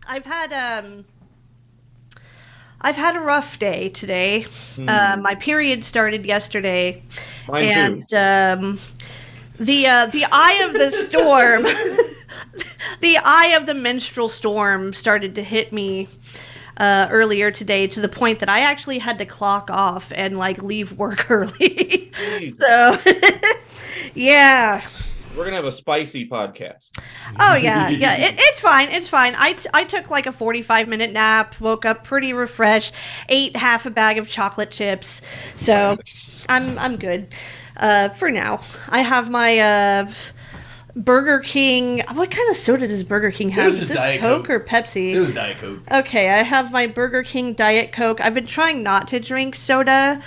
I've had a rough day today. My period started yesterday. Mine too. The eye of the storm, the eye of the menstrual storm started to hit me earlier today, to the point that I actually had to clock off and leave work early. So, yeah. We're gonna have a spicy podcast. Oh yeah. It's fine. It's fine. I took a 45-minute nap. Woke up pretty refreshed. Ate half a bag of chocolate chips. So, I'm good. For now, I have my Burger King. What kind of soda does Burger King have? Is this Diet Coke or Pepsi? It was Diet Coke. Okay, I have my Burger King Diet Coke. I've been trying not to drink soda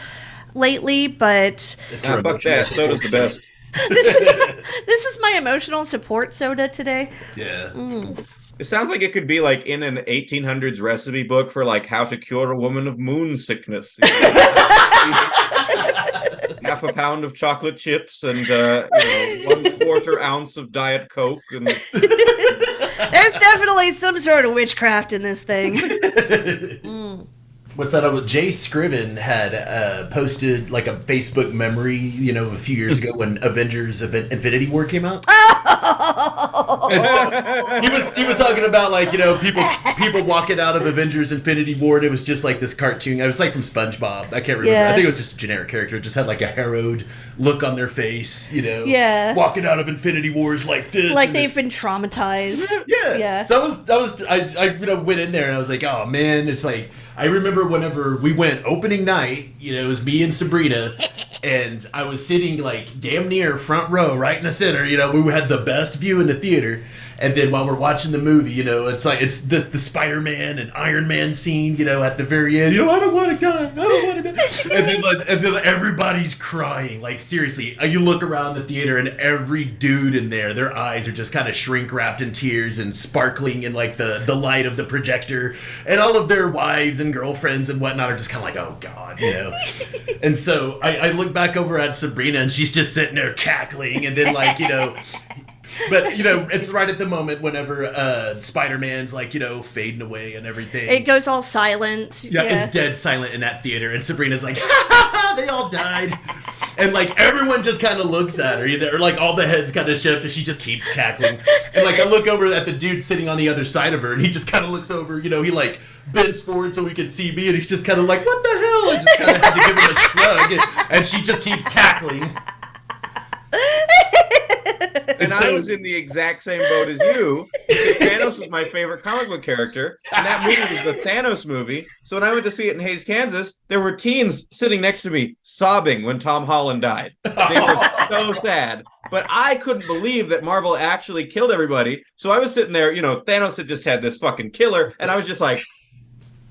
lately, but Fuck that. Soda's the best. this is my emotional support soda today. Yeah. It sounds like it could be in an 1800s recipe book for how to cure a woman of moon sickness. Half a pound of chocolate chips and 1/4 ounce of Diet Coke. And There's definitely some sort of witchcraft in this thing. What's that? Jay Scriven had posted a Facebook memory, a few years ago when Avengers Infinity War came out. And so he was talking about people walking out of Avengers Infinity War, and it was just this cartoon. It was from SpongeBob. I can't remember. Yeah. I think it was just a generic character. It just had a harrowed look on their face, Yeah. walking out of Infinity Wars like this. They've been traumatized. Yeah. So I went in there and I was like, oh man, it's I remember whenever we went opening night, it was me and Sabrina, and I was sitting damn near front row, right in the center. We had the best view in the theater. And then while we're watching the movie, it's the Spider-Man and Iron Man scene, at the very end. I don't want to die. I don't want to die. And then everybody's crying. Seriously, you look around the theater and every dude in there, their eyes are just kind of shrink wrapped in tears and sparkling in the light of the projector. And all of their wives and girlfriends and whatnot are just kind of oh God, And so I look back over at Sabrina and she's just sitting there cackling, and then But, it's right at the moment whenever Spider-Man's, fading away and everything. It goes all silent. Yeah, it's dead silent in that theater. And Sabrina's like, ha ha ha, they all died. And, everyone just kind of looks at her. Or, all the heads kind of shift, and she just keeps cackling. And, I look over at the dude sitting on the other side of her, and he just kind of looks over. He, bends forward so he can see me, and he's just kind of what the hell? I just kind of had to give him a shrug. And she just keeps cackling. And I was in the exact same boat as you. Thanos was my favorite comic book character, and that movie was the Thanos movie. So when I went to see it in Hays, Kansas, there were teens sitting next to me sobbing when Tom Holland died. They were so sad. But I couldn't believe that Marvel actually killed everybody. So I was sitting there, Thanos had just had this fucking killer, and I was just next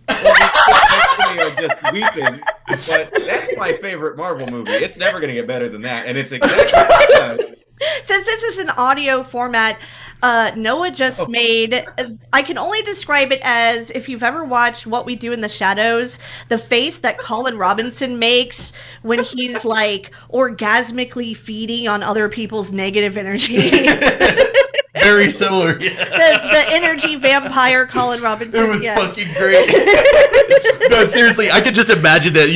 to me are just weeping. But that's my favorite Marvel movie. It's never going to get better than that, and it's exactly Since this is an audio format, Noah just made, I can only describe it as, if you've ever watched What We Do in the Shadows, the face that Colin Robinson makes when he's orgasmically feeding on other people's negative energy. Very similar. Yeah. The energy vampire Colin Robinson. It was fucking great. No, seriously, I could just imagine that,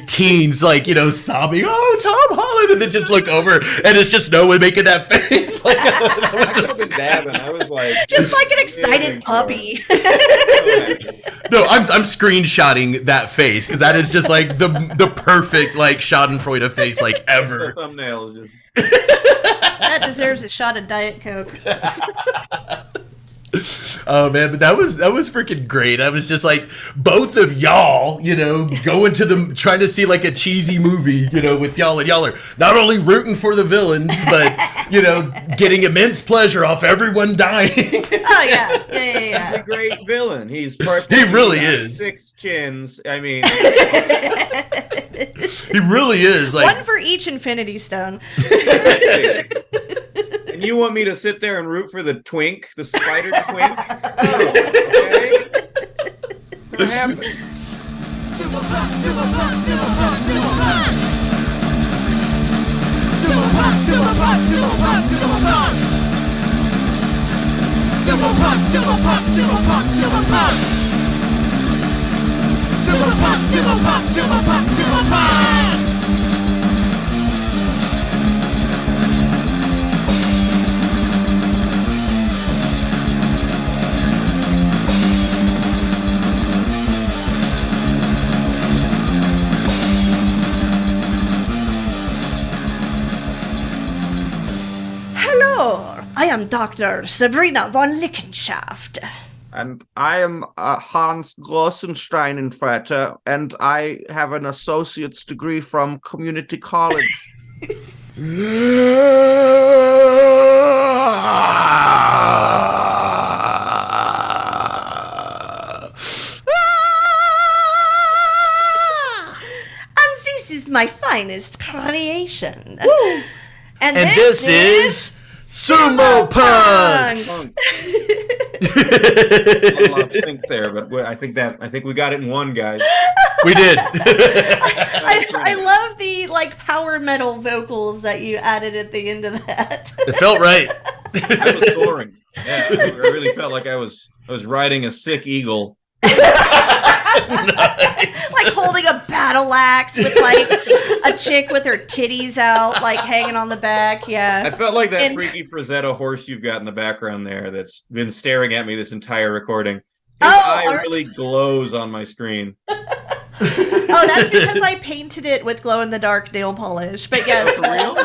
teens, sobbing, oh, Tom Holland, and then just look over, and it's just Noah making that face. I would have been dabbing. I was just like an excited puppy. No, I'm screenshotting that face, because that is just the perfect Schadenfreude face ever. The thumbnail is just. That deserves a shot of Diet Coke. Oh man, but that was freaking great. I was just both of y'all, going to trying to see a cheesy movie, with y'all, and y'all are not only rooting for the villains, but getting immense pleasure off everyone dying. Oh yeah. He's a great villain. He's perfect. He really is. 6 chins. I mean, he really is. One for each Infinity Stone. And you want me to sit there and root for the twink, the spider twink? Oh, okay. What happened? Sumo Punx, Sumo Punx, Sumo Punx, Sumo Punx. Sumo Punx, Sumo Punx, Sumo Punx, Sumo Punx. Sumo Punx, Sumo Punx, Sumo Punx, Sumo Punx. Sumo Punx, Sumo Punx, Sumo Punx, Sumo Punx. Hello, I am Dr. Sabrina von Lickenshaft. And I am Hans Grossensteinenfretter, and I have an associate's degree from community college. And this is my finest creation. And this is Sumo Punx. I think there, but I think we got it in one, guys. We did. I love the power metal vocals that you added at the end of that. It felt right. I was soaring. Yeah, I really felt like I was riding a sick eagle. Nice. Like holding a battle axe with a chick with her titties out, hanging on the back. Yeah. I felt like that freaky Frazetta horse you've got in the background there that's been staring at me this entire recording. His eye really glows on my screen. Oh, that's because I painted it with glow-in-the-dark nail polish. But yes, For real?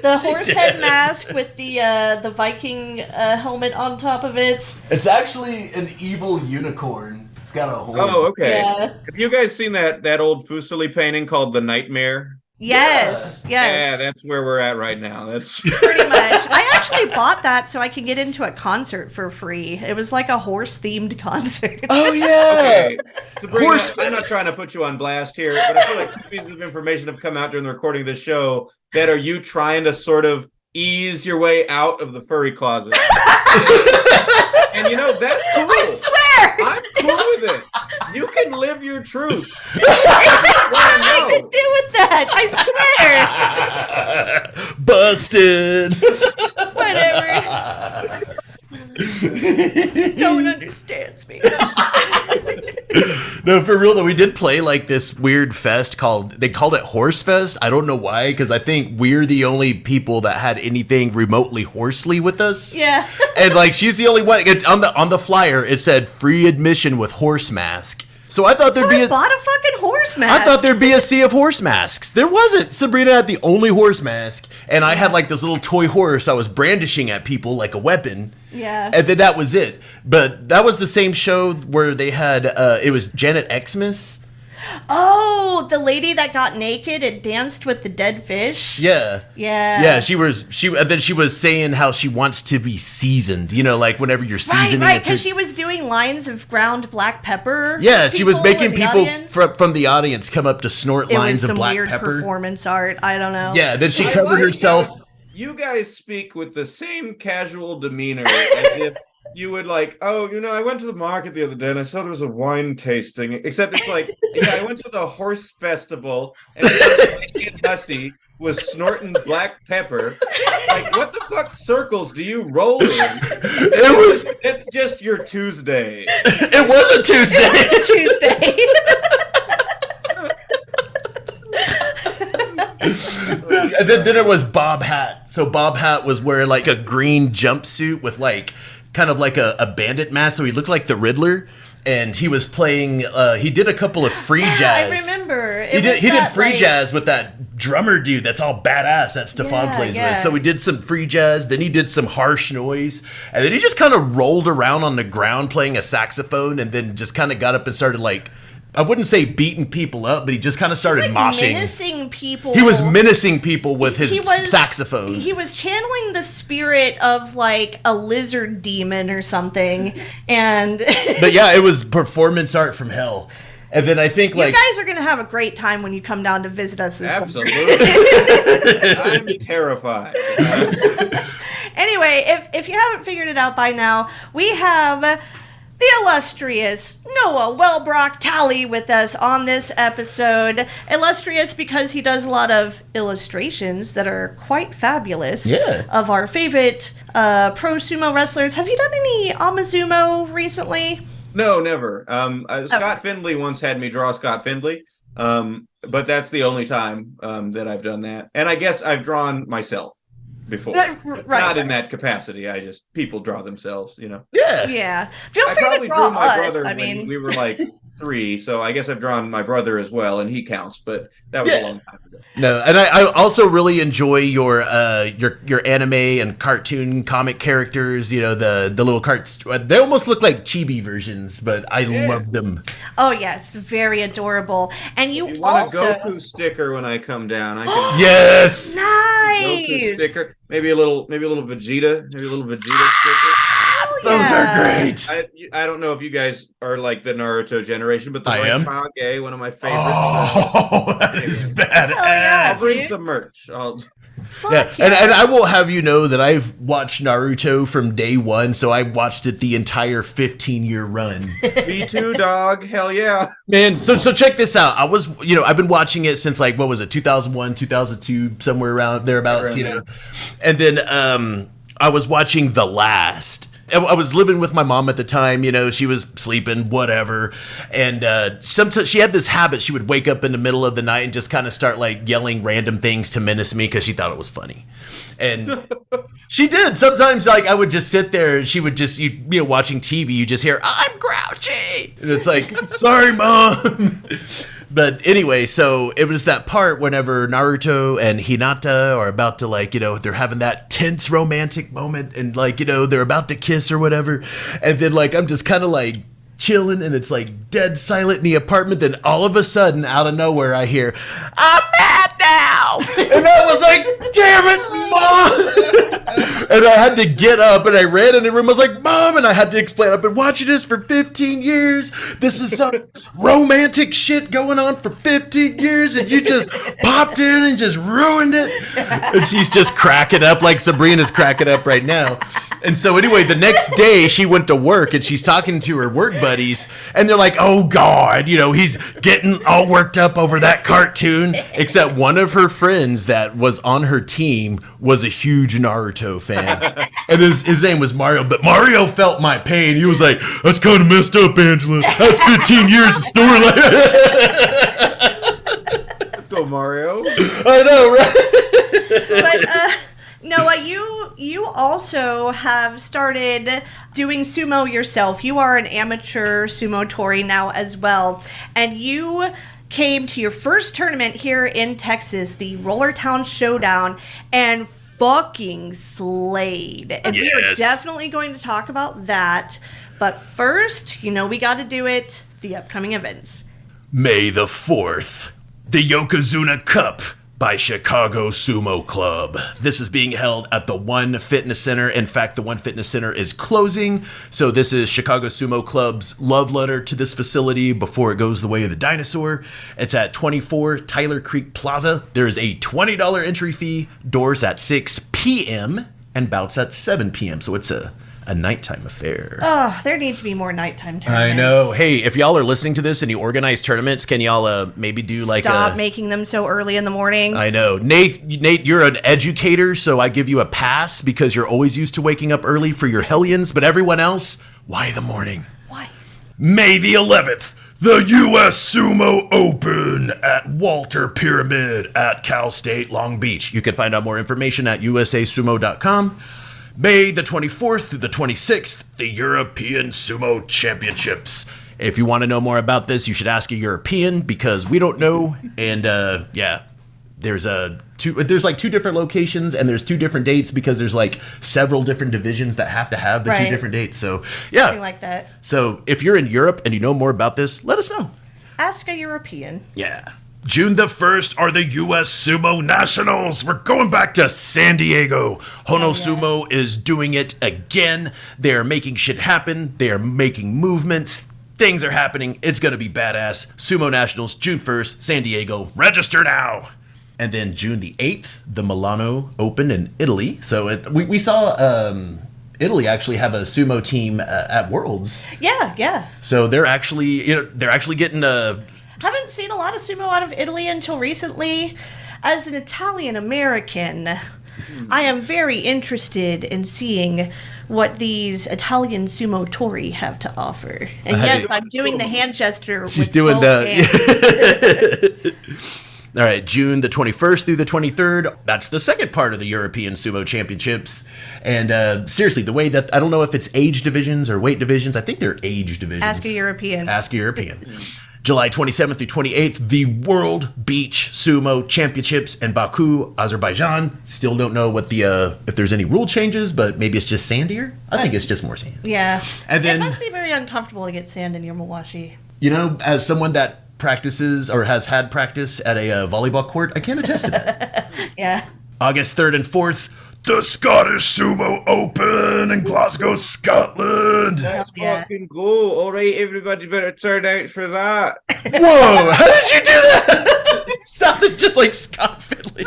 the horse head mask with the Viking helmet on top of it. It's actually an evil unicorn. It's got a horn. Oh, okay. Yeah. Have you guys seen that old Fuseli painting called The Nightmare? Yes, Yeah, yes. that's where we're at right now. That's Pretty much. I actually bought that so I could get into a concert for free. It was like a horse-themed concert. Oh yeah. okay. Sabrina, Horse I'm not fest. trying to put you on blast here, but I feel like two pieces of information have come out during the recording of this show that are you trying to sort of ease your way out of the furry closet. And that's cool. I swear! I'm cool with it. You can live your truth. What have I to do with that? I swear! Busted. Whatever. No one understands me. No, for real though, we did play this weird fest they called it Horse Fest. I don't know why, because I think we're the only people that had anything remotely horsely with us. Yeah. And she's the only one. On the flyer, it said free admission with horse mask. So I thought there'd be I bought a fucking horse mask. I thought there'd be a sea of horse masks. There wasn't. Sabrina had the only horse mask, and I had this little toy horse I was brandishing at people like a weapon. Yeah. And then that was it. But that was the same show where they had it was Janet Xmas. Oh, the lady that got naked and danced with the dead fish. Yeah. Yeah. Yeah, she was saying how she wants to be seasoned, whenever you're seasoning Right, it. because she was doing lines of ground black pepper. Yeah, she was making in the people audience. from the audience come up to snort It was lines of some black weird pepper. performance art. I don't know. Yeah, then she I covered like herself. how You guys speak with the same casual demeanor as if you would I went to the market the other day and I saw there was a wine tasting. Except it's I went to the horse festival and Hussy was snorting black pepper. What the fuck circles do you roll in? It's just your Tuesday. It was a Tuesday. Tuesday. And then there was Bob Hat. So Bob Hat was wearing a green jumpsuit with kind of a bandit mask. So he looked like the Riddler. And he was playing. He did a couple of free jazz. I remember. He did free jazz with that drummer dude. That's all badass. That Stefan plays with. So we did some free jazz. Then he did some harsh noise, and then he just kind of rolled around on the ground playing a saxophone, and then just kind of got up and started I wouldn't say beating people up, but he just kind of started moshing. Menacing people. He was menacing people with his He was- saxophone. He was channeling the spirit of a lizard demon or something, and But yeah, it was performance art from hell. And then I think you guys are gonna have a great time when you come down to visit us this summer. Absolutely. I'm terrified. Anyway, if you haven't figured it out by now, we have the illustrious Noah Wellbrock-Talley with us on this episode. Illustrious because he does a lot of illustrations that are quite fabulous of our favorite pro sumo wrestlers. Have you done any Amazumo recently? No, never. Scott Findlay once had me draw Scott Findlay, but that's the only time that I've done that. And I guess I've drawn myself before. Not in that capacity. People draw themselves, you know. Yeah. Feel free to draw us. I mean, we were like 3, so I guess I've drawn my brother as well, and he counts, but that was a long time ago. No, and I also really enjoy your anime and cartoon comic characters. You know, the little carts. They almost look like chibi versions, but I love them. Oh yes, very adorable. And you if you want also a Goku sticker when I come down. I can yes, nice Goku sticker. Maybe a little Vegeta. Maybe a little Vegeta sticker. Those are great. I don't know if you guys are like the Naruto generation, but the Kage, one of my favorites. Oh, that is badass. I'll bring some merch. And I will have you know that I've watched Naruto from day one, so I watched it the entire 15-year run. Me too, dog. Hell yeah. Man, so check this out. I've been watching it since like, what was it, 2001, 2002, somewhere around thereabouts, And then I was watching The Last. I was living with my mom at the time, she was sleeping, whatever. And sometimes she had this habit. She would wake up in the middle of the night and just kind of start like yelling random things to menace me because she thought it was funny. And she did. Sometimes like I would just sit there and she would just, watching TV, you just hear, "I'm grouchy." And it's like, "Sorry, Mom." But anyway, so it was that part whenever Naruto and Hinata are about to they're having that tense romantic moment and they're about to kiss or whatever. And then I'm just kind of like chilling and it's like dead silent in the apartment. Then all of a sudden out of nowhere I hear, "I'm mad now." And I was like, "Damn it, Mom." And I had to get up and I ran in the room. I was like, "Mom," and I had to explain, "I've been watching this for 15 years. This is some romantic shit going on for 15 years and you just popped in and just ruined it." And she's just cracking up like Sabrina's cracking up right now. And so anyway, the next day she went to work and she's talking to her work buddies and they're like, "Oh God, he's getting all worked up over that cartoon." Except one of her friends that was on her team was a huge Naruto fan. And his name was Mario, but Mario felt my pain. He was like, "That's kind of messed up, Angela. That's 15 years of storyline." Let's go, Mario. I know, right? But Noah, you also have started doing sumo yourself. You are an amateur sumo tori now as well, and you came to your first tournament here in Texas, the Rollertown Showdown, and fucking slayed. And we are definitely going to talk about that. But first, we got to do it, the upcoming events. May the 4th, the Yokozuna Cup by Chicago Sumo Club. This is being held at the One Fitness Center. In fact, the One Fitness Center is closing. So this is Chicago Sumo Club's love letter to this facility before it goes the way of the dinosaur. It's at 24 Tyler Creek Plaza. There is a $20 entry fee, doors at 6 p.m. and bouts at 7 p.m. So it's a nighttime affair. Oh, there need to be more nighttime tournaments. I know. Hey, if y'all are listening to this and you organize tournaments, can y'all maybe do Stop making them so early in the morning. I know. Nate, you're an educator, so I give you a pass because you're always used to waking up early for your Hellions, but everyone else, why the morning? Why? May the 11th, the U.S. Sumo Open at Walter Pyramid at Cal State Long Beach. You can find out more information at usasumo.com. May the 24th through the 26th, the European Sumo Championships. If you want to know more about this, you should ask a European because we don't know. And there's like 2 different locations and there's 2 different dates because there's like several different divisions that have to have the 2 different dates. So yeah, something like that. So if you're in Europe and you know more about this, let us know. Ask a European. Yeah. June the 1st are the U.S. Sumo Nationals. We're going back to San Diego. Hono Sumo is doing it again. They're making shit happen. They're making movements. Things are happening. It's going to be badass. Sumo Nationals, June 1st, San Diego. Register now. And then June the 8th, the Milano Open in Italy. So we saw Italy actually have a sumo team at Worlds. Yeah. So they're actually getting a. Haven't seen a lot of sumo out of Italy until recently. As an Italian American, I am very interested in seeing what these Italian sumo tori have to offer. And yes, I'm doing the hand gesture. She's with doing both hands. All right, June the 21st through the 23rd. That's the second part of the European Sumo Championships. And seriously, the way that, I don't know if it's age divisions or weight divisions. I think they're age divisions. Ask a European. Ask a European. July 27th through 28th, the World Beach Sumo Championships in Baku, Azerbaijan. Still don't know what the if there's any rule changes, but maybe it's just sandier. I think it's just more sand. Yeah. And then, it must be very uncomfortable to get sand in your mawashi. You know, as someone that practices or has had practice at a volleyball court, I can attest to that. Yeah. August 3rd and 4th, the Scottish Sumo Open in Glasgow, Scotland. Let's fucking go. All right, everybody better turn out for that. Whoa, how did you do that? It sounded just like Scott Finley.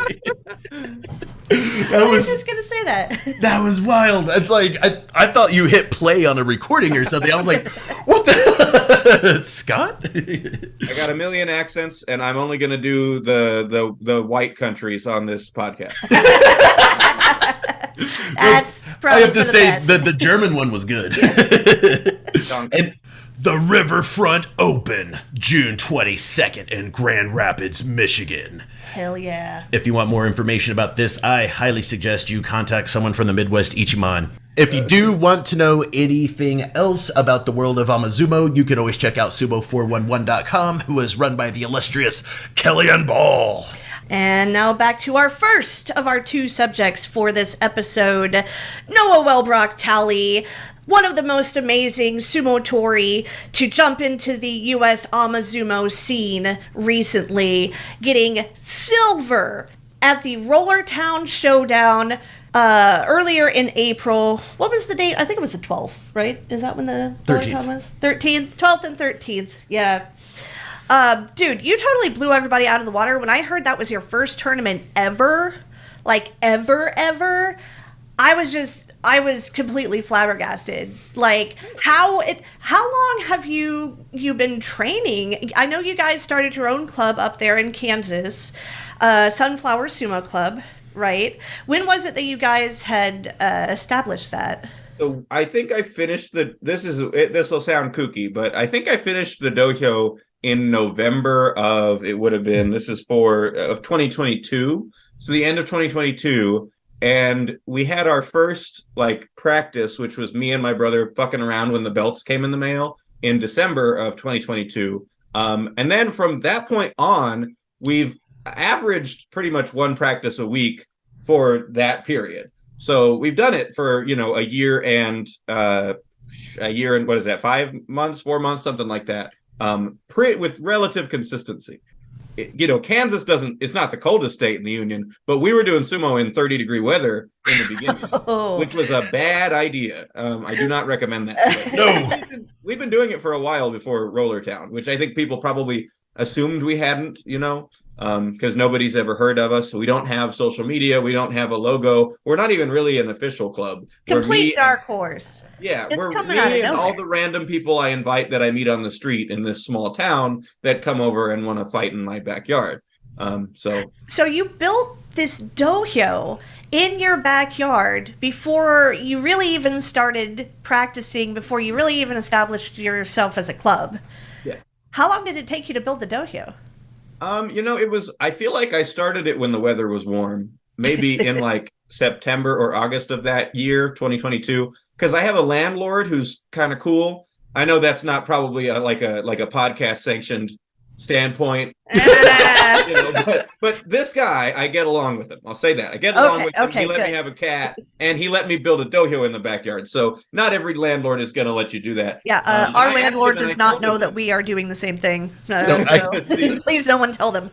I was just going to say that. That was wild. It's like, I thought you hit play on a recording or something. I was like, what the? Scott? I got a million accents, and I'm only going to do the white countries on this podcast. That's probably I have to say best. the German one was good. And the Riverfront Open, June 22nd in Grand Rapids, Michigan. Hell yeah. If you want more information about this, I highly suggest you contact someone from the Midwest Ichiman. If you do want to know anything else about the world of Amazumo, you can always check out sumo411.com, who is run by the illustrious Kellyanne Ball. And now back to our first of our two subjects for this episode, Noah Wellbrock-Talley, one of the most amazing sumo tori to jump into the U.S. Amazumo scene recently, getting silver at the Rollertown Showdown earlier in April. What was the date? I think it was the 12th, right? Is that when the 13th. Rollertown was? 13th, 12th and 13th, yeah. Dude, you totally blew everybody out of the water. When I heard that was your first tournament ever, like ever, I was completely flabbergasted. Like, how long have you been training? I know you guys started your own club up there in Kansas, Sunflower Sumo Club, right? When was it that you guys had established that? So I think I finished this will sound kooky, but I think I finished the dojo in November of 2022. So the end of 2022. And we had our first practice, which was me and my brother fucking around when the belts came in the mail in December of 2022. And then from that point on, we've averaged pretty much one practice a week for that period. So we've done it for, a year and what is that? 4 months, something like that. With relative consistency. Kansas it's not the coldest state in the union, but we were doing sumo in 30-degree weather in the beginning, which was a bad idea. I do not recommend that. No. We've been doing it for a while before Rollertown, which I think people probably assumed we hadn't, because nobody's ever heard of us. We don't have social media. We don't have a logo. We're not even really an official club. Complete dark horse. Yeah, Just we're coming me out of and nowhere. all the random people I invite that I meet on the street in this small town that come over and want to fight in my backyard. So you built this dojo in your backyard before you really even started practicing, before you really even established yourself as a club. Yeah. How long did it take you to build the dojo? I feel like I started it when the weather was warm, maybe in September or August of that year, 2022, because I have a landlord who's kind of cool. I know that's not probably a podcast sanctioned standpoint, but this guy, I get along with him. I'll say that. I get along with him. Okay, he let good. me have a cat, and he let me build a dojo in the backyard. So not every landlord is going to let you do that. Yeah, our landlord does not know that we are doing the same thing. Please, no one tell them.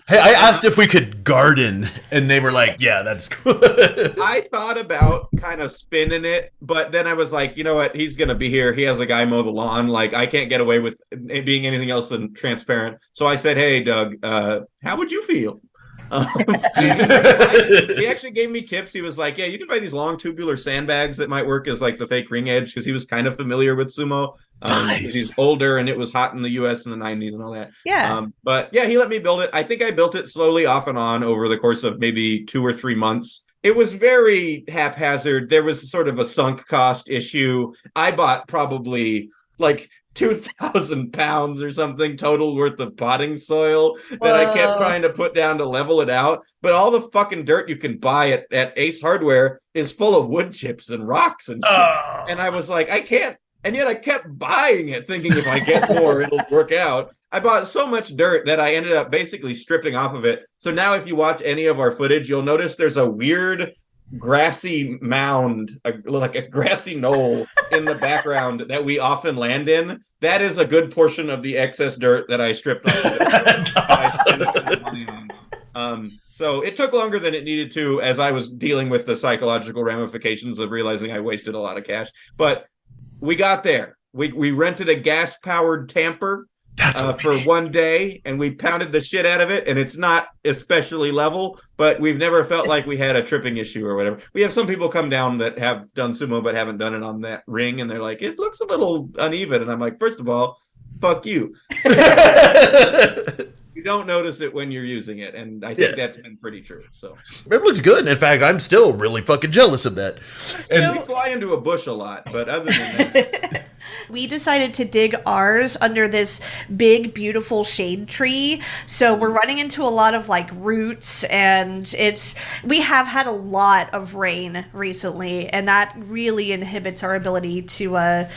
Hey, I asked if we could garden, and they were like, yeah, that's cool. I thought about kind of spinning it, but then I was like, you know what? He's going to be here. He has a guy mow the lawn. I can't get away with it being anything else than transparent. So I said, hey, Doug, how would you feel? He actually gave me tips. He was like, "Yeah, you can buy these long tubular sandbags that might work as like the fake ring edge," because he was kind of familiar with sumo. Nice. He's older, and it was hot in the U.S. in the '90s and all that. Yeah. But yeah, he let me build it. I think I built it slowly, off and on, over the course of maybe 2 or 3 months. It was very haphazard. There was sort of a sunk cost issue. I bought probably like 2,000 pounds or something total worth of potting soil that I kept trying to put down to level it out. But all the fucking dirt you can buy at Ace Hardware is full of wood chips and rocks and shit. Oh. And I was like, I can't. And yet I kept buying it, thinking if I get more, it'll work out. I bought so much dirt that I ended up basically stripping off of it. So now if you watch any of our footage, you'll notice there's a weird grassy mound, like a grassy knoll in the background that we often land in. That is a good portion of the excess dirt that I stripped off of it. That's awesome. So it took longer than it needed to, as I was dealing with the psychological ramifications of realizing I wasted a lot of cash. But we got there. We rented a gas-powered tamper for one day, and we pounded the shit out of it, and it's not especially level, but we've never felt like we had a tripping issue or whatever. We have some people come down that have done sumo but haven't done it on that ring, and they're like, it looks a little uneven. And I'm like, first of all, fuck you. You don't notice it when you're using it, and I think that's been pretty true. So it looks good. In fact, I'm still really fucking jealous of that. And we fly into a bush a lot, but other than that, we decided to dig ours under this big, beautiful shade tree. So we're running into a lot of like roots, and we have had a lot of rain recently, and that really inhibits our ability to,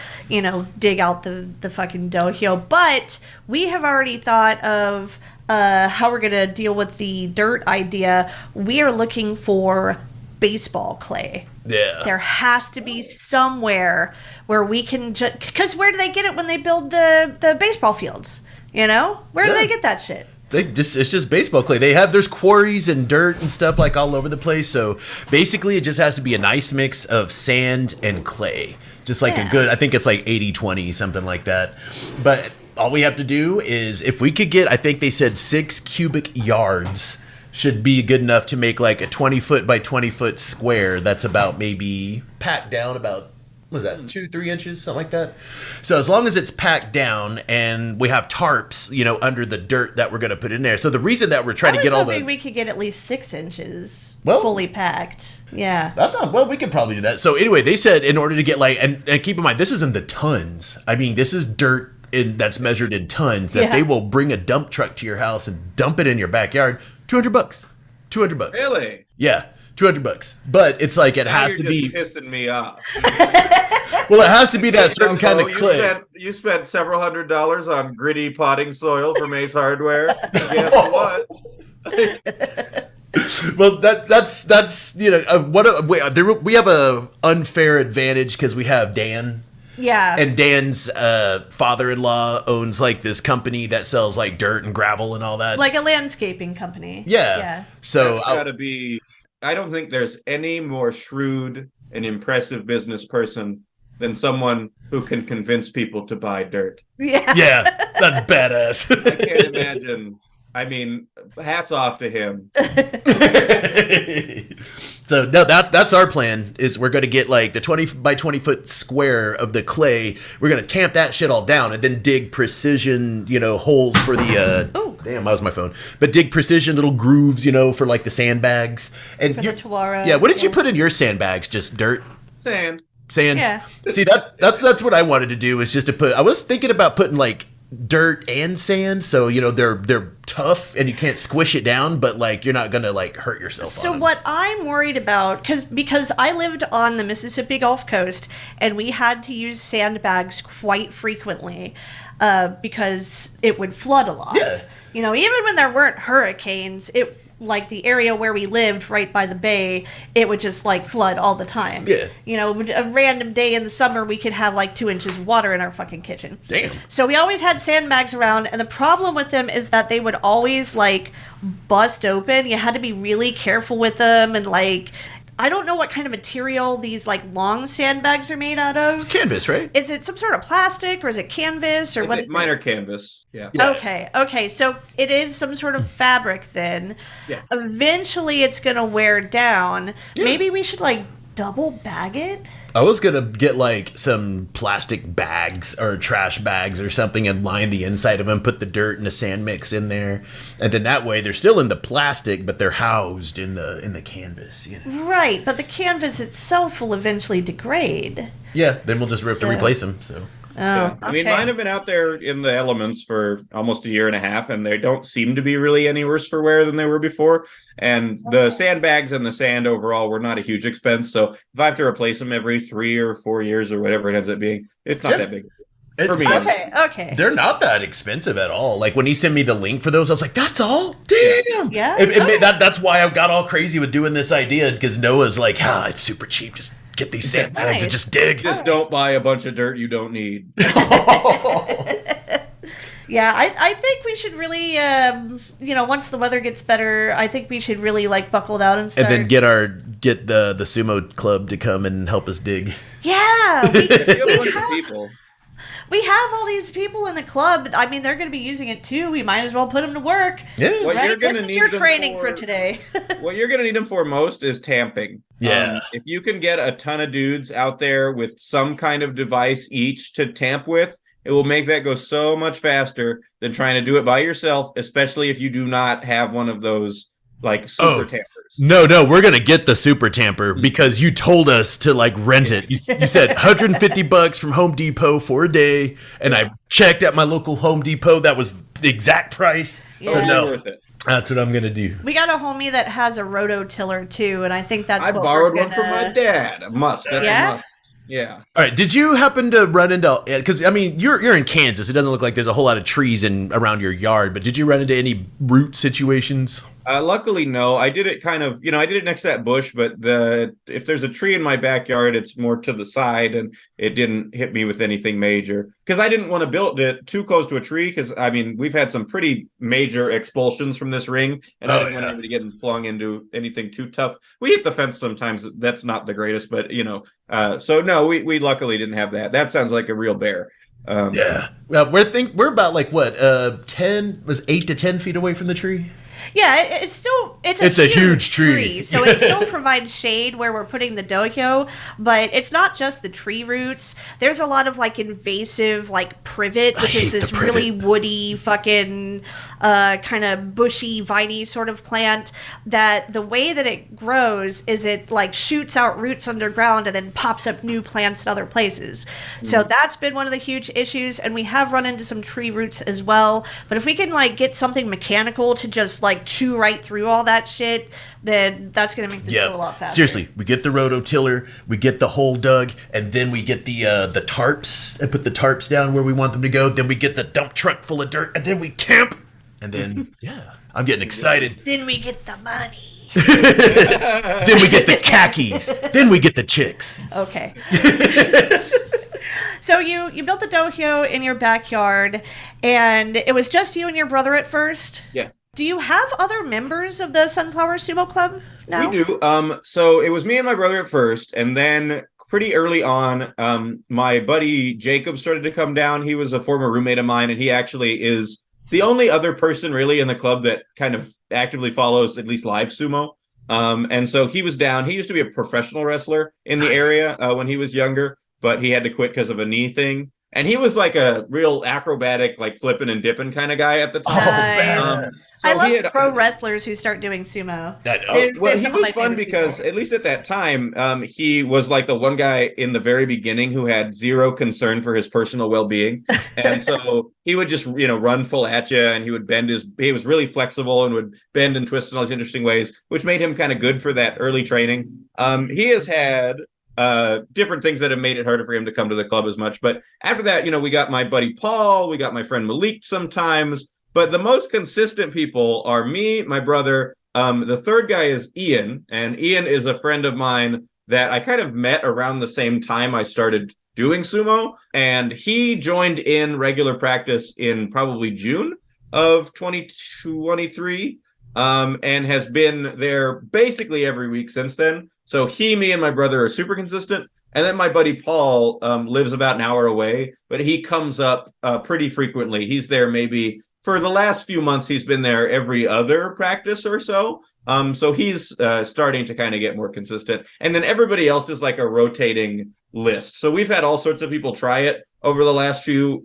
dig out the fucking dohyo. But we have already thought of how we're going to deal with the dirt idea. We are looking for baseball clay. Yeah. There has to be somewhere where we can because where do they get it when they build the baseball fields? Where do they get that shit? It's just baseball clay. There's quarries and dirt and stuff like all over the place. So basically it just has to be a nice mix of sand and clay. Just like a good, I think it's like 80-20, something like that. But all we have to do is, if we could get, I think they said 6 cubic yards should be good enough to make like a 20-foot by 20-foot square. That's about maybe packed down about, what is that, 2-3 inches, something like that. So as long as it's packed down, and we have tarps, under the dirt that we're going to put in there. So the reason that we're trying to get all the... we could get at least 6 inches fully packed. Yeah. That's not, well, we could probably do that. So anyway, they said in order to get and keep in mind, this is in the tons. I mean, this is dirt that's measured in tons, that they will bring a dump truck to your house and dump it in your backyard. $200. $200. really? Yeah, $200. But it's like it has to be pissing me off. Well, it has to be that certain kind of clay. You spent several $100s on gritty potting soil from Ace Hardware. Guess what? Well, that's we have a unfair advantage because we have Dan. Yeah. And Dan's father-in-law owns like this company that sells like dirt and gravel and all that. Like a landscaping company. Yeah. So that's gotta be. I don't think there's any more shrewd and impressive business person than someone who can convince people to buy dirt. Yeah. Yeah, that's badass. I can't imagine. I mean, hats off to him. So no, that's our plan. Is we're going to get like the 20 by 20 foot square of the clay. We're going to tamp that shit all down and then dig precision, holes for the. Damn, that was my phone. But dig precision little grooves, for like the sandbags and For the Tawara. Yeah, what did you put in your sandbags? Just dirt, Sand. Yeah. See that's what I wanted to do, is just to put. I was thinking about putting like dirt and sand, so they're tough and you can't squish it down, but like you're not gonna like hurt yourself. So what I'm worried about, because I lived on the Mississippi Gulf Coast and we had to use sandbags quite frequently because it would flood a lot. Yeah. Even when there weren't hurricanes, like the area where we lived right by the bay, it would just like flood all the time. Yeah. A random day in the summer, we could have like 2 inches of water in our fucking kitchen. Damn. So we always had sandbags around, and the problem with them is that they would always like bust open. You had to be really careful with them, and like I don't know what kind of material these like long sandbags are made out of. Canvas, right? Is it some sort of plastic or is it canvas or what is Mine it? are canvas. Yeah. Yeah. Okay. So it is some sort of fabric then. Yeah. Eventually it's going to wear down. Yeah. Maybe we should like double bag it? I was gonna get like some plastic bags or trash bags or something and line the inside of them, put the dirt and the sand mix in there, and then that way they're still in the plastic, but they're housed in the canvas. You know? Right, but the canvas itself will eventually degrade. Yeah, then we'll just have to replace them. So. Yeah. I mean, mine have been out there in the elements for almost a year and a half, and they don't seem to be really any worse for wear than they were before. And the sandbags and the sand overall were not a huge expense. So if I have to replace them every 3 or 4 years or whatever it ends up being, it's not that big. For me. Okay. They're not that expensive at all. Like when he sent me the link for those, I was like, "That's all? Damn!" Yeah. That's why I got all crazy with doing this idea because Noah's like, it's super cheap. Just get these sandbags and just dig. Just don't buy a bunch of dirt you don't need. Yeah, I think we should really, once the weather gets better, I think we should really like buckle down and start. And then get the sumo club to come and help us dig. Yeah, People. We have all these people in the club. I mean, they're going to be using it too. We might as well put them to work. Yeah, right? This is your training for today. What you're going to need them for most is tamping. Yeah. If you can get a ton of dudes out there with some kind of device each to tamp with, it will make that go so much faster than trying to do it by yourself, especially if you do not have one of those like super tampers. No, we're going to get the super tamper because you told us to like rent it. You said $150 from Home Depot for a day. And I checked at my local Home Depot. That was the exact price. Yeah. So no, worth it. That's what I'm going to do. We got a homie that has a rototiller too. And I think that's I what borrowed one from my dad. A must. That's a must. Yeah. All right. Did you happen to run into? Because I mean, you're in Kansas. It doesn't look like there's a whole lot of trees around your yard. But did you run into any root situations? Luckily, no. I did it kind of, I did it next to that bush, but if there's a tree in my backyard, it's more to the side, and it didn't hit me with anything major because I didn't want to build it too close to a tree. Because I mean, we've had some pretty major expulsions from this ring, and I didn't want anybody getting flung into anything too tough. We hit the fence sometimes. That's not the greatest, but so no, we luckily didn't have that. That sounds like a real bear. Yeah. Well, we're about like what 8 to 10 feet away from the tree. Yeah, it's a huge tree. So it still provides shade where we're putting the dohyo, but it's not just the tree roots. There's a lot of like invasive like privet, which is this really woody fucking kind of bushy, viney sort of plant that the way that it grows is it like shoots out roots underground and then pops up new plants in other places. So that's been one of the huge issues, and we have run into some tree roots as well. But if we can like get something mechanical to just like chew right through all that shit, then that's going to make this go a lot faster. Seriously, we get the rototiller, we get the hole dug, and then we get the tarps and put the tarps down where we want them to go. Then we get the dump truck full of dirt, and then we tamp. And then, I'm getting excited. Then we get the money. Then we get the khakis. Then we get the chicks. Okay. So you built the dohyo in your backyard, and it was just you and your brother at first? Yeah. Do you have other members of the Sunflower Sumo Club now? We do. So it was me and my brother at first, and then pretty early on, my buddy Jacob started to come down. He was a former roommate of mine, and he actually is the only other person really in the club that kind of actively follows at least live sumo. And so he was down. He used to be a professional wrestler in the area when he was younger, but he had to quit because of a knee thing. And he was like a real acrobatic, like flipping and dipping kind of guy at the time. Nice. I love pro wrestlers who start doing sumo. Well, he was fun because, at least at that time, he was like the one guy in the very beginning who had zero concern for his personal well-being. And so he would just, run full at you, and he would he was really flexible and would bend and twist in all these interesting ways, which made him kind of good for that early training. He has had different things that have made it harder for him to come to the club as much. But after that, we got my buddy Paul, we got my friend Malik sometimes, but the most consistent people are me, my brother. The third guy is Ian, and Ian is a friend of mine that I kind of met around the same time I started doing sumo, and he joined in regular practice in probably June of 2023, and has been there basically every week since then. So me, and my brother are super consistent. And then my buddy Paul lives about an hour away, but he comes up pretty frequently. He's there maybe for the last few months. He's been there every other practice or so. So he's starting to kind of get more consistent. And then everybody else is like a rotating list. So we've had all sorts of people try it over the last few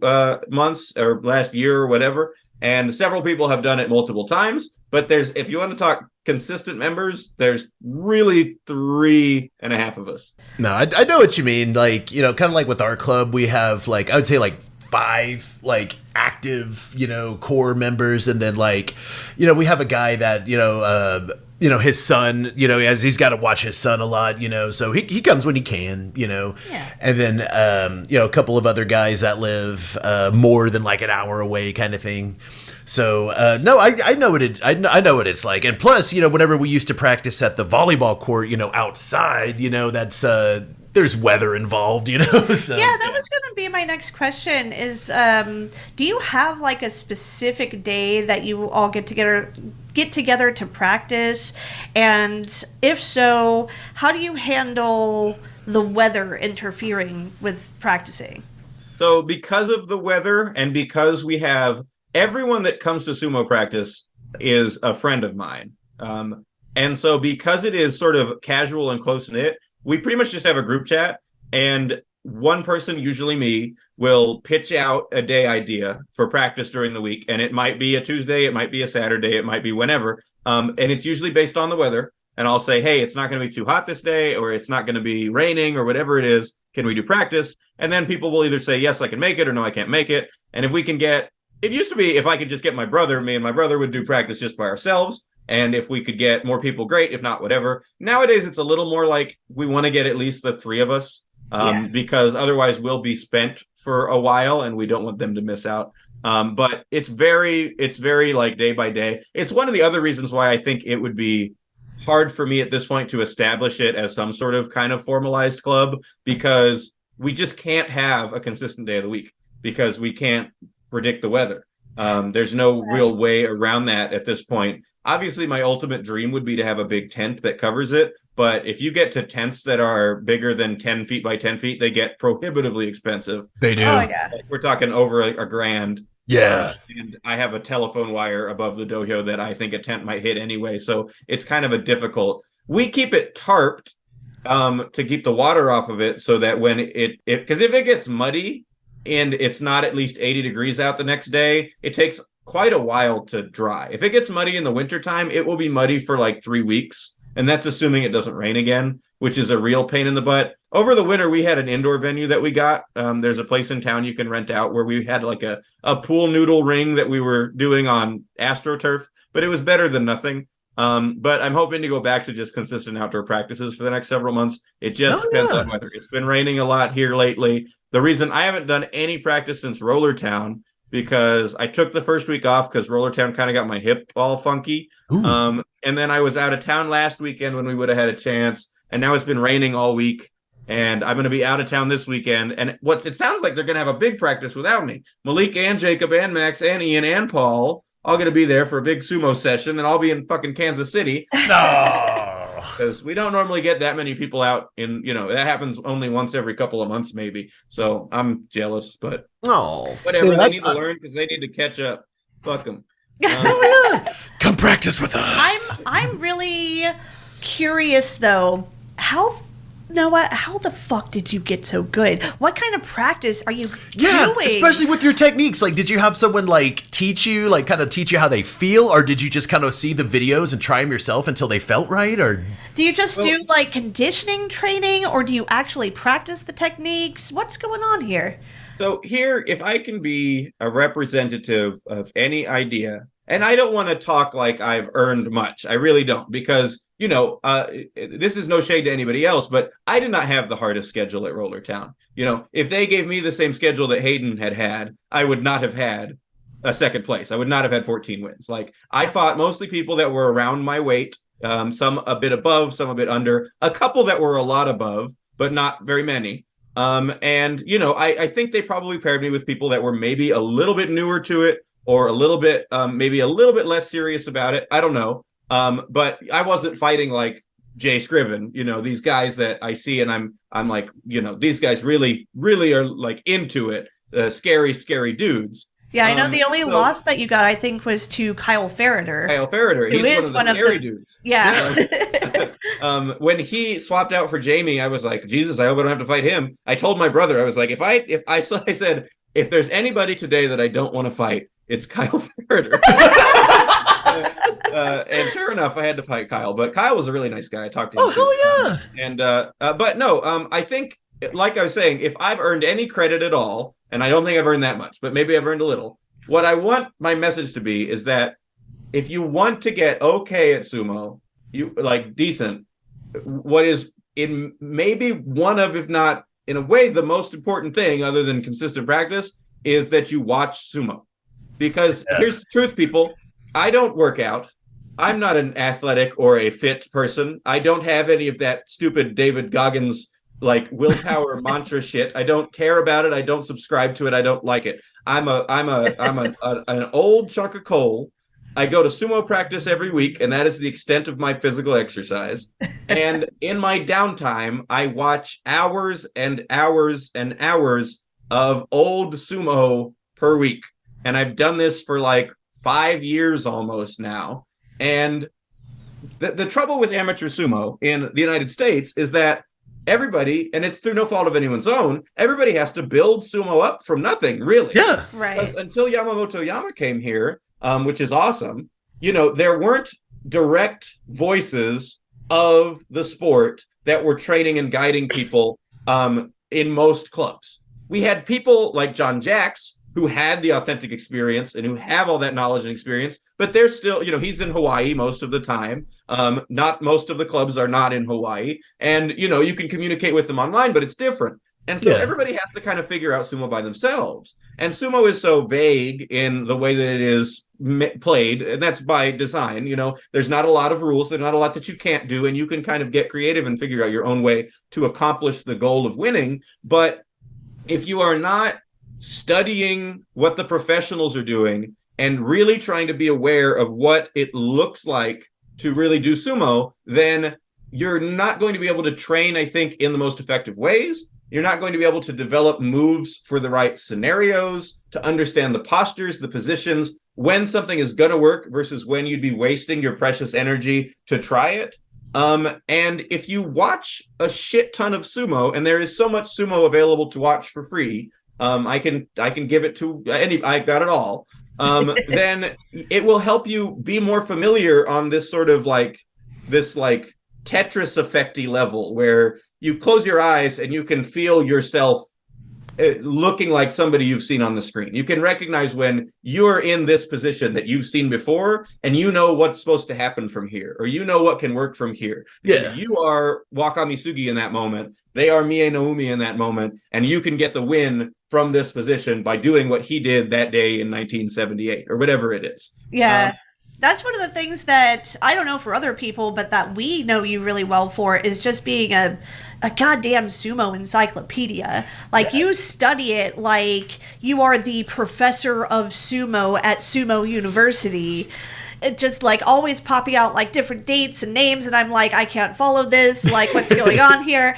months or last year or whatever. And several people have done it multiple times. But if you want to talk consistent members, there's really 3.5 of us. No, I know what you mean. Like, you know, kind of like with our club, we have like, I would say like 5 like active, you know, core members. And then like, you know, we have a guy that, you know, his son, you know, he's got to watch his son a lot, you know, so he comes when he can, you know. Yeah. And then, you know, a couple of other guys that live more than like an hour away kind of thing. So, no, I know I know what it's like. And plus, you know, whenever we used to practice at the volleyball court, you know, outside, you know, that's, there's weather involved, you know. So, yeah, that was going to be my next question is, do you have like a specific day that you all get together to practice? And if so, how do you handle the weather interfering with practicing? So because of the weather and because we have everyone that comes to sumo practice is a friend of mine. And so because it is sort of casual and close-knit, we pretty much just have a group chat, and one person, usually me, will pitch out a day idea for practice during the week. And it might be a Tuesday, it might be a Saturday, it might be whenever. And it's usually based on the weather. And I'll say, hey, it's not going to be too hot this day, or it's not going to be raining, or whatever it is. Can we do practice? And then people will either say, yes, I can make it, or no, I can't make it. And if we can it used to be if I could just get me and my brother would do practice just by ourselves. And if we could get more people, great. If not, whatever. Nowadays, it's a little more like we want to get at least the 3 of us because otherwise we'll be spent for a while and we don't want them to miss out. But it's very like day by day. It's one of the other reasons why I think it would be hard for me at this point to establish it as some sort of kind of formalized club, because we just can't have a consistent day of the week because we can't predict the weather. There's no real way around that at this point. Obviously, my ultimate dream would be to have a big tent that covers it. But if you get to tents that are bigger than 10 feet by 10 feet, they get prohibitively expensive. They do. Oh, yeah. We're talking over a grand. Yeah. And I have a telephone wire above the dojo that I think a tent might hit anyway. So it's kind of a difficult. We keep it tarped to keep the water off of it so that when because if it gets muddy and it's not at least 80 degrees out the next day, it takes quite a while to dry. If it gets muddy in the wintertime, it will be muddy for like 3 weeks. And that's assuming it doesn't rain again, which is a real pain in the butt. Over the winter, we had an indoor venue that we got. There's a place in town you can rent out where we had like a pool noodle ring that we were doing on AstroTurf, but it was better than nothing. But I'm hoping to go back to just consistent outdoor practices for the next several months. It just depends on weather. It's been raining a lot here lately. The reason I haven't done any practice since Roller Town, because I took the first week off because Roller Town kind of got my hip all funky. And then I was out of town last weekend when we would have had a chance. And now it's been raining all week. And I'm going to be out of town this weekend. And it sounds like they're going to have a big practice without me. Malik and Jacob and Max and Ian and Paul all going to be there for a big sumo session. And I'll be in fucking Kansas City. No. Because we don't normally get that many people out in, that happens only once every couple of months, maybe. So I'm jealous, but whatever. They need to learn because they need to catch up. Fuck them. Come practice with us. I'm really curious though. Noah, how the fuck did you get so good? What kind of practice are you doing? Especially with your techniques. Like, did you have someone teach you how they feel, or did you just kind of see the videos and try them yourself until they felt right? Or do you just do conditioning training, or do you actually practice the techniques? What's going on here? So here, if I can be a representative of any idea, and I don't want to talk like I've earned much. I really don't, because this is no shade to anybody else, but I did not have the hardest schedule at Roller Town. If they gave me the same schedule that Hayden had, I would not have had a second place. I would not have had 14 wins. I fought mostly people that were around my weight, some a bit above, some a bit under, a couple that were a lot above, but not very many. I think they probably paired me with people that were maybe a little bit newer to it, or a little bit, maybe a little bit less serious about it. I don't know. But I wasn't fighting Jay Scriven, these guys that I see and I'm like, these guys really, really are like into it. Scary, scary dudes. Yeah, I know the only loss that you got, I think, was to Kyle Ferreter. He's one of the scary dudes. Yeah. When he swapped out for Jamie, I was like, Jesus, I hope I don't have to fight him. I told my brother, I was like, I said, if there's anybody today that I don't want to fight, it's Kyle Ferreter. And sure enough, I had to fight Kyle. But Kyle was a really nice guy. I talked to him. Oh, hell yeah. And but no, I think, like I was saying, if I've earned any credit at all, and I don't think I've earned that much, but maybe I've earned a little. What I want my message to be is that if you want to get okay at sumo, you like decent, what is in maybe one of, if not in a way, the most important thing other than consistent practice is that you watch sumo. Because here's the truth, people. I don't work out. I'm not an athletic or a fit person. I don't have any of that stupid David Goggins like willpower mantra shit. I don't care about it. I don't subscribe to it. I don't like it. I'm an old chunk of coal. I go to sumo practice every week, and that is the extent of my physical exercise. And in my downtime, I watch hours and hours and hours of old sumo per week. And I've done this for like 5 years almost now. And the trouble with amateur sumo in the United States is that everybody, and it's through no fault of anyone's own, everybody has to build sumo up from nothing, really. Yeah. Right. Because until Yamamoto Yama came here, which is awesome, there weren't direct voices of the sport that were training and guiding people in most clubs. We had people like John Jacks, who had the authentic experience and who have all that knowledge and experience, but they're still, he's in Hawaii most of the time. Not most of the clubs are not in Hawaii. And, you can communicate with them online, but it's different. And so everybody has to kind of figure out sumo by themselves. And sumo is so vague in the way that it is played, and that's by design. There's not a lot of rules. There's not a lot that you can't do, and you can kind of get creative and figure out your own way to accomplish the goal of winning. But if you are not studying what the professionals are doing and really trying to be aware of what it looks like to really do sumo, then you're not going to be able to train, I think, in the most effective ways. You're not going to be able to develop moves for the right scenarios, to understand the postures, the positions, when something is going to work versus when you'd be wasting your precious energy to try it. And if you watch a shit ton of sumo, and there is so much sumo available to watch for free, I can give it to any. I got it all. Then it will help you be more familiar on this sort of like Tetris effecty level where you close your eyes and you can feel yourself looking like somebody you've seen on the screen. You can recognize when you're in this position that you've seen before, and you know what's supposed to happen from here, or you know what can work from here. Yeah. You are Wakami Sugi in that moment. They are Mie Naomi in that moment, and you can get the win from this position by doing what he did that day in 1978 or whatever it is. Yeah. That's one of the things that I don't know for other people, but that we know you really well for is just being a goddamn sumo encyclopedia. Like, you study it like you are the professor of sumo at Sumo University. It just like always popping out like different dates and names, and I'm like, I can't follow this. Like, what's going on here?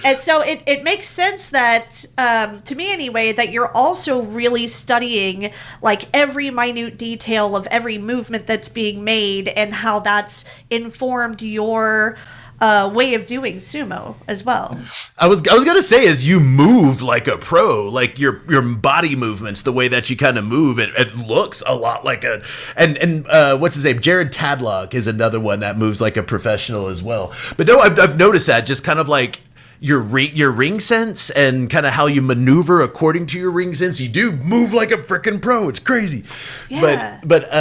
And so it makes sense that, to me anyway, that you're also really studying like every minute detail of every movement that's being made and how that's informed your way of doing sumo as well. I was gonna say, as you move like a pro, like your body movements, the way that you kind of move, it looks a lot like and what's his name? Jared Tadlock is another one that moves like a professional as well. But no, I've noticed that just kind of like your ring sense and kind of how you maneuver according to your ring sense. You do move like a freaking pro. It's crazy. Yeah. But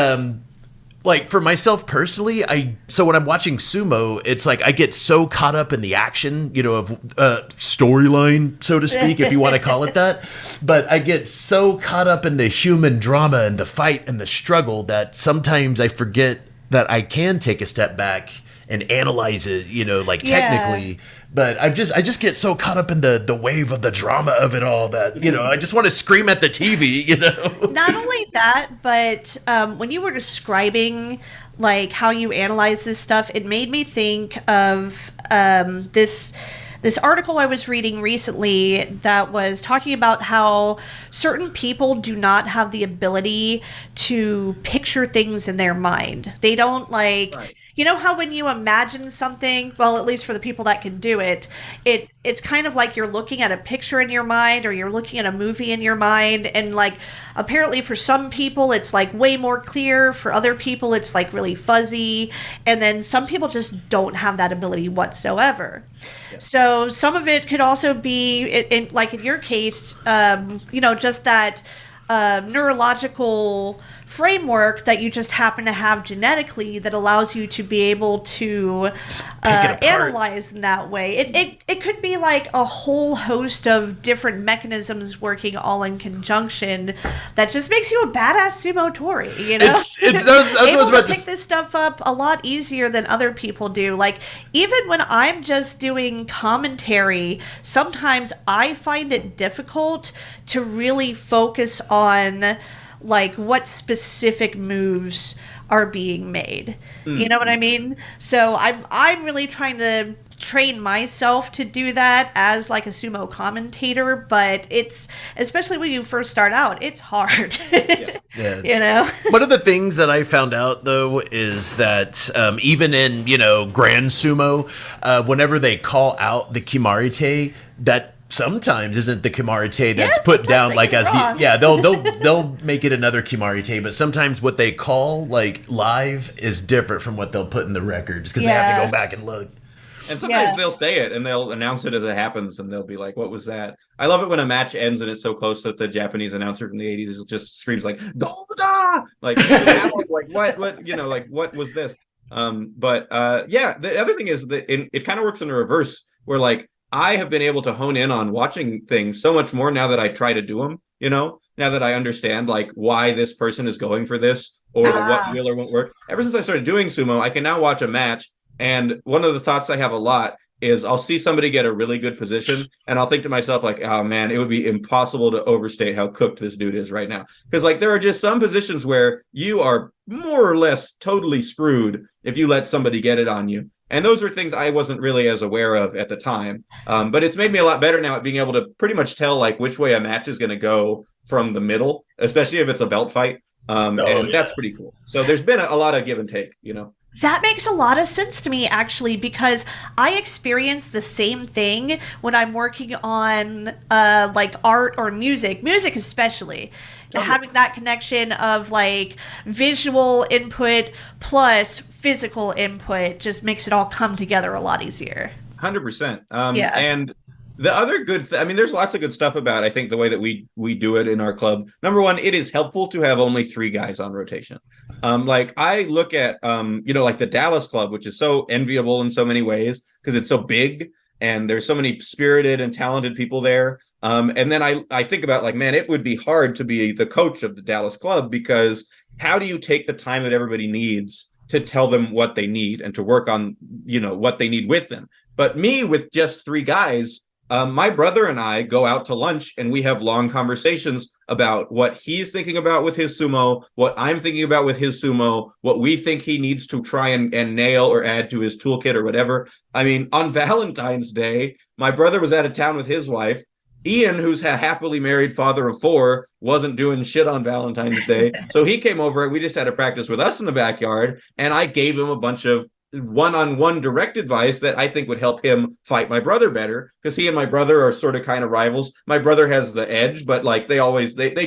like for myself personally, so when I'm watching sumo, it's like I get so caught up in the action, of storyline, so to speak, if you want to call it that. But I get so caught up in the human drama and the fight and the struggle that sometimes I forget that I can take a step back and analyze it, technically. But I just get so caught up in the wave of the drama of it all that, I just want to scream at the TV, Not only that, but when you were describing like how you analyze this stuff, it made me think of this article I was reading recently that was talking about how certain people do not have the ability to picture things in their mind. They don't like, Right. you know how when you imagine something, well, at least for the people that can do it, it's kind of like you're looking at a picture in your mind or you're looking at a movie in your mind. And like, apparently for some people, it's like way more clear. For other people, it's like really fuzzy. And then some people just don't have that ability whatsoever. So some of it could also be, like in your case, just that neurological framework that you just happen to have genetically that allows you to be able to analyze in that way. It could be like a whole host of different mechanisms working all in conjunction that just makes you a badass sumo tori, you know? That's what I was about to pick this stuff up a lot easier than other people do. Like, even when I'm just doing commentary, sometimes I find it difficult to really focus on like what specific moves are being made. You know what I mean? So I'm really trying to train myself to do that as like a sumo commentator, but it's, especially when you first start out, it's hard. Yeah. You know? One of the things that I found out, though, is that even in, Grand Sumo, whenever they call out the Kimarite, that sometimes isn't the Kimarite that's put down like as wrong. they'll make it another Kimarite, but sometimes what they call like live is different from what they'll put in the records because they have to go back and look. And sometimes they'll say it and they'll announce it as it happens and they'll be like, what was that? I love it when a match ends and it's so close that the Japanese announcer from the 80s just screams like, Golda! Like, what, like, what was this? The other thing is that it kind of works in the reverse where like, I have been able to hone in on watching things so much more now that I try to do them, now that I understand like why this person is going for this or what will or won't work. Ever since I started doing sumo, I can now watch a match. And one of the thoughts I have a lot is I'll see somebody get a really good position and I'll think to myself like, oh man, it would be impossible to overstate how cooked this dude is right now. Because like there are just some positions where you are more or less totally screwed if you let somebody get it on you. And those were things I wasn't really as aware of at the time. But it's made me a lot better now at being able to pretty much tell like which way a match is going to go from the middle, especially if it's a belt fight. That's pretty cool. So there's been a lot of give and take, That makes a lot of sense to me, actually, because I experience the same thing when I'm working on like art or music especially. Having that connection of like visual input plus physical input just makes it all come together a lot easier. 100%. And the other good, there's lots of good stuff about, I think, the way that we do it in our club. Number one, it is helpful to have only 3 guys on rotation. Like I look at, like the Dallas club, which is so enviable in so many ways because it's so big and there's so many spirited and talented people there. And then I think about like, man, it would be hard to be the coach of the Dallas club because how do you take the time that everybody needs to tell them what they need and to work on, what they need with them? But me with just 3 guys, my brother and I go out to lunch and we have long conversations about what he's thinking about with his sumo, what I'm thinking about with his sumo, what we think he needs to try and nail or add to his toolkit or whatever. On Valentine's Day, my brother was out of town with his wife. Ian, who's a happily married father of 4, wasn't doing shit on Valentine's Day. So he came over and we just had a practice with us in the backyard. And I gave him a bunch of one-on-one direct advice that I think would help him fight my brother better because he and my brother are sort of kind of rivals. My brother has the edge, but like they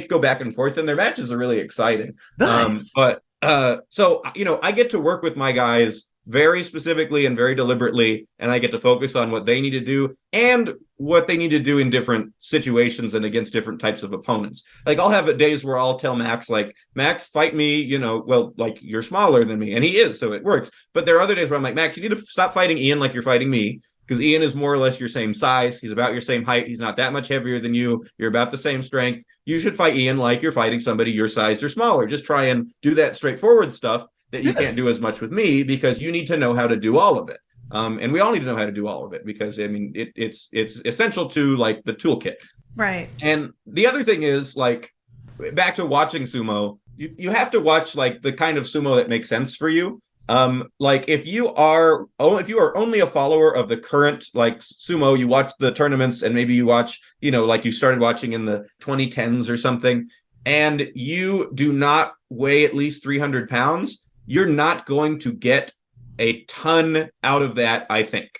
go back and forth and their matches are really exciting. Nice. So I get to work with my guys very specifically and very deliberately, and I get to focus on what they need to do and what they need to do in different situations and against different types of opponents. Like I'll have days where I'll tell Max, like, Max, fight me, well, like you're smaller than me, and he is, so it works. But there are other days where I'm like, Max, you need to stop fighting Ian like you're fighting me, because Ian is more or less your same size. He's about your same height. He's not that much heavier than you. You're about the same strength. You should fight Ian like you're fighting somebody your size or smaller. Just try and do that straightforward stuff that you can't do as much with me because you need to know how to do all of it. And we all need to know how to do all of it because it's essential to like the toolkit. Right. And the other thing is like back to watching sumo, you have to watch like the kind of sumo that makes sense for you. Like if you are only a follower of the current like sumo, you watch the tournaments and maybe you watch, like you started watching in the 2010s or something, and you do not weigh at least 300 pounds, you're not going to get a ton out of that, I think.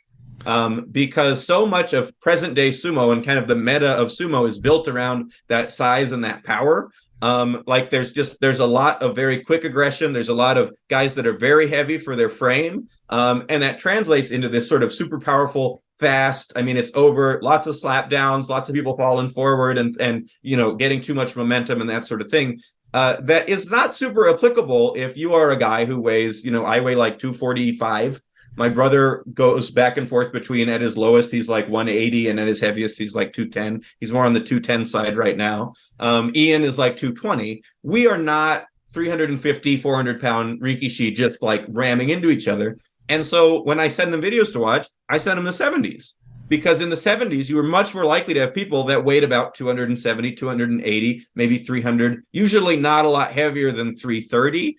Because so much of present day sumo and kind of the meta of sumo is built around that size and that power. Like there's a lot of very quick aggression. There's a lot of guys that are very heavy for their frame. And that translates into this sort of super powerful, fast. I mean, it's over, lots of slap downs, lots of people falling forward and getting too much momentum and that sort of thing. That is not super applicable if you are a guy who weighs, I weigh like 245. My brother goes back and forth between, at his lowest, he's like 180, and at his heaviest, he's like 210. He's more on the 210 side right now. Ian is like 220. We are not 350, 400-pound rikishi just like ramming into each other. And so when I send them videos to watch, I send them the 70s. Because in the 70s, you were much more likely to have people that weighed about 270, 280, maybe 300, usually not a lot heavier than 330,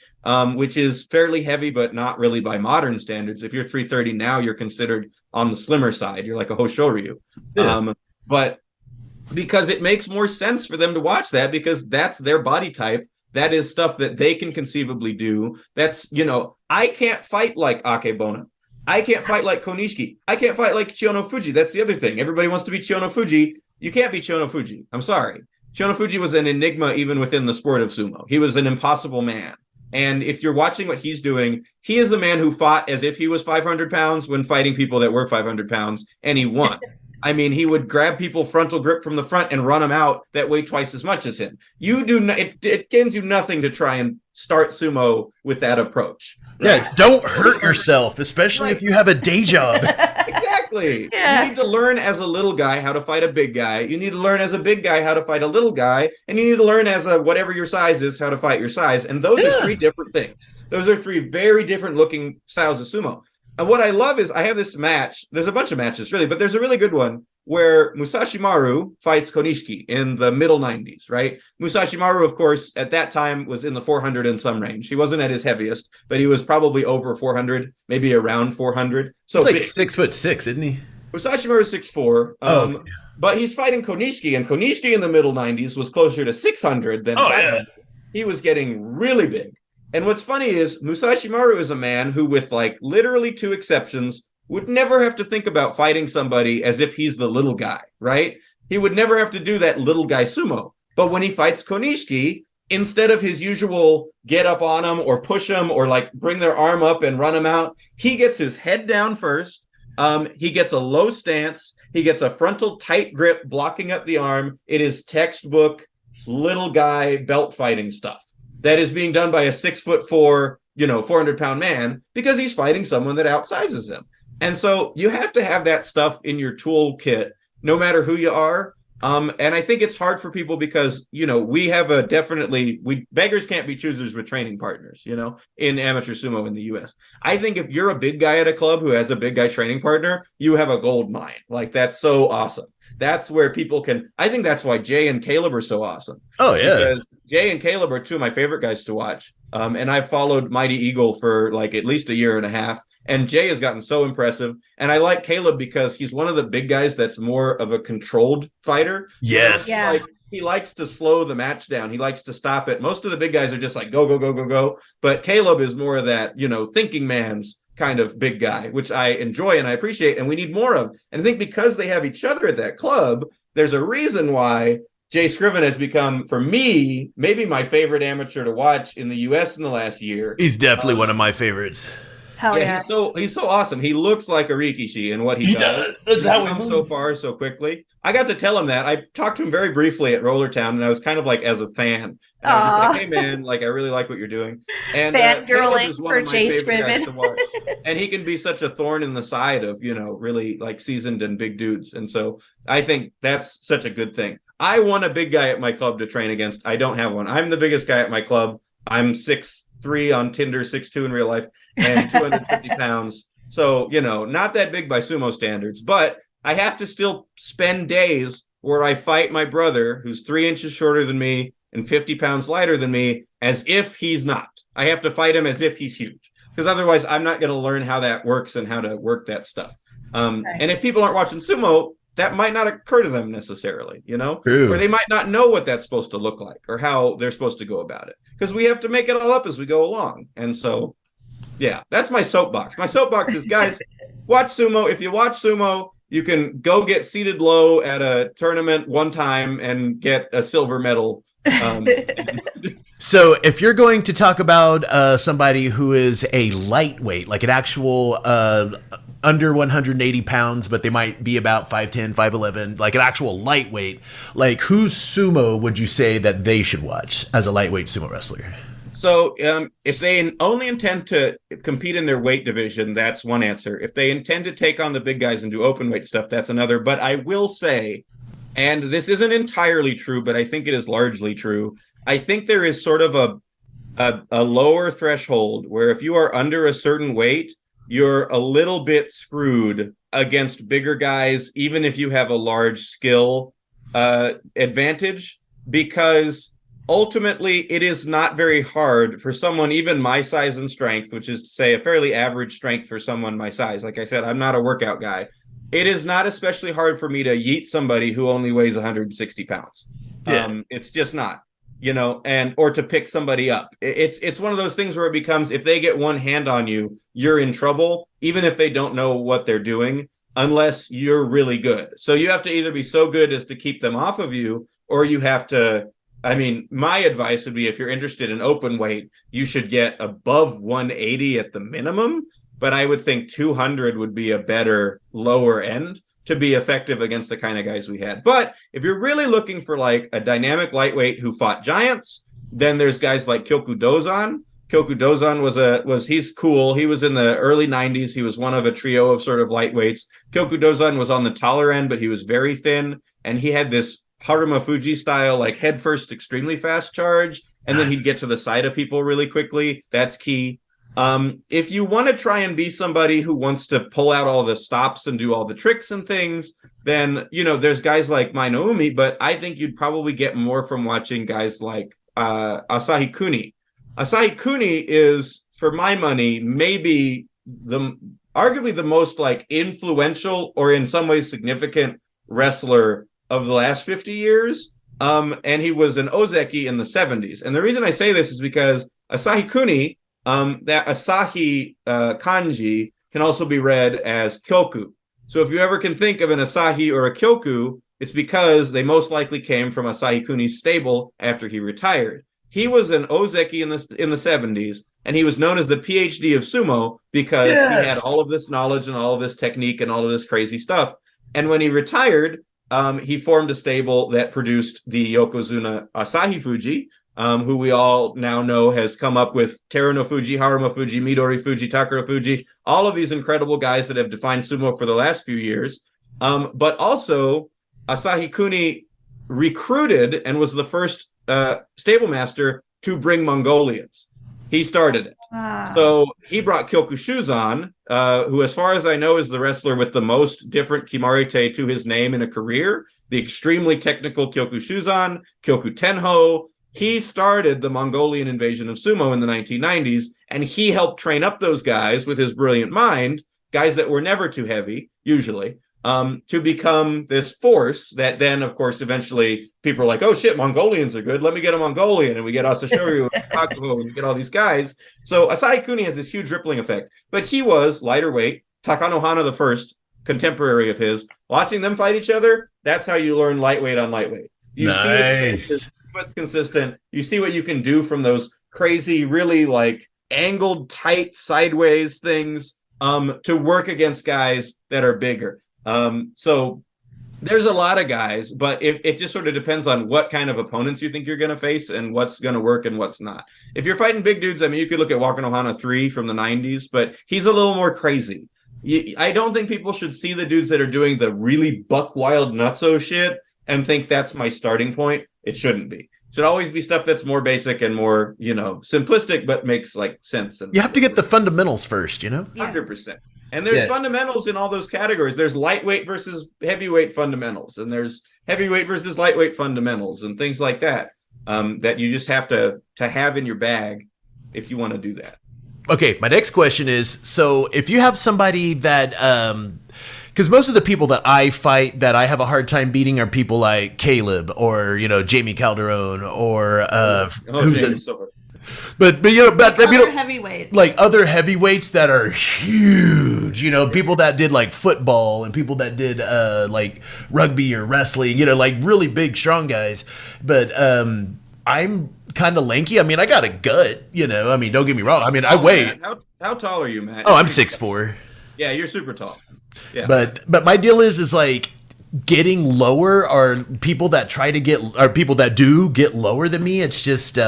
which is fairly heavy, but not really by modern standards. If you're 330 now, you're considered on the slimmer side. You're like a Hoshoryu. Yeah. But because it makes more sense for them to watch that because that's their body type. That is stuff that they can conceivably do. That's, I can't fight like Akebona. I can't fight like Konishiki. I can't fight like Chiyonofuji. That's the other thing. Everybody wants to be Chiyonofuji. You can't be Chiyonofuji. I'm sorry. Chiyonofuji was an enigma even within the sport of sumo. He was an impossible man. And if you're watching what he's doing, he is a man who fought as if he was 500 pounds when fighting people that were 500 pounds, and he won. I mean, he would grab people frontal grip from the front and run them out that weigh twice as much as him. It gains you nothing to try and start sumo with that approach. Yeah, don't hurt yourself, especially if you have a day job. Exactly. Yeah. You need to learn as a little guy how to fight a big guy. You need to learn as a big guy how to fight a little guy. And you need to learn as a whatever your size is how to fight your size. And those are three different things. Those are three very different looking styles of sumo. And what I love is I have this match. There's a bunch of matches, really, but there's a really good one where Musashi Maru fights Konishiki in the middle 90s, right? Musashi Maru, of course, at that time was in the 400 and some range. He wasn't at his heaviest, but he was probably over 400, maybe around 400. So he's like 6'6", isn't he? Musashi Maru is 6'4". But he's fighting Konishiki, and Konishiki in the middle 90s was closer to 600 than 500. Yeah. He was getting really big. And what's funny is Musashi Maru is a man who, with like literally two exceptions, would never have to think about fighting somebody as if he's the little guy, right? He would never have to do that little guy sumo. But when he fights Konishiki, instead of his usual get up on him or push him or like bring their arm up and run him out, he gets his head down first. He gets a low stance. He gets a frontal tight grip blocking up the arm. It is textbook little guy belt fighting stuff that is being done by a 6'4", 400-pound man because he's fighting someone that outsizes him. And so you have to have that stuff in your toolkit, no matter who you are. And I think it's hard for people because, we have beggars can't be choosers with training partners, in amateur sumo in the US. I think if you're a big guy at a club who has a big guy training partner, you have a gold mine. Like, that's so awesome. That's where people I think that's why Jay and Caleb are so awesome. Oh, yeah. Because Jay and Caleb are two of my favorite guys to watch. And I've followed Mighty Eagle for like at least a year and a half. And Jay has gotten so impressive. And I like Caleb because he's one of the big guys that's more of a controlled fighter. Yes. Yeah. Like, he likes to slow the match down. He likes to stop it. Most of the big guys are just like, go, go, go, go, go. But Caleb is more of that, thinking man's kind of big guy, which I enjoy and I appreciate. And we need more of. And I think because they have each other at that club, there's a reason why Jay Scriven has become, for me, maybe my favorite amateur to watch in the U.S. in the last year. He's definitely one of my favorites. Hell yeah. He's so awesome. He looks like a Rikishi in what he does. That's how he comes so far so quickly. I got to tell him that. I talked to him very briefly at Roller Town, and I was kind of like as a fan. And I was just like, hey man, like I really like what you're doing. And fangirling for Jay Scriven. And he can be such a thorn in the side of, really like seasoned and big dudes. And so I think that's such a good thing. I want a big guy at my club to train against. I don't have one. I'm the biggest guy at my club. I'm 6'3" on Tinder, 6'2" in real life, and 250 pounds. So, not that big by sumo standards, but I have to still spend days where I fight my brother, who's 3 inches shorter than me, and 50 pounds lighter than me as if he's not. I have to fight him as if he's huge, because otherwise I'm not going to learn how that works and how to work that stuff. And if people aren't watching sumo, that might not occur to them necessarily, True. or they might not know what that's supposed to look like or how they're supposed to go about it, because we have to make it all up as we go along. And so, yeah, that's my soapbox. My soapbox is, guys, watch sumo. If you watch sumo, you can go get seated low at a tournament one time and get a silver medal. So if you're going to talk about somebody who is a lightweight, like an actual under 180 pounds, but they might be about 5'10", 5'11", like an actual lightweight, like whose sumo would you say that they should watch as a lightweight sumo wrestler? So if they only intend to compete in their weight division, that's one answer. If they intend to take on the big guys and do open weight stuff, that's another. But I will say, and this isn't entirely true, but I think it is largely true, I think there is sort of a lower threshold where if you are under a certain weight, you're a little bit screwed against bigger guys, even if you have a large skill advantage, because ultimately it is not very hard for someone even my size and strength, which is to say a fairly average strength for someone my size. Like I said, I'm not a workout guy. It is not especially hard for me to yeet somebody who only weighs 160 pounds. Yeah. It's just not. or to pick somebody up. It's one of those things where it becomes, if they get one hand on you, you're in trouble, even if they don't know what they're doing, unless you're really good. So you have to either be so good as to keep them off of you, or you have to, my advice would be, if you're interested in open weight, you should get above 180 at the minimum, but I would think 200 would be a better lower end to be effective against the kind of guys we had. But if you're really looking for like a dynamic lightweight who fought giants, then there's guys like Kyoku Dozan. Kyoku Dozan he's cool. He was in the early 90s. He was one of a trio of sort of lightweights. Kyoku Dozan was on the taller end, but he was very thin. And he had this Haruma Fuji style, like head first, extremely fast charge. And then he'd get to the side of people really quickly. That's key. If you want to try and be somebody who wants to pull out all the stops and do all the tricks and things, then, there's guys like Mai Naomi, but I think you'd probably get more from watching guys like Asahi Kuni. Asahi Kuni is, for my money, maybe arguably the most like influential or in some ways significant wrestler of the last 50 years. And he was an Ozeki in the 70s. And the reason I say this is because Asahi Kuni, that Asahi kanji can also be read as Kyoku. So if you ever can think of an Asahi or a Kyoku, it's because they most likely came from Asahi Kuni's stable after he retired. He was an Ozeki in the 70s, and he was known as the PhD of sumo because he had all of this knowledge and all of this technique and all of this crazy stuff. And when he retired, he formed a stable that produced the Yokozuna Asahi Fuji, who we all now know has come up with Teruno Fuji, Haruma Fuji, Midori Fuji, Takara Fuji, all of these incredible guys that have defined sumo for the last few years. But also, Asahi Kuni recruited and was the first stable master to bring Mongolians. He started it. So he brought Kyoku Shuzan, who, as far as I know, is the wrestler with the most different Kimarite to his name in a career. The extremely technical Kyoku Shuzan, Kyoku Tenho. He started the Mongolian invasion of sumo in the 1990s, and he helped train up those guys with his brilliant mind, guys that were never too heavy, usually, to become this force that then, of course, eventually people are like, oh shit, Mongolians are good. Let me get a Mongolian. And we get Asashoryu and Takuho, and we get all these guys. So Asahi Kuni has this huge rippling effect. But he was lighter weight. Takanohana the first, contemporary of his. Watching them fight each other, that's how you learn lightweight on lightweight. You see what's consistent. You see what you can do from those crazy, really like angled, tight, sideways things to work against guys that are bigger. So there's a lot of guys, but it just sort of depends on what kind of opponents you think you're going to face and what's going to work and what's not. If you're fighting big dudes, you could look at Wakanohana 3 from the 90s, but he's a little more crazy. I don't think people should see the dudes that are doing the really buck wild nutso shit and think that's my starting point. It shouldn't be. It should always be stuff that's more basic and more, simplistic, but makes like sense. And you have to get the fundamentals first, 100%. And there's fundamentals in all those categories. There's lightweight versus heavyweight fundamentals, and there's heavyweight versus lightweight fundamentals and things like that. that you just have to have in your bag if you want to do that. Okay, my next question is, so if you have somebody that, because most of the people that I fight that I have a hard time beating are people like Caleb or, Jamie Calderon or who's James, so but Other heavyweights. like other heavyweights that are huge, people that did like football and people that did like rugby or wrestling, like really big, strong guys. But I'm kind of lanky. I mean, I got a gut, I mean, don't get me wrong. I mean, I weigh. How tall are you, Matt? Oh, I'm 6'4". Yeah, you're super tall. Yeah. But my deal is like getting lower are people that people that do get lower than me. It's just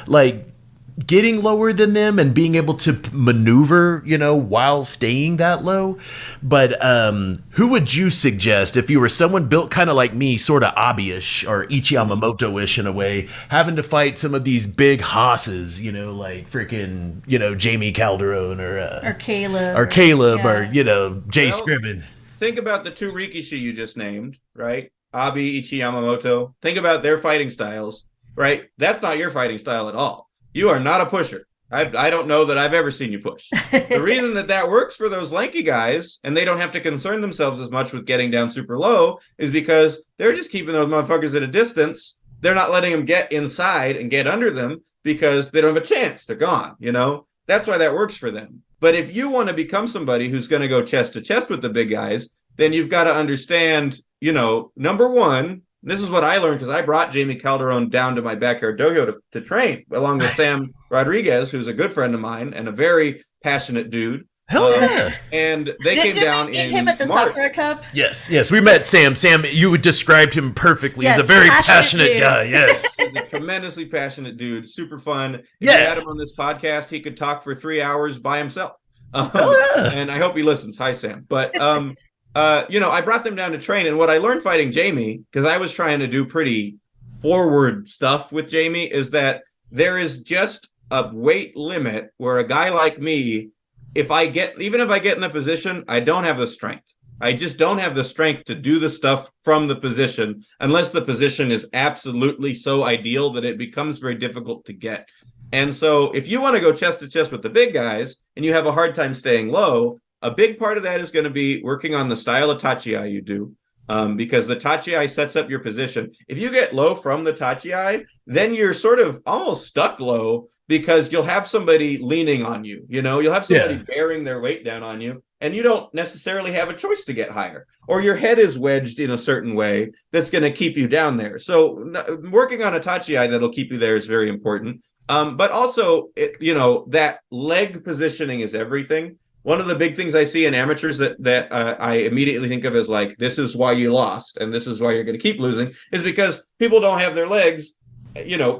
like getting lower than them and being able to maneuver, while staying that low. But who would you suggest if you were someone built kind of like me, sort of Abi-ish or Ichi Yamamoto-ish in a way, having to fight some of these big hosses, like freaking, Jamie Calderon or Caleb yeah. or, Jay Scriven. Think about the two Rikishi you just named, right? Abi, Ichi Yamamoto. Think about their fighting styles, right? That's not your fighting style at all. You are not a pusher. I don't know that I've ever seen you push. The reason that works for those lanky guys, and they don't have to concern themselves as much with getting down super low, is because they're just keeping those motherfuckers at a distance. They're not letting them get inside and get under them because they don't have a chance. They're gone, That's why that works for them. But if you want to become somebody who's going to go chest to chest with the big guys, then you've got to understand, number one, this is what I learned because I brought Jamie Calderon down to my backyard dojo to train along with Sam Rodriguez, who's a good friend of mine and a very passionate dude. Hell yeah. And they came down in in him at the March. Sakura Cup. Yes, we met Sam. Sam, you described him perfectly. Yes, He's a very passionate dude. guy. Yes. He's a tremendously passionate dude, super fun. If Yeah. you had him on this podcast, he could talk for 3 hours by himself. Yeah. And I hope he listens. Hi, Sam. But I brought them down to train, and what I learned fighting Jamie, because I was trying to do pretty forward stuff with Jamie, is that there is just a weight limit where a guy like me, even if I get in the position, I don't have the strength. I just don't have the strength to do the stuff from the position unless the position is absolutely so ideal that it becomes very difficult to get. And so if you want to go chest to chest with the big guys and you have a hard time staying low, a big part of that is going to be working on the style of tachi you do, because the tachi sets up your position. If you get low from the tachi, then you're sort of almost stuck low because you'll have somebody leaning on you. You'll have somebody bearing their weight down on you, and you don't necessarily have a choice to get higher. Or your head is wedged in a certain way that's going to keep you down there. So working on a tachi that'll keep you there is very important. But also, that leg positioning is everything. One of the big things I see in amateurs that I immediately think of as like, this is why you lost and this is why you're going to keep losing, is because people don't have their legs,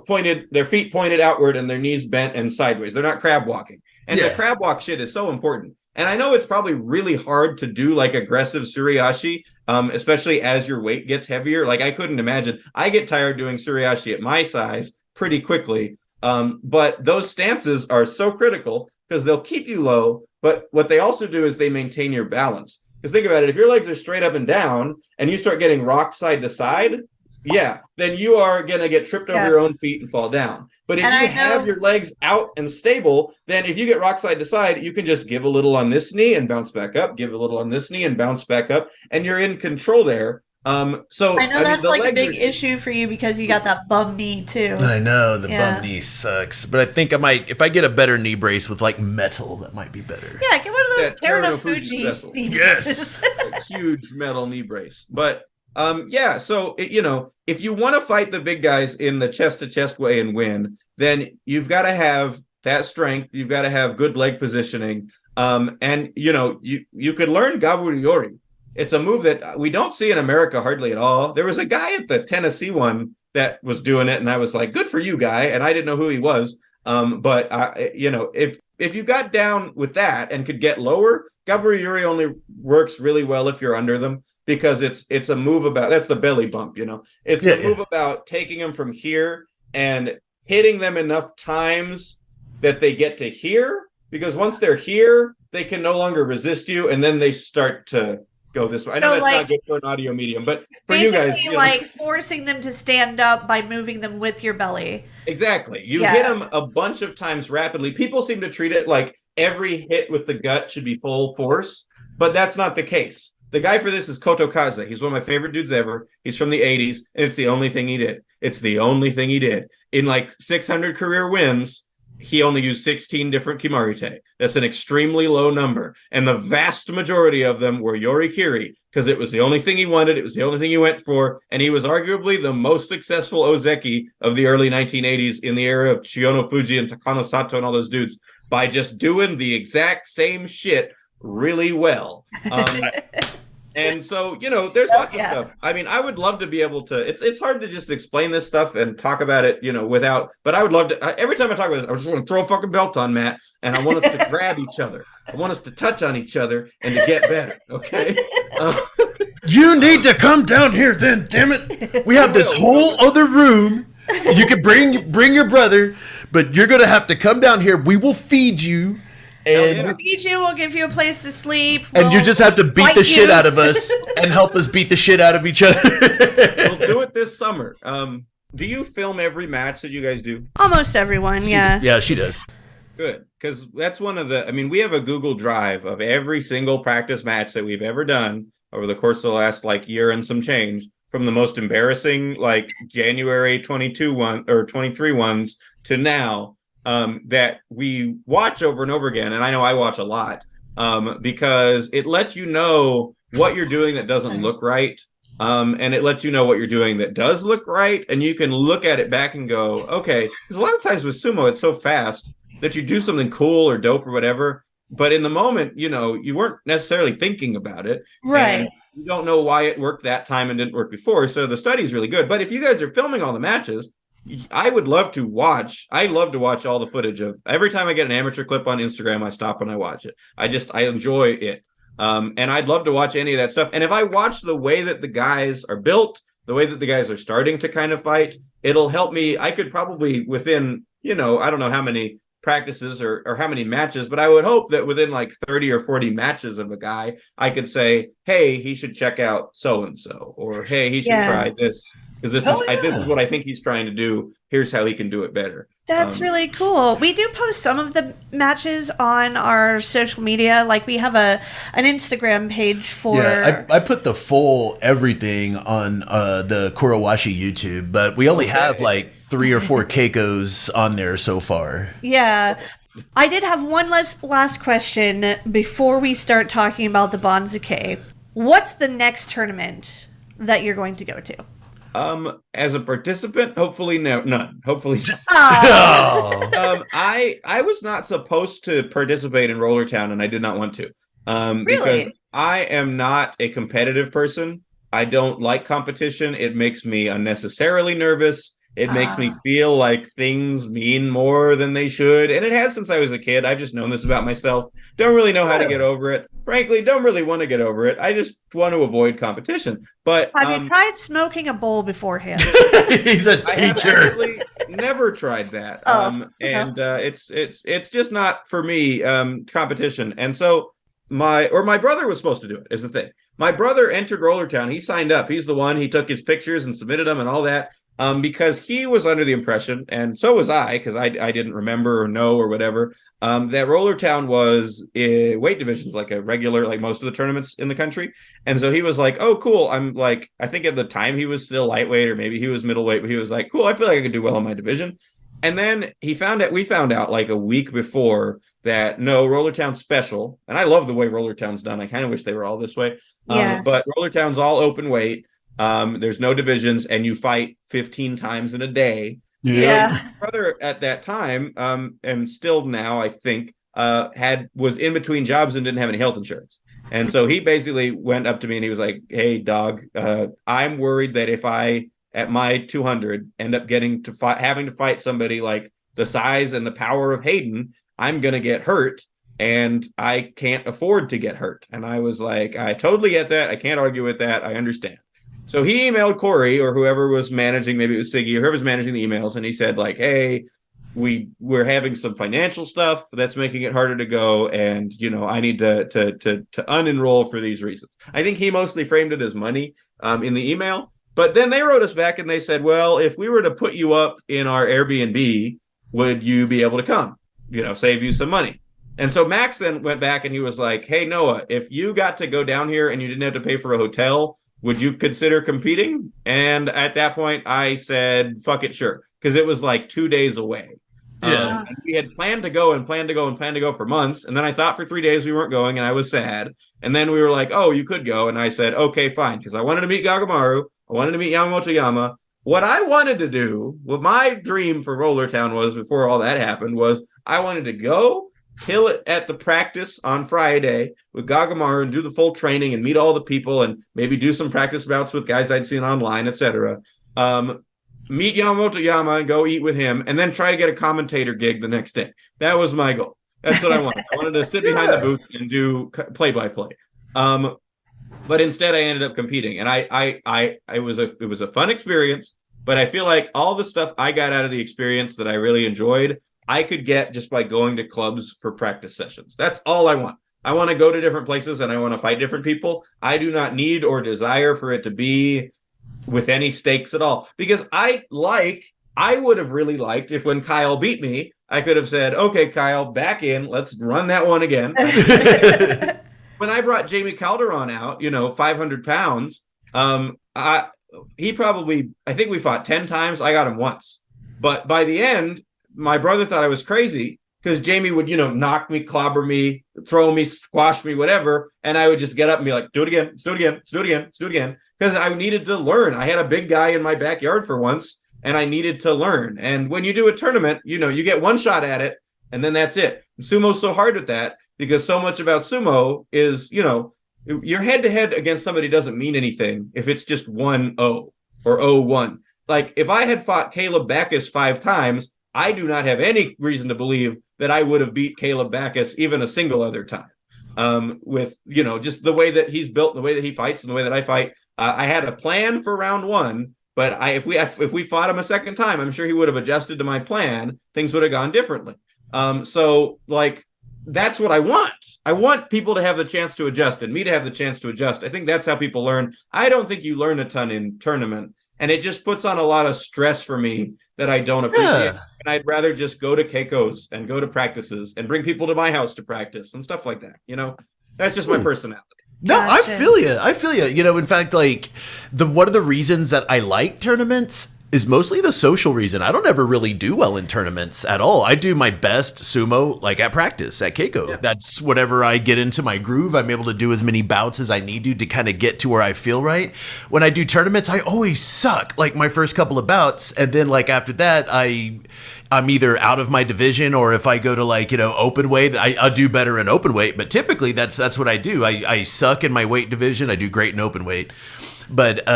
pointed, their feet pointed outward and their knees bent and sideways. They're not crab walking. And the crab walk shit is so important. And I know it's probably really hard to do like aggressive suriashi, especially as your weight gets heavier. Like I couldn't imagine. I get tired doing suriashi at my size pretty quickly. But those stances are so critical because they'll keep you low. But what they also do is they maintain your balance. Because think about it, if your legs are straight up and down and you start getting rocked side to side, then you are going to get tripped over your own feet and fall down. But if you have your legs out and stable, then if you get rocked side to side, you can just give a little on this knee and bounce back up, give a little on this knee and bounce back up, and you're in control there. So I know that's like a big issue for you because you got that bum knee too. I know the bum knee sucks, but I think I might, if I get a better knee brace with like metal, that might be better. Yeah, get one of those Terunofuji. Yes, a huge metal knee brace. But so if you want to fight the big guys in the chest to chest way and win, then you've got to have that strength. You've got to have good leg positioning, and you could learn Gaburiori. It's a move that we don't see in America hardly at all. There was a guy at the Tennessee one that was doing it, and I was like, good for you, guy. And I didn't know who he was. But if you got down with that and could get lower, Gaburiori only works really well if you're under them, because it's a move about, that's the belly bump, It's a move about taking them from here and hitting them enough times that they get to here, because once they're here, they can no longer resist you, and then they start to go this way. I So, know that's like, not good for an audio medium, but for you basically, guys, you know, like forcing them to stand up by moving them with your belly. exactly. You Yeah. hit them a bunch of times rapidly. People seem to treat it like every hit with the gut should be full force, but that's not the case. The guy for this is Koto Kaze. He's one of my favorite dudes ever. He's from the 80s, and it's the only thing he did. It's the only thing he did. In like 600 career wins, he only used 16 different Kimarite. That's an extremely low number. And the vast majority of them were Yorikiri, because it was the only thing he wanted. It was the only thing he went for. And he was arguably the most successful Ozeki of the early 1980s in the era of Chiyono Fuji and Takano Sato and all those dudes by just doing the exact same shit really well. And so, you know, there's lots of stuff. I mean, I would love to be able to, it's hard to just explain this stuff and talk about it, you know, without, but I would love to, every time I talk about this, I just want to throw a fucking belt on, Matt, and I want us to grab each other. I want us to touch on each other and to get better, okay? You need to come down here then, damn it. We have this whole other room. You can bring your brother, but you're going to have to come down here. We will feed you. And We'll feed you, we'll give you a place to sleep. And you just have to beat the shit out of us and help us beat the shit out of each other. We'll do it this summer. Do you film every match that you guys do? Almost everyone, yeah. Yeah, she does. Good, because that's one of the, I mean, we have a Google Drive of every single practice match that we've ever done over the course of the last like year and some change, from the most embarrassing like January 22 one or 23 ones to now. That we watch over and over again, and I know I watch a lot, because it lets you know what you're doing that doesn't look right, and it lets you know what you're doing that does look right, and you can look at it back and go, okay, because a lot of times with sumo, it's so fast that you do something cool or dope or whatever, but in the moment, you know, you weren't necessarily thinking about it, right? And you don't know why it worked that time and didn't work before, so the study is really good. But if you guys are filming all the matches, I would love to watch. I love to watch all the footage of every time I get an amateur clip on Instagram. I stop and I watch it. I enjoy it. And I'd love to watch any of that stuff. And if I watch the way that the guys are built, the way that the guys are starting to kind of fight, it'll help me. I could probably within, you know, I don't know how many practices or how many matches, but I would hope that within like 30 or 40 matches of a guy, I could say, hey, he should check out so-and-so, or hey, he should try this. Because this is what I think he's trying to do. Here's how he can do it better. That's really cool. We do post some of the matches on our social media. Like we have an Instagram page for. Yeah, I put the full everything on the Kurowashi YouTube, but we only have like 3 or 4 Keikos on there so far. Yeah. I did have one last question before we start talking about the Banzuke. What's the next tournament that you're going to go to? As a participant, hopefully none. Hopefully, I was not supposed to participate in Roller Town, and I did not want to. Because I am not a competitive person. I don't like competition. It makes me unnecessarily nervous. It makes me feel like things mean more than they should. And it has since I was a kid. I've just known this about myself. Don't really know how to get over it. Frankly, don't really want to get over it. I just want to avoid competition. But have you tried smoking a bowl beforehand? He's a teacher. I have actually never tried that. It's just not for me, competition. And so my brother was supposed to do it, is the thing. My brother entered Roller Town. He signed up. He's the one. He took his pictures and submitted them and all that. Because he was under the impression, and so was I, because I didn't remember or know or whatever, that Roller Town was weight divisions, like a regular, like most of the tournaments in the country. And so he was like, oh, cool. I'm like, I think at the time he was still lightweight, or maybe he was middleweight, but he was like, cool, I feel like I could do well in my division. And then we found out like a week before that, no, Roller Town's special. And I love the way Roller Town's done. I kind of wish they were all this way. But Roller Town's all open weight. There's no divisions, and you fight 15 times in a day. Yeah. My brother at that time, and still now, I think, was in between jobs and didn't have any health insurance. And so he basically went up to me and he was like, hey, dog, I'm worried that if I, at my 200, end up having to fight somebody like the size and the power of Hayden, I'm going to get hurt. And I can't afford to get hurt. And I was like, I totally get that. I can't argue with that. I understand. So he emailed Corey or whoever was managing, maybe it was Siggy or whoever was managing the emails, and he said like, hey, we're having some financial stuff that's making it harder to go, and I need to unenroll for these reasons. I think he mostly framed it as money in the email, but then they wrote us back and they said, well, if we were to put you up in our Airbnb, would you be able to come? Save you some money. And so Max then went back and he was like, hey, Noah, if you got to go down here and you didn't have to pay for a hotel, would you consider competing? And at that point, I said, fuck it, sure. Because it was like 2 days away. Yeah. And we had planned to go for months. And then I thought for 3 days we weren't going, and I was sad. And then we were like, oh, you could go. And I said, okay, fine. Because I wanted to meet Gagamaru. I wanted to meet Yamamoto Yama. What I wanted to do, what my dream for Roller Town was before all that happened, was I wanted to go kill it at the practice on Friday with Gagamaru and do the full training and meet all the people and maybe do some practice bouts with guys I'd seen online, etc. Meet Yamamoto Yama and go eat with him, and then try to get a commentator gig the next day. That was my goal. That's what I wanted. I wanted to sit behind the booth and do play-by-play. But instead, I ended up competing, and it was a fun experience. But I feel like all the stuff I got out of the experience that I really enjoyed, I could get just by going to clubs for practice sessions. That's all I want. I want to go to different places and I want to fight different people. I do not need or desire for it to be with any stakes at all, because I would have really liked if when Kyle beat me, I could have said, okay, Kyle, back in, let's run that one again. When I brought Jamie Calderon out, 500 pounds, I think we fought 10 times. I got him once, but by the end, my brother thought I was crazy because Jamie would, knock me, clobber me, throw me, squash me, whatever. And I would just get up and be like, do it again, do it again, do it again, do it again. Because I needed to learn. I had a big guy in my backyard for once, and I needed to learn. And when you do a tournament, you get one shot at it, and then that's it. And sumo's so hard with that because so much about sumo is, your head-to-head against somebody doesn't mean anything if it's just 1-0 or 0-1. Like, if I had fought Caleb Backus 5 times, I do not have any reason to believe that I would have beat Caleb Backus even a single other time. With, just the way that he's built, the way that he fights, and the way that I fight. I had a plan for round 1, but if we fought him a second time, I'm sure he would have adjusted to my plan. Things would have gone differently. So, that's what I want. I want people to have the chance to adjust and me to have the chance to adjust. I think that's how people learn. I don't think you learn a ton in tournament, and it just puts on a lot of stress for me that I don't appreciate. Yeah. And I'd rather just go to Keiko's and go to practices and bring people to my house to practice and stuff like that. That's just my personality. No, gotcha. I feel you. In fact, one of the reasons that I like tournaments is mostly the social reason. I don't ever really do well in tournaments at all. I do my best sumo at practice at Keiko. Yeah. That's whenever I get into my groove, I'm able to do as many bouts as I need to kind of get to where I feel right. When I do tournaments, I always suck my first couple of bouts, and then after that, I'm either out of my division, or if I go to open weight, I'll do better in open weight. But typically that's what I do. I suck in my weight division. I do great in open weight. But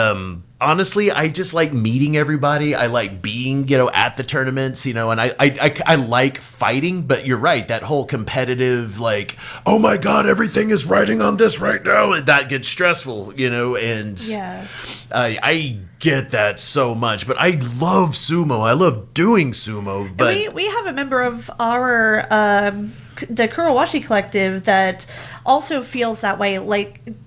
honestly, I just like meeting everybody. I like being, at the tournaments, and I like fighting. But you're right, that whole competitive, oh my God, everything is riding on this right now, and that gets stressful, and yeah. I get that so much. But I love sumo. I love doing sumo. But we have a member of our the Kurowashi Collective that also feels that way.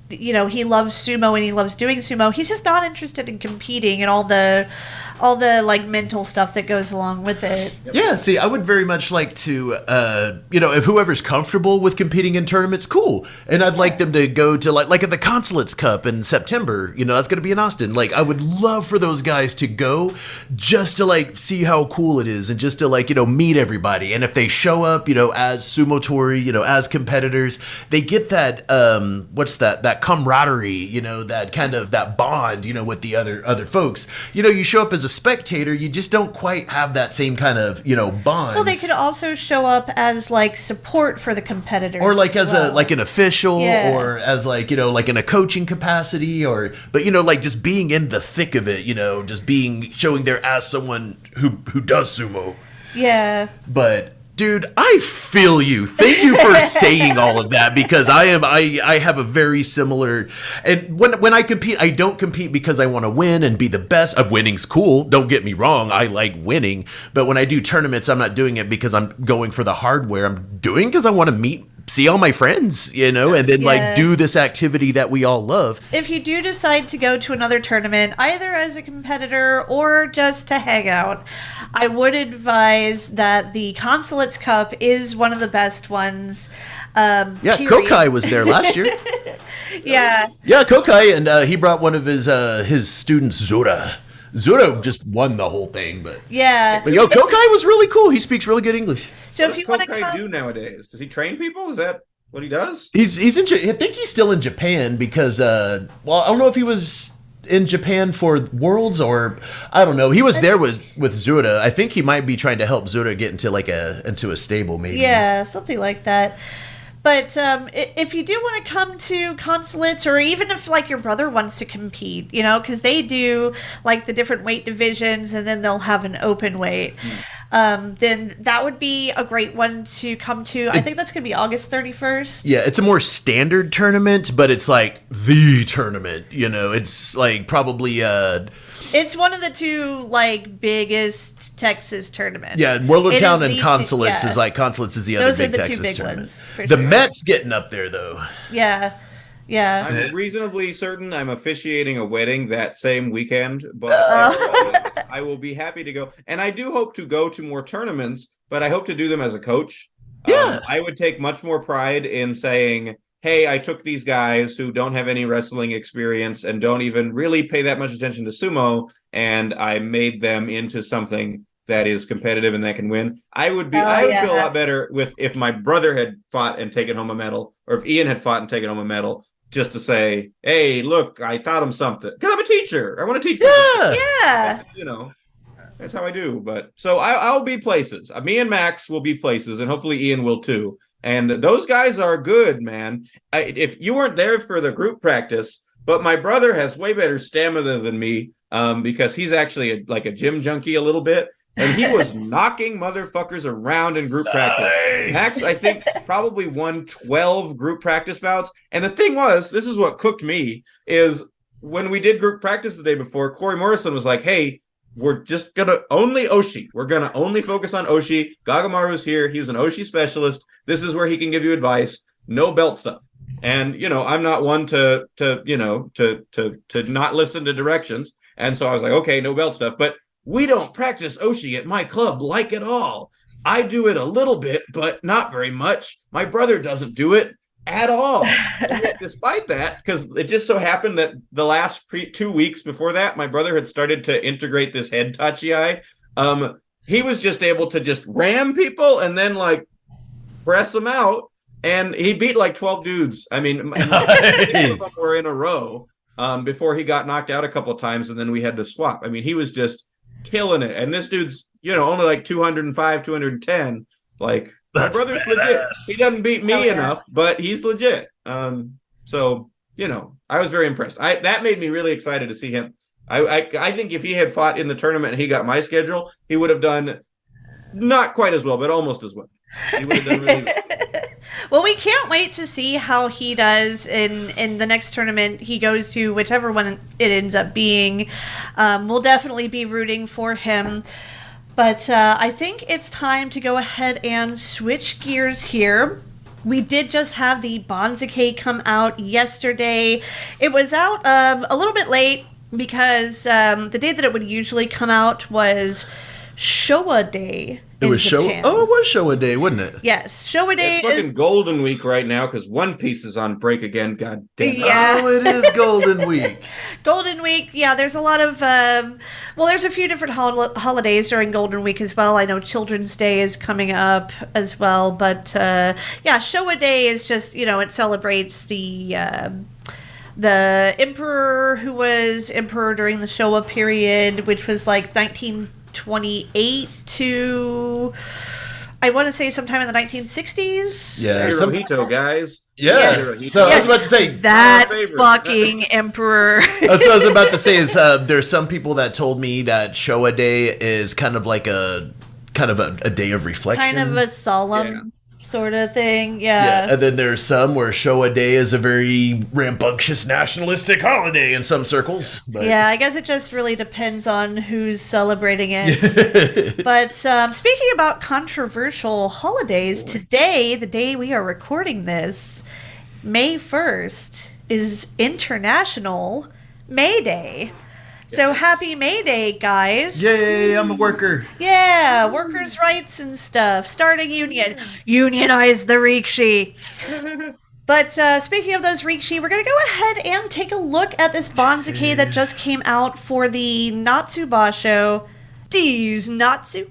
He loves sumo and he loves doing sumo. He's just not interested in competing and all the mental stuff that goes along with it. Yeah, see, I would very much like to, if whoever's comfortable with competing in tournaments, cool. And I'd like them to go to at the Consulates Cup in September. That's going to be in Austin. I would love for those guys to go just to see how cool it is and just to meet everybody. And if they show up, as sumo tori, as competitors, they get that that camaraderie, that kind of that bond, with the other folks. You show up as a spectator, you just don't quite have that same kind of, bond. Well, they could also show up as support for the competitors. Or as well. An official, yeah. Or as in a coaching capacity, but just being in the thick of it, just showing there as someone who does sumo. Yeah. But Dude, I feel you. Thank you for saying all of that, because I have a very similar, and when I compete, I don't compete because I want to win and be the best. Winning's cool. Don't get me wrong. I like winning, but when I do tournaments, I'm not doing it because I'm going for the hardware. I'm doing because I want to see all my friends, and then like do this activity that we all love. If you do decide to go to another tournament, either as a competitor or just to hang out, I would advise that the Consulates Cup is one of the best ones. Kokai was there last year. Yeah, Kokai, and he brought one of his students, Zura. Zura just won the whole thing, but Kokai was really cool. He speaks really good English. So what if you does want to Kokai do nowadays? Does he train people? Is that what he does? He's in. I think he's still in Japan because I don't know if he was in Japan for Worlds or I don't know. He was there with Zura. I think he might be trying to help Zura get into into a stable, maybe. Yeah, something like that. But if you do want to come to Consulates, or even if like your brother wants to compete, because they do like the different weight divisions, and then they'll have an open weight, then that would be a great one to come to. I think that's going to be August 31st. Yeah, it's a more standard tournament, but it's like the tournament. It's like probably. It's one of the two like biggest Texas tournaments. Yeah, World of Town and Consulates is like Consulates is the other big Texas tournament. The Mets getting up there though. Yeah. I'm reasonably certain I'm officiating a wedding that same weekend, but I will be happy to go. And I do hope to go to more tournaments, but I hope to do them as a coach. Yeah. I would take much more pride in saying, hey, I took these guys who don't have any wrestling experience and don't even really pay that much attention to sumo, and I made them into something that is competitive and that can win. I would feel a lot better if my brother had fought and taken home a medal, or if Ian had fought and taken home a medal, just to say, hey, look, I taught him something. Because I'm a teacher. I want to teach them. Yeah. That's how I do. But so I'll be places. Me and Max will be places, and hopefully Ian will too. And those guys are good, man. If you weren't there for the group practice, but my brother has way better stamina than me, because he's actually like a gym junkie a little bit. And he was knocking motherfuckers around in group practice. Max, I think, probably won 12 group practice bouts. And the thing was, this is what cooked me, is when we did group practice the day before, Corey Morrison was like, hey, we're just going to only Oshi. We're going to only focus on Oshi. Gagamaru's here. He's an Oshi specialist. This is where he can give you advice. No belt stuff. And, I'm not one to not listen to directions. And so I was like, okay, no belt stuff. But we don't practice Oshi at my club like at all. I do it a little bit, but not very much. My brother doesn't do it at all. Yet, despite that, because it just so happened that the last 2 weeks before that, my brother had started to integrate this head tachi. He was just able to just ram people and then like press them out, and he beat like 12 dudes. I mean, nice. Of them were in a row before he got knocked out a couple of times, and then we had to swap. I mean, he was just killing it. And this dude's, only like 205, 210. Like, that's my brother's badass. legit. He doesn't beat me enough, but he's legit. So, I was very impressed. That made me really excited to see him. I think if he had fought in the tournament and he got my schedule, he would have done not quite as well, but almost as well. He would have done really well. Well, we can't wait to see how he does in the next tournament he goes to, whichever one it ends up being. We'll definitely be rooting for him. But I think it's time to go ahead and switch gears here. We did just have the Banzuke come out yesterday. It was out a little bit late because the day that it would usually come out was Showa Day. It was Showa. Oh, it was Showa Day, wasn't it? Yes, Showa Day it's fucking Golden Week right now because One Piece is on break again. God damn it! Yeah. Oh, it is Golden Week. Golden Week. Yeah, there's a lot of. There's a few different holidays during Golden Week as well. I know Children's Day is coming up as well, but Showa Day is just it celebrates the emperor who was emperor during the Showa period, which was like 1928 to I want to say sometime in the 1960s. Yeah, Hirohito, guys. Yeah. So I was about to say that fucking emperor. That's what I was about to say. Is there's some people that told me that Showa Day is kind of like a kind of a day of reflection. Kind of a solemn sort of thing. Yeah. And then there's some where Showa Day is a very rambunctious nationalistic holiday in some circles. But... Yeah, I guess it just really depends on who's celebrating it. But speaking about controversial holidays, today, the day we are recording this, May 1st, is International May Day. So happy May Day, guys. Yay, I'm a worker. Yeah, workers' rights and stuff. Start a union. Unionize the Rikishi. But speaking of those Rikishi, we're going to go ahead and take a look at this Banzuke that just came out for the Natsu Basho. These Natsu.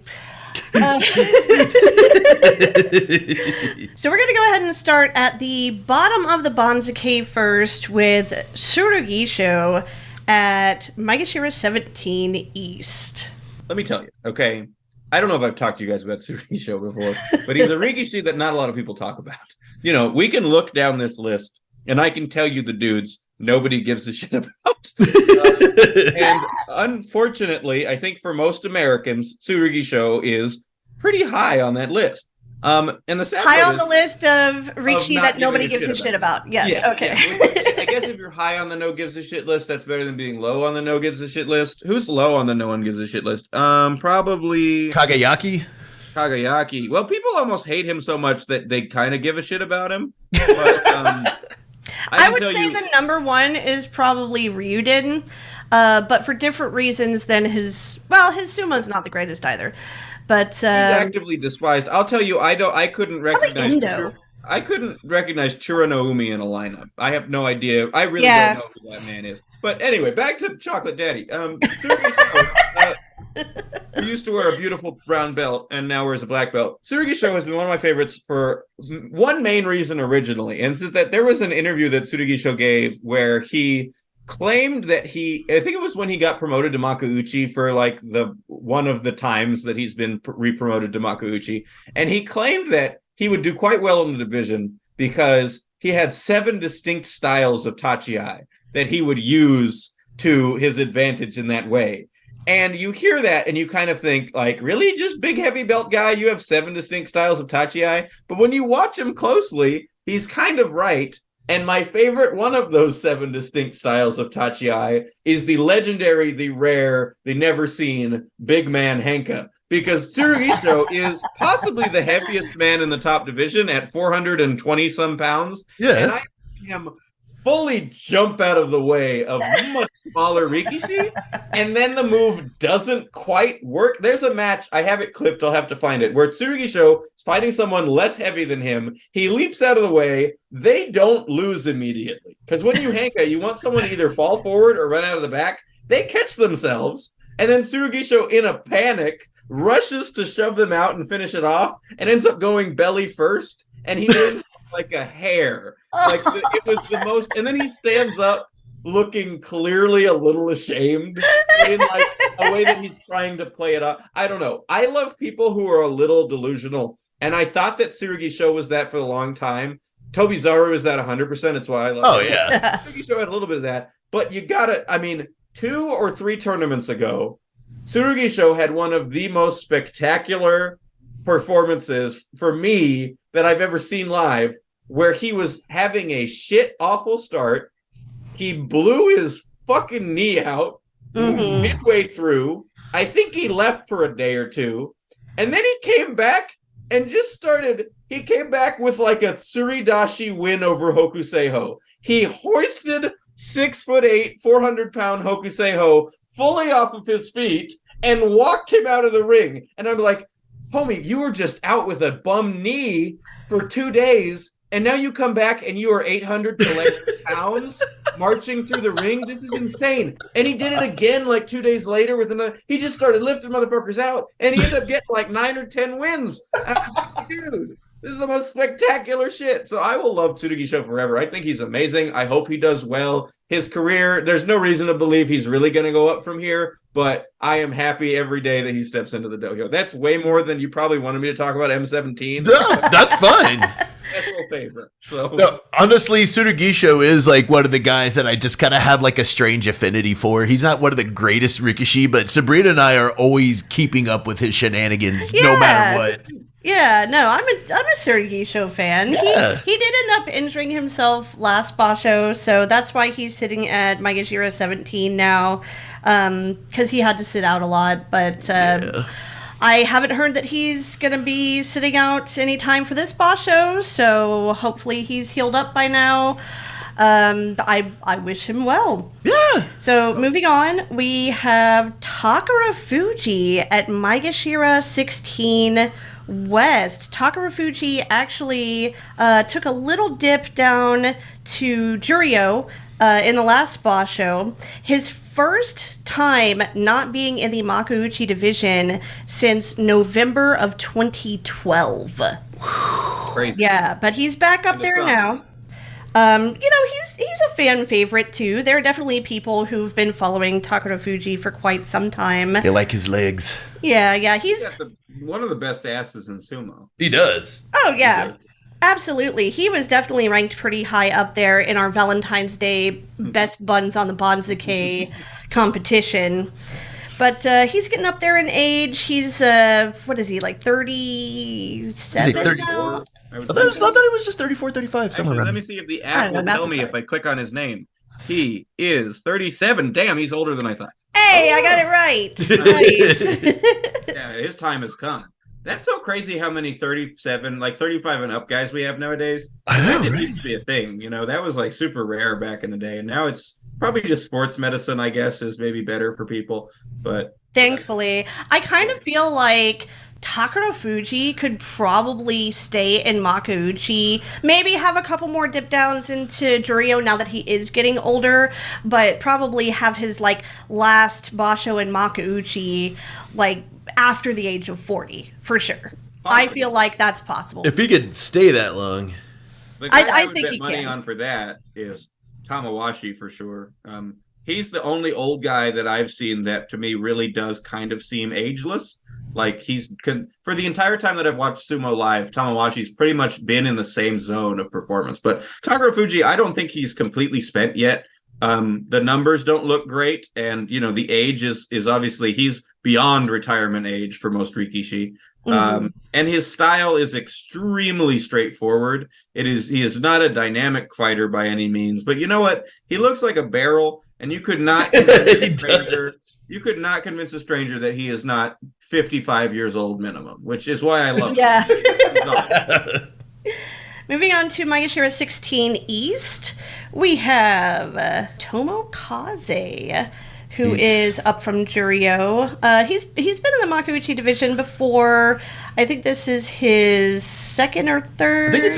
So we're going to go ahead and start at the bottom of the Banzuke first with Tsurugisho at Maegashira 17 East. Let me tell you, okay? I don't know if I've talked to you guys about Tsurugisho before, but he's a Rikishi that not a lot of people talk about. You know, we can look down this list, and I can tell you the dudes nobody gives a shit about. And unfortunately, I think for most Americans, Tsurugisho is pretty high on that list. And the sad high part on the list of Rikishi that nobody gives a shit about. Yes, yeah, okay. Yeah. I guess if you're high on the no gives a shit list, that's better than being low on the no gives a shit list. Who's low on the no one gives a shit list? Probably Kagayaki. Well, people almost hate him so much that they kind of give a shit about him. But, I would say the number one is probably Ryuden, but for different reasons than his sumo's not the greatest either. But he's actively despised. I'll tell you, I couldn't recognize Chura no Umi in a lineup. I have no idea. I really don't know who that man is. But anyway, back to Chocolate Daddy. He used to wear a beautiful brown belt and now wears a black belt. Tsurugisho has been one of my favorites for one main reason originally, and it's that there was an interview that Tsurugisho gave where he claimed that I think it was when he got promoted to Makuuchi for like one of the times that he's been re-promoted to Makuuchi, and he claimed that he would do quite well in the division because he had 7 distinct styles of tachi that he would use to his advantage in that way. And you hear that and you kind of think, like, really? Just big heavy belt guy? You have 7 distinct styles of tachi? But when you watch him closely, he's kind of right. And my favorite one of those 7 distinct styles of tachi is the legendary, the rare, the never seen big man Henka. Because Tsurugisho is possibly the heaviest man in the top division at 420 some pounds. Yeah. And I see him fully jump out of the way of much smaller Rikishi, and then the move doesn't quite work. There's a match, I have it clipped, I'll have to find it, where Tsurugisho is fighting someone less heavy than him. He leaps out of the way. They don't lose immediately. Because when you Henka, you want someone to either fall forward or run out of the back. They catch themselves, and then Tsurugisho, in a panic, rushes to shove them out and finish it off, and ends up going belly first, and he wins like a hair. Like, it was the most, and then he stands up looking clearly a little ashamed in like a way that he's trying to play it up. I don't know. I love people who are a little delusional, and I thought that Tsurugisho was that for a long time. Tobizaru is that 100%. It's why I love it. Yeah. Tsurugisho had a little bit of that, but you gotta, 2 or 3 tournaments ago, Tsurugisho had one of the most spectacular performances for me that I've ever seen live, where he was having a shit awful start. He blew his fucking knee out midway through. I think he left for a day or two. And then he came back and he came back with like a Tsuridashi win over Hokuseiho. He hoisted 6'8", 400-pound Hokuseiho fully off of his feet and walked him out of the ring. And I'm like, homie, you were just out with a bum knee for 2 days, and now you come back and you are 800 pounds marching through the ring. This is insane. And he did it again like 2 days later with another. He just started lifting motherfuckers out, and he ended up getting like 9 or 10 wins. And I was like, dude, this is the most spectacular shit. So I will love Tsurugisho forever. I think he's amazing. I hope he does well. His career, there's no reason to believe he's really going to go up from here, but I am happy every day that he steps into the dojo. That's way more than you probably wanted me to talk about M17. That's fine. special favorite. So No, honestly, Tsurugisho is like one of the guys that I just kind of have like a strange affinity for. He's not one of the greatest Rikishi, but Sabrina and I are always keeping up with his shenanigans no matter what. Yeah, no, I'm a Sergei fan. Yeah. He did end up injuring himself last Basho, so that's why he's sitting at Maegashira 17 now, because he had to sit out a lot. But I haven't heard that he's gonna be sitting out any time for this Basho, so hopefully he's healed up by now. I wish him well. Yeah. So moving on, we have Takara Fuji at Maegashira 16 West. Takara Fuji actually took a little dip down to Juryo in the last Basho. His first time not being in the Makuuchi division since November of 2012. crazy. Yeah, but he's back up there now. He's a fan favorite too. There are definitely people who've been following Takara Fuji for quite some time. They like his legs. Yeah, he's got one of the best asses in sumo. He does. Oh yeah, absolutely. He was definitely ranked pretty high up there in our Valentine's Day best buns on the Banzuke competition. But he's getting up there in age. He's what is he, like 37 now? I thought it was just 34, 35. Actually, let me see if the app will tell me if I click on his name. He is 37. Damn, he's older than I thought. Hey, I got it right. Nice. Yeah, his time has come. That's so crazy how many 37, like 35 and up guys we have nowadays. I know, That right? used to be a thing. That was like super rare back in the day. And now it's probably just sports medicine, I guess, is maybe better for people. But thankfully, I kind of feel like Takara Fuji could probably stay in Makuuchi, maybe have a couple more dip downs into Juryo now that he is getting older, but probably have his like last Basho in Makuuchi like after the age of 40 for sure. I feel like that's possible. If he could stay that long. the guy I would think bet he money can. on for that is Tamawashi for sure. He's the only old guy that I've seen that to me really does kind of seem ageless. Like for the entire time that I've watched Sumo Live, Tamawashi's pretty much been in the same zone of performance. But Takara Fuji, I don't think he's completely spent yet. The numbers don't look great, and the age is obviously he's beyond retirement age for most Rikishi. And his style is extremely straightforward. He is not a dynamic fighter by any means, but you know what? He looks like a barrel, and you could not convince a stranger that he is not 55 years old minimum, which is why I love him. Yeah. He's awesome. Moving on to Maegashira 16 East, we have Tomokaze, who is up from Juryo. He's been in the Makuuchi division before. I think this is his second or third. I think it's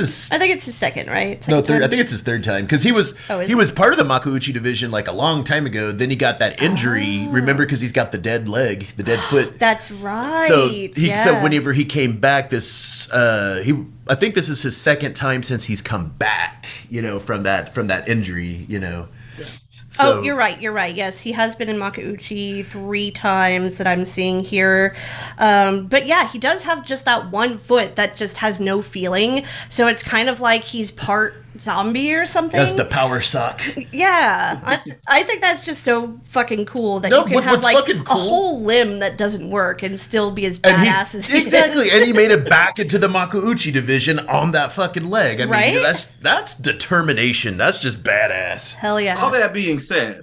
his second, right? third. Time? I think it's his third time because he was part of the Makuuchi division like a long time ago. Then he got that injury. Remember, because he's got the dead leg, the dead foot. That's right. So whenever he came back, I think this is his second time since he's come back. From that injury. So, you're right. Yes, he has been in Makuuchi 3 times that I'm seeing here. But yeah, he does have just that one foot that just has no feeling. So it's kind of like he's part zombie or something. That's the power sock. Yeah. I think that's just so fucking cool that you can have like a whole limb that doesn't work and still be as badass as he exactly. is. And he made it back into the Makuuchi division on that fucking leg. I mean, that's determination. That's just badass. Hell yeah. All that being said,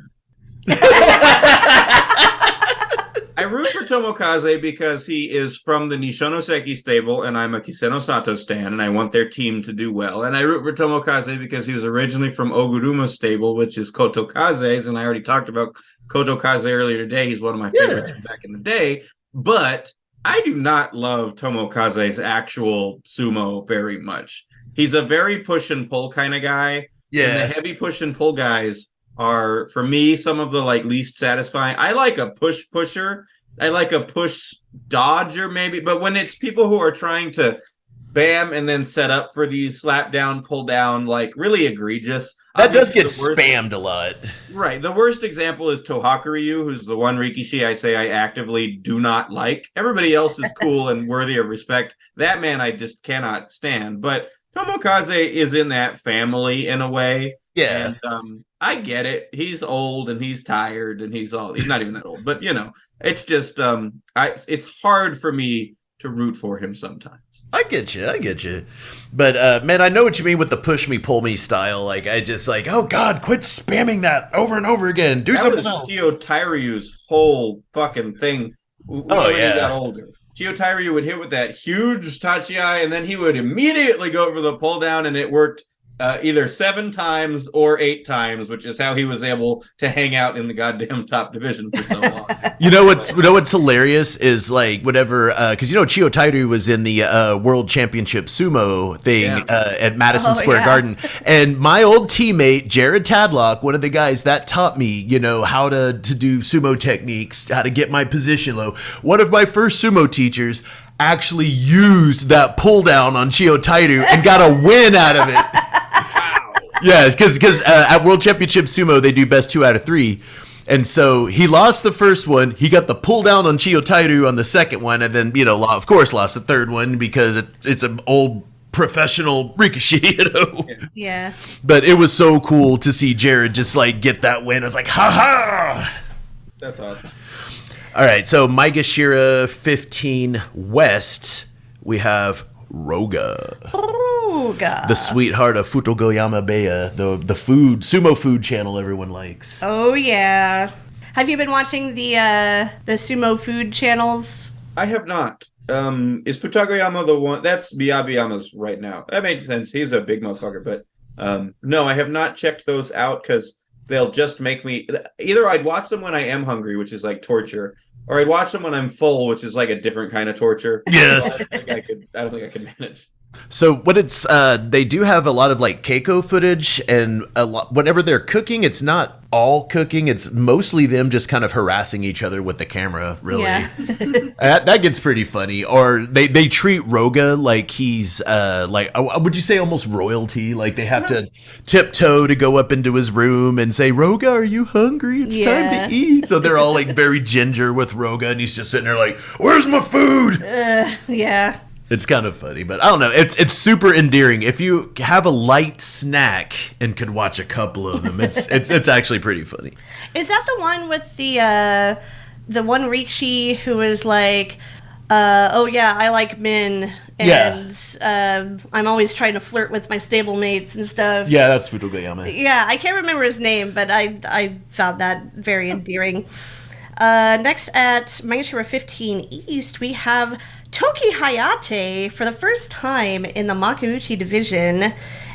I root for Tomokaze because he is from the Nishonoseki stable, and I'm a Kiseno Sato stan, and I want their team to do well. And I root for Tomokaze because he was originally from Oguruma's stable, which is Kotokaze's, and I already talked about Kotokaze earlier today. He's one of my favorites from back in the day. But I do not love Tomokaze's actual sumo very much. He's a very push and pull kind of guy. Yeah. And the heavy push and pull guys are, for me, some of the least satisfying. I like a pusher. I like a push dodger maybe, but when it's people who are trying to bam and then set up for these slap down, pull down, really egregious. That does get spammed a lot. Right. The worst example is Tohakuryu, who's the one Rikishi I say I actively do not like. Everybody else is cool and worthy of respect. That man I just cannot stand. But Tomokaze is in that family in a way. Yeah. And I get it. He's old and he's tired and he's not even that old, but it's just it's hard for me to root for him sometimes. I get you. But man, I know what you mean with the push me, pull me style. Like I just like, oh God, quit spamming that over and over again. Do something else. Chio Tairyu's whole fucking thing. When he got older. Chio Tairyu would hit with that huge tachiai, and then he would immediately go for the pull down, and it worked either 7 times or 8 times, which is how he was able to hang out in the goddamn top division for so long. You know what's hilarious is like whatever, because Chio Tairyu was in the World Championship Sumo thing at Madison Square Garden, and my old teammate Jared Tadlock, one of the guys that taught me, how to do sumo techniques, how to get my position low. One of my first sumo teachers actually used that pull down on Chio Tairyu and got a win out of it. Yes, because at World Championship Sumo, they do best 2 out of 3. And so he lost the first one. He got the pull down on Chio Tairyu on the second one. And then, of course, lost the third one because it's an old professional rikishi, Yeah. But it was so cool to see Jared just, like, get that win. I was like, ha-ha! That's awesome. All right, so Maegashira 15 West, we have Roga. The sweetheart of Futogoyama Beya, the sumo food channel everyone likes. Oh yeah. Have you been watching the sumo food channels? I have not. Is Futogoyama the one? That's Biyabiyama's right now. That makes sense. He's a big motherfucker. But no, I have not checked those out because they'll just make me... Either I'd watch them when I am hungry, which is like torture, or I'd watch them when I'm full, which is like a different kind of torture. Yes. So I don't think I could manage. So what it's they do have a lot of like keiko footage, and whenever they're cooking, it's not all cooking. It's mostly them just kind of harassing each other with the camera. Really, yeah. that gets pretty funny. Or they treat Roga like he's like would you say almost royalty? Like they have to tiptoe to go up into his room and say, "Roga, are you hungry? It's time to eat." So they're all like very ginger with Roga, and he's just sitting there like, "Where's my food?" Yeah. It's kind of funny, but I don't know. It's super endearing. If you have a light snack and could watch a couple of them, it's actually pretty funny. Is that the one with the one Rikishi who is like, oh yeah, I like men, and I'm always trying to flirt with my stablemates and stuff. Yeah, that's Futogoyama. Yeah, I can't remember his name, but I found that very endearing. Next at Maegashira 15 East, we have Toki Hayate for the first time in the Makuuchi division.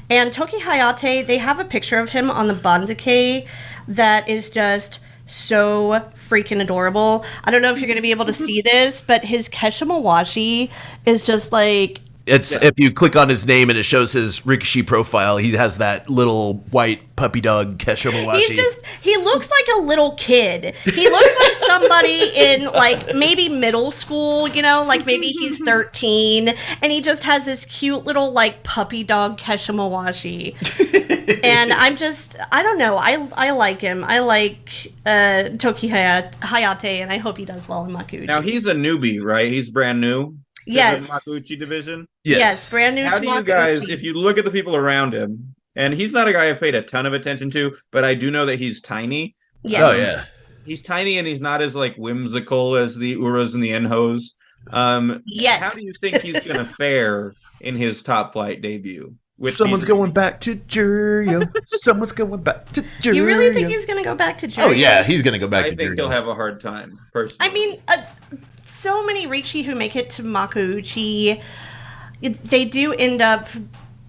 And Toki Hayate, they have a picture of him on the Banzuke that is just so freaking adorable. I don't know if you're going to be able to see this, but his Keshimawashi is just like... If you click on his name and it shows his Rikishi profile, he has that little white puppy dog Keshimawashi. He looks like a little kid. He looks like somebody in like maybe middle school, like maybe he's 13, and he just has this cute little like puppy dog Keshimawashi. And I don't know, I like him. I like Toki Hayate, and I hope he does well in Makuuchi. Now he's a newbie, right? He's brand new. Yes. Makuuchi division. Yes, brand new. How do you guys, if you look at the people around him, and he's not a guy I've paid a ton of attention to, but I do know that he's tiny. Yes. Oh yeah. He's tiny and he's not as like whimsical as the Uras and the Enhos. Yet. How do you think he's going to fare in his top flight debut? Someone's going back to Juryo. Someone's going back to Juryo. You really think he's going to go back to Juryo? Oh yeah, he's going to go back to Juryo. I think he'll have a hard time, personally. I mean, so many Rikishi who make it to Makuuchi, they do end up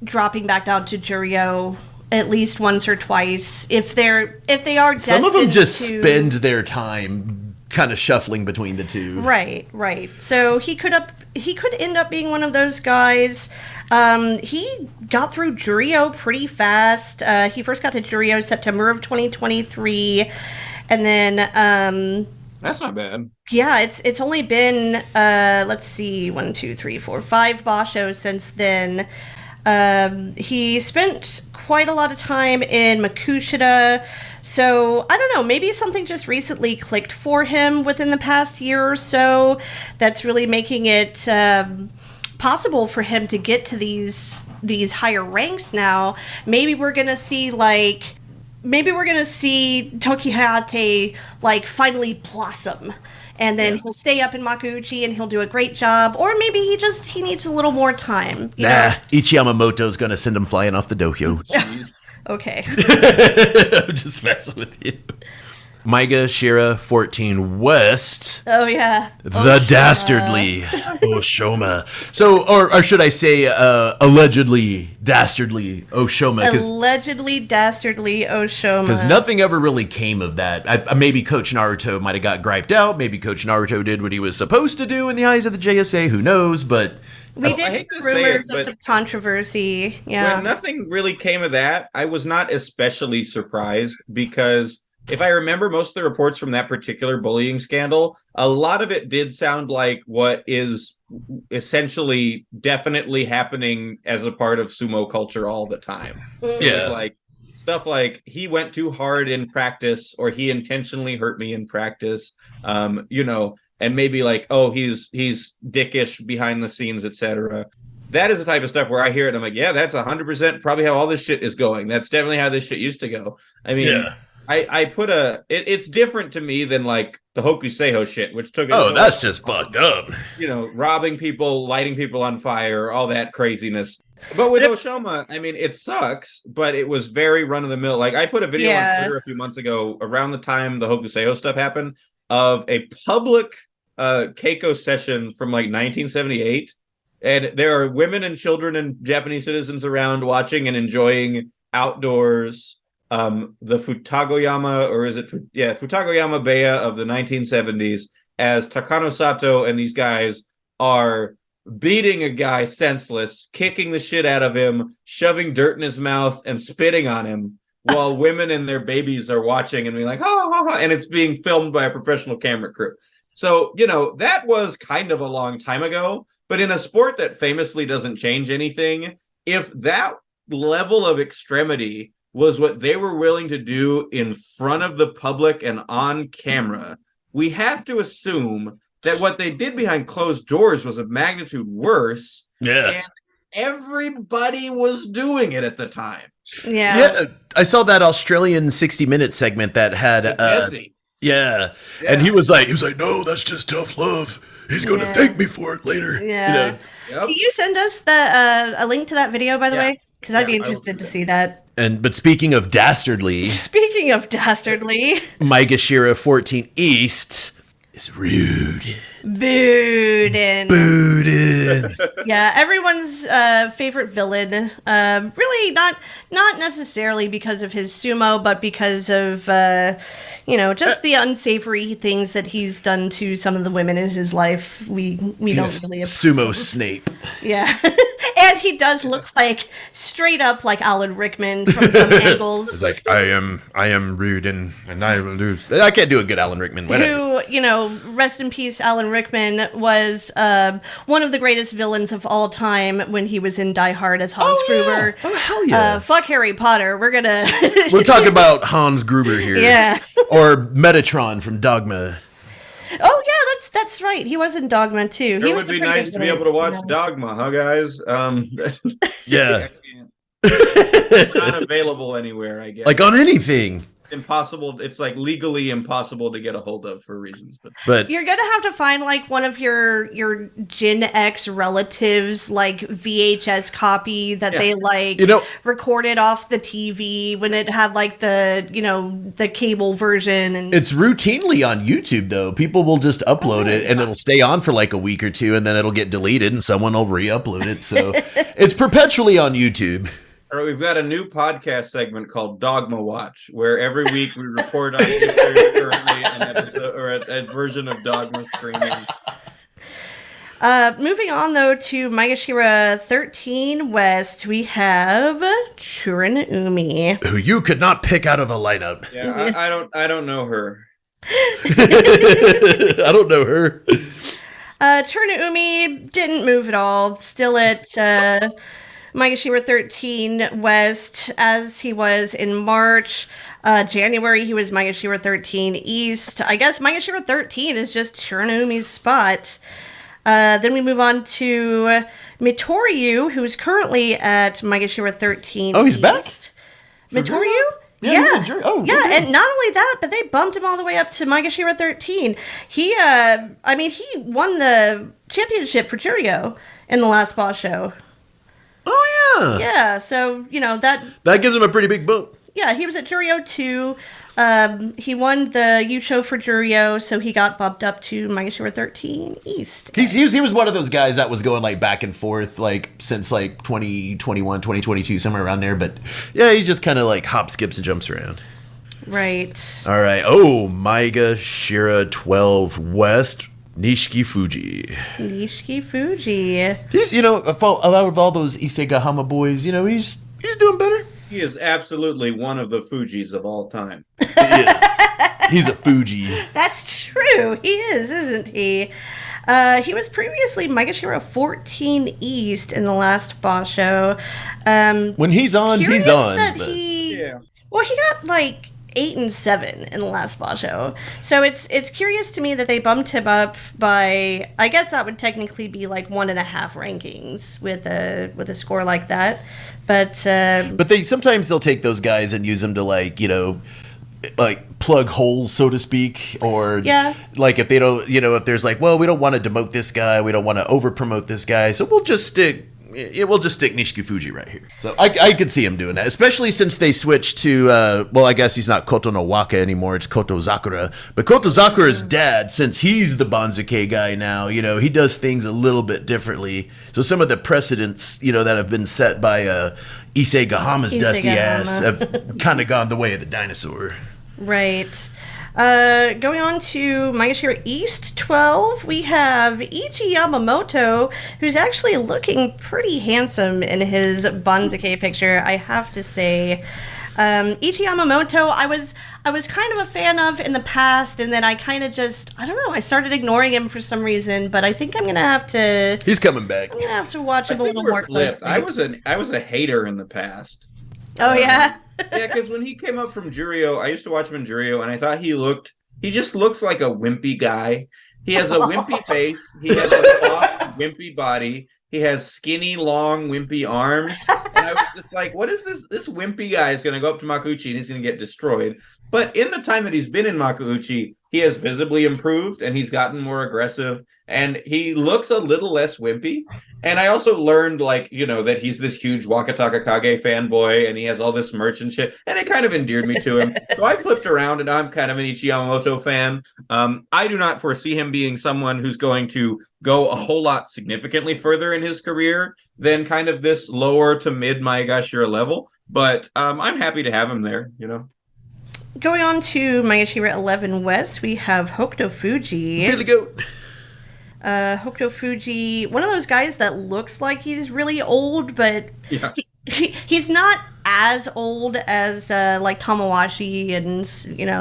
dropping back down to Juryo at least once or twice. If they are destined some of them just to... spend their time kind of shuffling between the two. Right. So he could end up being one of those guys. He got through Juryo pretty fast. He first got to Juryo September of 2023, and then that's not bad. Yeah, it's only been let's see, 1, 2, 3, 4, 5 Bashos since then. He spent quite a lot of time in Makushita, so I don't know, maybe something just recently clicked for him within the past year or so that's really making it possible for him to get to these higher ranks now. Maybe we're gonna see Tokihate like finally blossom, and then he'll stay up in Makuuchi and he'll do a great job. Or maybe he needs a little more time. You know? Ichiyamamoto's gonna send him flying off the dohyo. Okay. I'm just messing with you. Maiga Shira 14 West. Oh yeah. The dastardly Oshoma. So, or should I say, allegedly dastardly Oshoma? Allegedly dastardly Oshoma. Because nothing ever really came of that. Maybe Coach Naruto might have got griped out. Maybe Coach Naruto did what he was supposed to do in the eyes of the JSA. Who knows? But we did hear rumors of some controversy. Yeah. When nothing really came of that, I was not especially surprised because if I remember most of the reports from that particular bullying scandal, a lot of it did sound like what is essentially definitely happening as a part of sumo culture all the time. Yeah. Like stuff like he went too hard in practice or he intentionally hurt me in practice, you know, and maybe like, oh, he's dickish behind the scenes, etc. That is the type of stuff where I hear it and I'm like, yeah, that's 100% probably how all this shit is going. That's definitely how this shit used to go. I mean, yeah. I put it's different to me than like the Hokuseiho shit, which took that's just fucked up. You know, robbing people, lighting people on fire, all that craziness. But with Oshoma, I mean, it sucks, but it was very run of the mill. Like I put a video on Twitter a few months ago around the time the Hokuseiho stuff happened of a public Keiko session from like 1978. And there are women and children and Japanese citizens around watching and enjoying outdoors. The Futagoyama, or is it Futagoyama Beya of the 1970s, as Takano Sato and these guys are beating a guy senseless, kicking the shit out of him, shoving dirt in his mouth, and spitting on him, while women and their babies are watching and being like, ha, ha, ha, and it's being filmed by a professional camera crew. So, you know, that was kind of a long time ago, but in a sport that famously doesn't change anything, if that level of extremity was what they were willing to do in front of the public and on camera, we have to assume that what they did behind closed doors was of magnitude worse. Yeah. And everybody was doing it at the time. Yeah. I saw that Australian 60-minute segment that had yeah. And he was like, no, that's just tough love. He's going to thank me for it later. Yeah. You know? Can you send us a link to that video, by the way? Because I'd be interested to see that. But speaking of dastardly, Maegashira 14 East is rude. Booden. Yeah, everyone's favorite villain. Really not necessarily because of his sumo, but because of just the unsavory things that he's done to some of the women in his life. We don't really sumo Snape. Yeah. And he does look like straight up like Alan Rickman from some angles. It's like, I am rude and I will lose. I can't do a good Alan Rickman. Whatever. Who, rest in peace, Alan Rickman was one of the greatest villains of all time when he was in Die Hard as Hans Gruber. Oh, hell yeah. Fuck Harry Potter. We're talking about Hans Gruber here. Yeah. Or Metatron from Dogma. Oh yeah, that's right. He was in Dogma too. It would be nice to be able to watch Dogma, huh, guys? Yeah. It's not available anywhere, I guess. Like on anything. Impossible. It's like legally impossible to get a hold of for reasons. But you're gonna have to find like one of your Gen X relatives like VHS copy that they recorded off the TV when it had like the cable version. And it's routinely on YouTube though. People will just upload it and it'll stay on for like a week or two and then it'll get deleted and someone will re-upload it. So it's perpetually on YouTube. All right, we've got a new podcast segment called Dogma Watch, where every week we report on if there's currently an episode or a version of Dogma streaming. Moving on though to Maegashira 13 West, we have Churin Umi, who you could not pick out of a lineup. Yeah, I don't know her. I don't know her. Churin Umi didn't move at all. Still at Maegashira 13 West, as he was in March. January, he was Maegashira 13 East. I guess Maegashira 13 is just Churin Umi's spot. Then we move on to Mitoryu, who's currently at Maegashira 13. Oh, he's back? Mitoryu? Yeah, he's in jury. Oh, yeah, really? and not only that, but they bumped him all the way up to Maegashira 13. He won the championship for Juryo in the last boss show. Oh, yeah. Yeah, so, That gives him a pretty big bump. Yeah, he was at Juryo 2. He won the Yusho for Juryo, so he got bumped up to Maegashira 13 East. He was one of those guys that was going like back and forth like since like 2021, 2022, somewhere around there. But yeah, he just kind of like hops, skips, and jumps around. Right. All right. Oh, Maegashira 12 West. Nishiki Fuji. Nishiki Fuji. He's, out of all those Isegahama boys, he's doing better. He is absolutely one of the Fujis of all time. He is. He's a Fuji. That's true. He is, isn't he? He was previously Maegashira 14 East in the last boss show. When he's on, he's on. Well, he got like 8 and 7 in the last boss show. So it's curious to me that they bumped him up by, I guess that would technically be like 1.5 rankings with a score like that. But sometimes they'll take those guys and use them to like plug holes, so to speak, or like if they don't, if there's like, well, we don't want to demote this guy, we don't want to over promote this guy, so we'll just stick Nishiki Fuji right here. So I could see him doing that, especially since they switched to, I guess he's not Koto no Waka anymore, it's Koto Zakura. But Koto Zakura's dad, since he's the Banzuke guy now, he does things a little bit differently. So some of the precedents, that have been set by Issei Gahama's dusty ass have kind of gone the way of the dinosaur. Right. Going on to Maegashira East 12, we have Ichi Yamamoto, who's actually looking pretty handsome in his Banzuke picture, I have to say. Ichi Yamamoto, I was kind of a fan of in the past, and then I kind of just, I don't know, I started ignoring him for some reason, but I think I'm going to have to... He's coming back. I'm going to have to watch him a little more closely. I was a hater in the past. Oh, yeah? Yeah, because when he came up from Juryo, I used to watch him in Juryo, and I thought he just looks like a wimpy guy. He has a wimpy face. He has a soft, wimpy body. He has skinny, long, wimpy arms. And I was just like, what is this? This wimpy guy is going to go up to Makuuchi and he's going to get destroyed. But in the time that he's been in Makuuchi, he has visibly improved and he's gotten more aggressive. And he looks a little less wimpy. And I also learned, that he's this huge Wakataka Kage fanboy and he has all this merch and shit. And it kind of endeared me to him. So I flipped around and now I'm kind of an Ichi Yamamoto fan. I do not foresee him being someone who's going to go a whole lot significantly further in his career than kind of this lower to mid Maegashira level. But I'm happy to have him there, Going on to Maegashira 11 West, we have Hokuto Fuji. Really go. Hokuto Fuji, one of those guys that looks like he's really old, but he's not as old as like Tamawashi and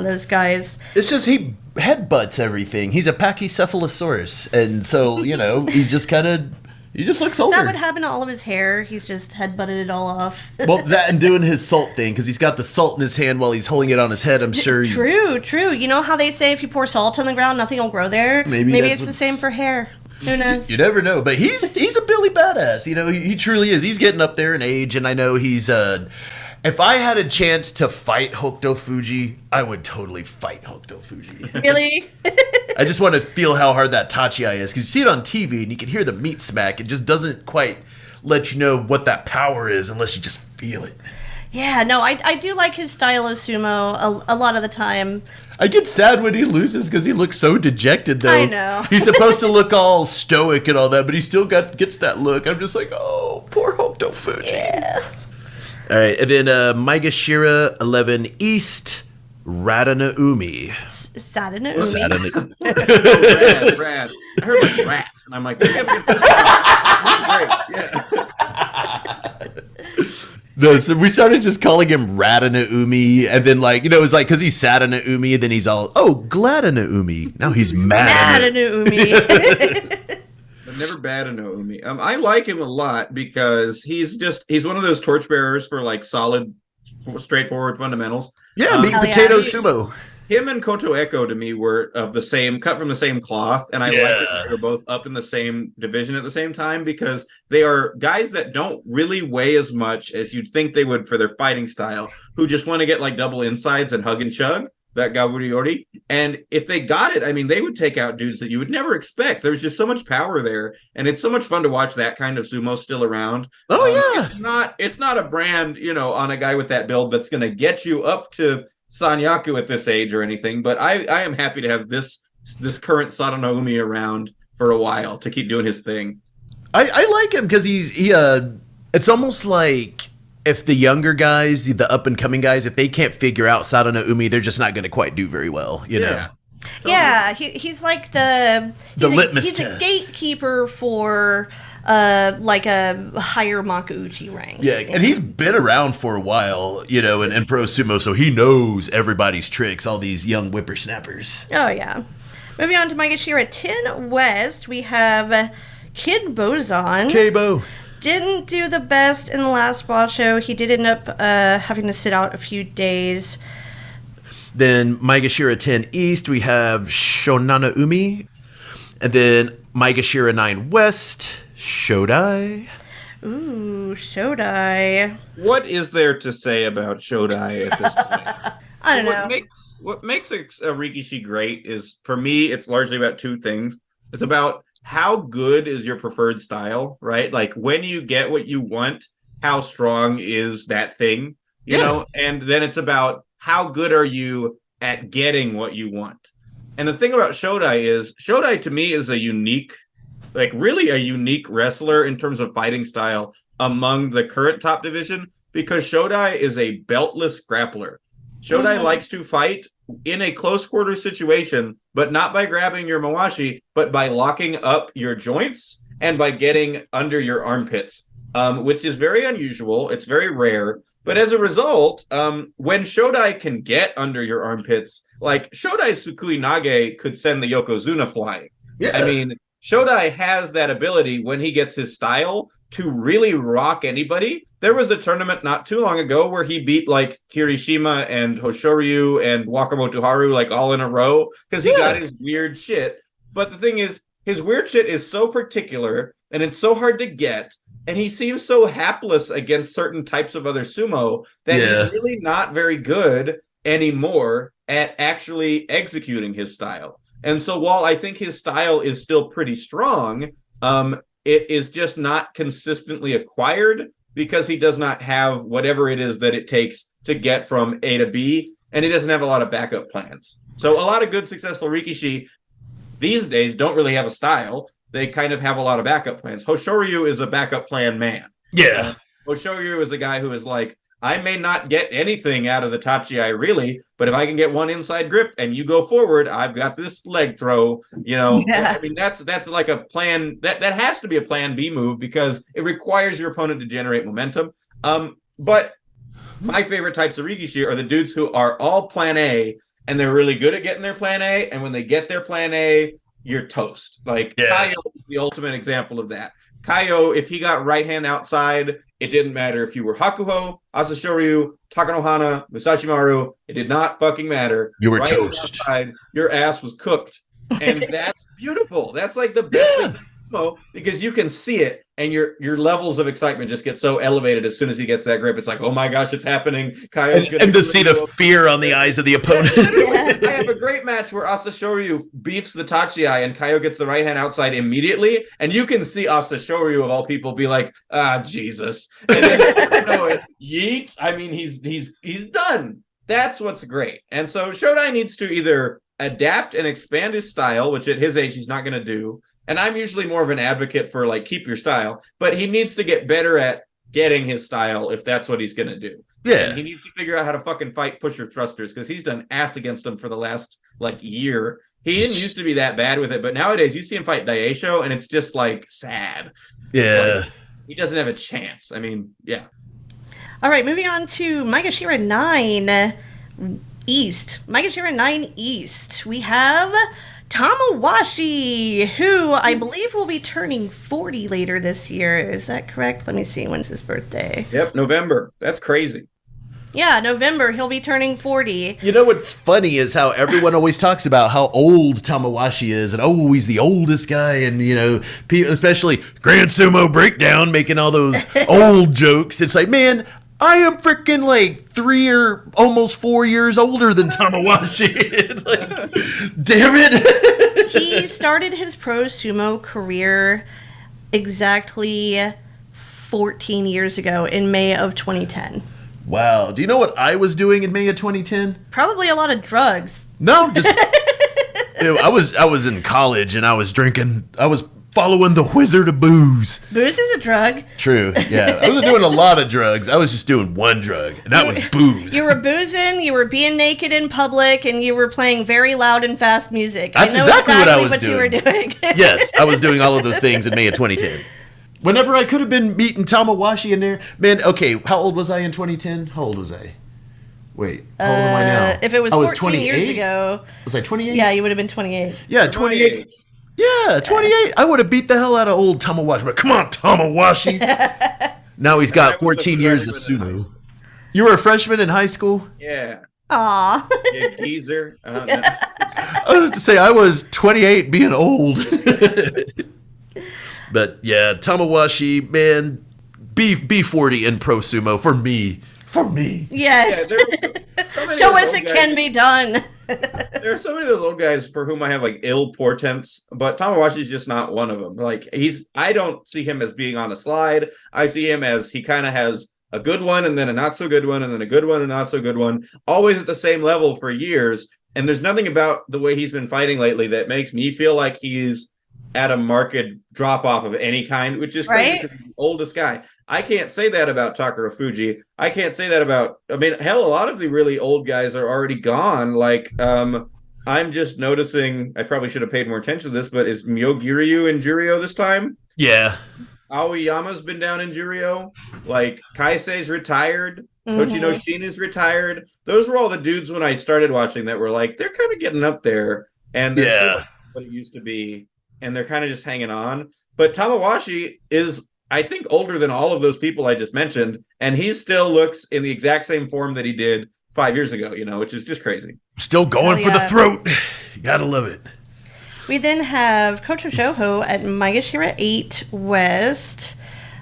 those guys. It's just he headbutts everything. He's a Pachycephalosaurus, and so he just looks older. That would happen to all of his hair. He's just headbutted it all off. Well, that and doing his salt thing, because he's got the salt in his hand while he's holding it on his head. I'm sure. True. You know how they say if you pour salt on the ground, nothing will grow there? Maybe it's the same for hair. Who knows? You never know. But he's a Billy badass. He truly is. He's getting up there in age, and I know he's... if I had a chance to fight Hokuto Fuji, I would totally fight Hokuto Fuji. Really? I just want to feel how hard that Tachi is. Because you see it on TV and you can hear the meat smack. It just doesn't quite let you know what that power is unless you just feel it. Yeah, no, I do like his style of sumo a lot of the time. I get sad when he loses because he looks so dejected, though. I know. He's supposed to look all stoic and all that, but he still gets that look. I'm just like, oh, poor Hokuto Fuji. Yeah. All right, and then Maegashira 11 East, Radanaumi. Sadanaumi. Oh, rad. I heard like rat, and I'm like, great. Yeah. No, so we started just calling him Radanaumi, and then it was like, because he's Sadanaumi, and then he's all, Gladanaumi. Now he's Madanaumi. I've never bad in Naomi. I like him a lot because he's one of those torchbearers for solid, straightforward fundamentals. Yeah, meat, potato, sumo. him and Koto Eko to me were of the same, cut from the same cloth, and I liked it that they were both up in the same division at the same time because they are guys that don't really weigh as much as you'd think they would for their fighting style, who just want to get like double insides and hug and chug, that Gaburiori. And if they got it, I mean, they would take out dudes that you would never expect. There's just so much power there, and it's so much fun to watch that kind of sumo still around. Oh yeah. It's not a brand, on a guy with that build that's going to get you up to Sanyaku at this age or anything, but I am happy to have this current Sadano Umi around for a while to keep doing his thing. I like him because it's almost like if the younger guys, the up and coming guys, if they can't figure out Sadano Umi, they're just not going to quite do very well, you know. Yeah, he's like the litmus he's test. a gatekeeper for like a higher Makuuchi ranks. Yeah, and he's been around for a while, in pro sumo, so he knows everybody's tricks, all these young whippersnappers. Oh yeah. Moving on to Maegashira 10 West, we have Kid Bozan. K-Bo. Didn't do the best in the last ball show. He did end up having to sit out a few days. Then Maegashira 10 East, we have Shonana Umi. And then Maegashira 9 West, Shodai. Ooh, Shodai. What is there to say about Shodai at this point? I don't know. What makes a Rikishi great is, for me, it's largely about two things. It's about how good is your preferred style, right? Like when you get what you want, how strong is that thing, you know? And then it's about how good are you at getting what you want. And the thing about Shodai is, Shodai to me is a unique, like really a unique wrestler in terms of fighting style among the current top division, because Shodai is a beltless grappler. Shodai likes to fight in a close quarter situation, but not by grabbing your mawashi, but by locking up your joints and by getting under your armpits, which is very unusual. It's very rare. But as a result, when Shodai can get under your armpits, like Shodai Sukui Nage could send the Yokozuna flying. Yeah. I mean, Shodai has that ability when he gets his style to really rock anybody. There was a tournament not too long ago where he beat like Kirishima and Hoshoryu and Wakamoto Haru like all in a row because he got his weird shit. But the thing is, his weird shit is so particular and it's so hard to get. And he seems so hapless against certain types of other sumo that he's really not very good anymore at actually executing his style. And so while I think his style is still pretty strong, it is just not consistently acquired because he does not have whatever it is that it takes to get from A to B, and he doesn't have a lot of backup plans. So a lot of good, successful Rikishi these days don't really have a style. They kind of have a lot of backup plans. Hoshoryu is a backup plan man. Yeah. Hoshoryu is a guy who is like, I may not get anything out of the Tachiai really, but if I can get one inside grip and you go forward, I've got this leg throw, I mean, that's like a plan that has to be a plan B move because it requires your opponent to generate momentum. But my favorite types of Rikishi are the dudes who are all plan A and they're really good at getting their plan A. And when they get their plan A, you're toast. Like Kaio is the ultimate example of that. Kaio, if he got right hand outside, it didn't matter if you were Hakuho, Asashoryu, Takanohana, Musashimaru. It did not fucking matter. You were right toast. Outside, your ass was cooked. And that's beautiful. That's like the best thing because you can see it and your levels of excitement just get so elevated as soon as he gets that grip. It's like, oh my gosh, it's happening. Kaio's and to see the fear on the eyes of the opponent. I have a great match where Asashoryu beefs the Tachiai and Kaio gets the right hand outside immediately, and you can see Asashoryu of all people be like, Jesus. And then yeet. I mean, he's done. That's what's great. And so Shodai needs to either adapt and expand his style, which at his age he's not going to do. And I'm usually more of an advocate for like keep your style, but he needs to get better at getting his style if that's what he's going to do. Yeah. And he needs to figure out how to fucking fight pusher thrusters because he's done ass against them for the last like year. He didn't used to be that bad with it, but nowadays you see him fight Daisho and it's just like sad. Yeah. Like, he doesn't have a chance. I mean, yeah. All right, moving on to Maegashira 9 East. Maegashira 9 East. We have Tamawashi, who I believe will be turning 40 later this year. Is that correct? Let me see. When's his birthday? Yep, November. That's crazy. Yeah, November, he'll be turning 40. You know what's funny is how everyone always talks about how old Tamawashi is, and oh, he's the oldest guy, and you know, people, especially Grand Sumo Breakdown, making all those old jokes. It's like, man, I am freaking like 3 or almost 4 years older than Tamawashi. It's like, damn it. He started his pro sumo career exactly 14 years ago in May of 2010. Wow. Do you know what I was doing in May of 2010? Probably a lot of drugs. No, just I was in college and I was drinking. I was following the Wizard of Booze. Booze is a drug. True. Yeah, I wasn't doing a lot of drugs. I was just doing one drug, and that was booze. You were boozing. You were being naked in public, and you were playing very loud and fast music. That's I know exactly what I was you were doing. Yes, I was doing all of those things in May of 2010. Whenever I could have been meeting Tamawashi in there. Man, okay, how old was I in 2010? How old was I? Wait, how old am I now? If it was I 14 years ago. Was I 28? Yeah, you would have been 28. Yeah, 28. Yeah, 28. I would have beat the hell out of old Tamawashi. But come on, Tamawashi. Now he's got 14 years of sumo. You were a freshman in high school? Yeah. Aw. Yeah, geezer. I don't know. I was to say I was 28 being old. But yeah, Tamawashi, man, B40 in pro sumo for me. For me. Yes. Yeah, Show us it can be done. There are so many of those old guys for whom I have like ill portents, but Tamawashi's just not one of them. Like I don't see him as being on a slide. I see him as he kind of has a good one and then a not so good one and then a good one and not so good one, always at the same level for years. And there's nothing about the way he's been fighting lately that makes me feel like he's at a market drop off of any kind, which is crazy because he's the oldest guy. I can't say that about Takara Fuji. I can't say that about, I mean, hell, a lot of the really old guys are already gone. Like, I'm just noticing, I probably should have paid more attention to this, but is Myogiryu in Juryo this time? Yeah. Aoyama's been down in Juryo. Like, Kaisei's retired. Tochino Shin is retired. Those were all the dudes when I started watching that were like, they're kind of getting up there. And they're still what it used to be. And they're kind of just hanging on. But Tamawashi is, I think, older than all of those people I just mentioned, and he still looks in the exact same form that he did 5 years ago, you know, which is just crazy. Still going for the throat. You gotta love it. We then have Koto Shoho at Maegashira 8 West.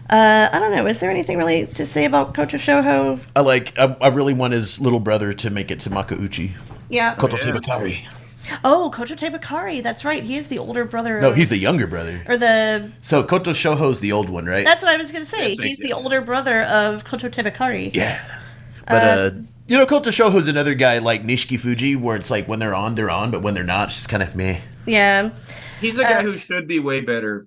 I don't know. Is there anything really to say about Koto Shoho? I really want his little brother to make it to Makauchi. Yeah. Koto Tebakari. Oh, Koto Tebakari. That's right. He is the older brother. No, he's the younger brother. So Koto Shoho's the old one, right? That's what I was going to say. He's the older brother of Koto Tebakari. Yeah. But, you know, Koto Shoho's another guy like Nishiki Fuji, where it's like when they're on, but when they're not, it's just kind of meh. Yeah. He's a guy who should be way better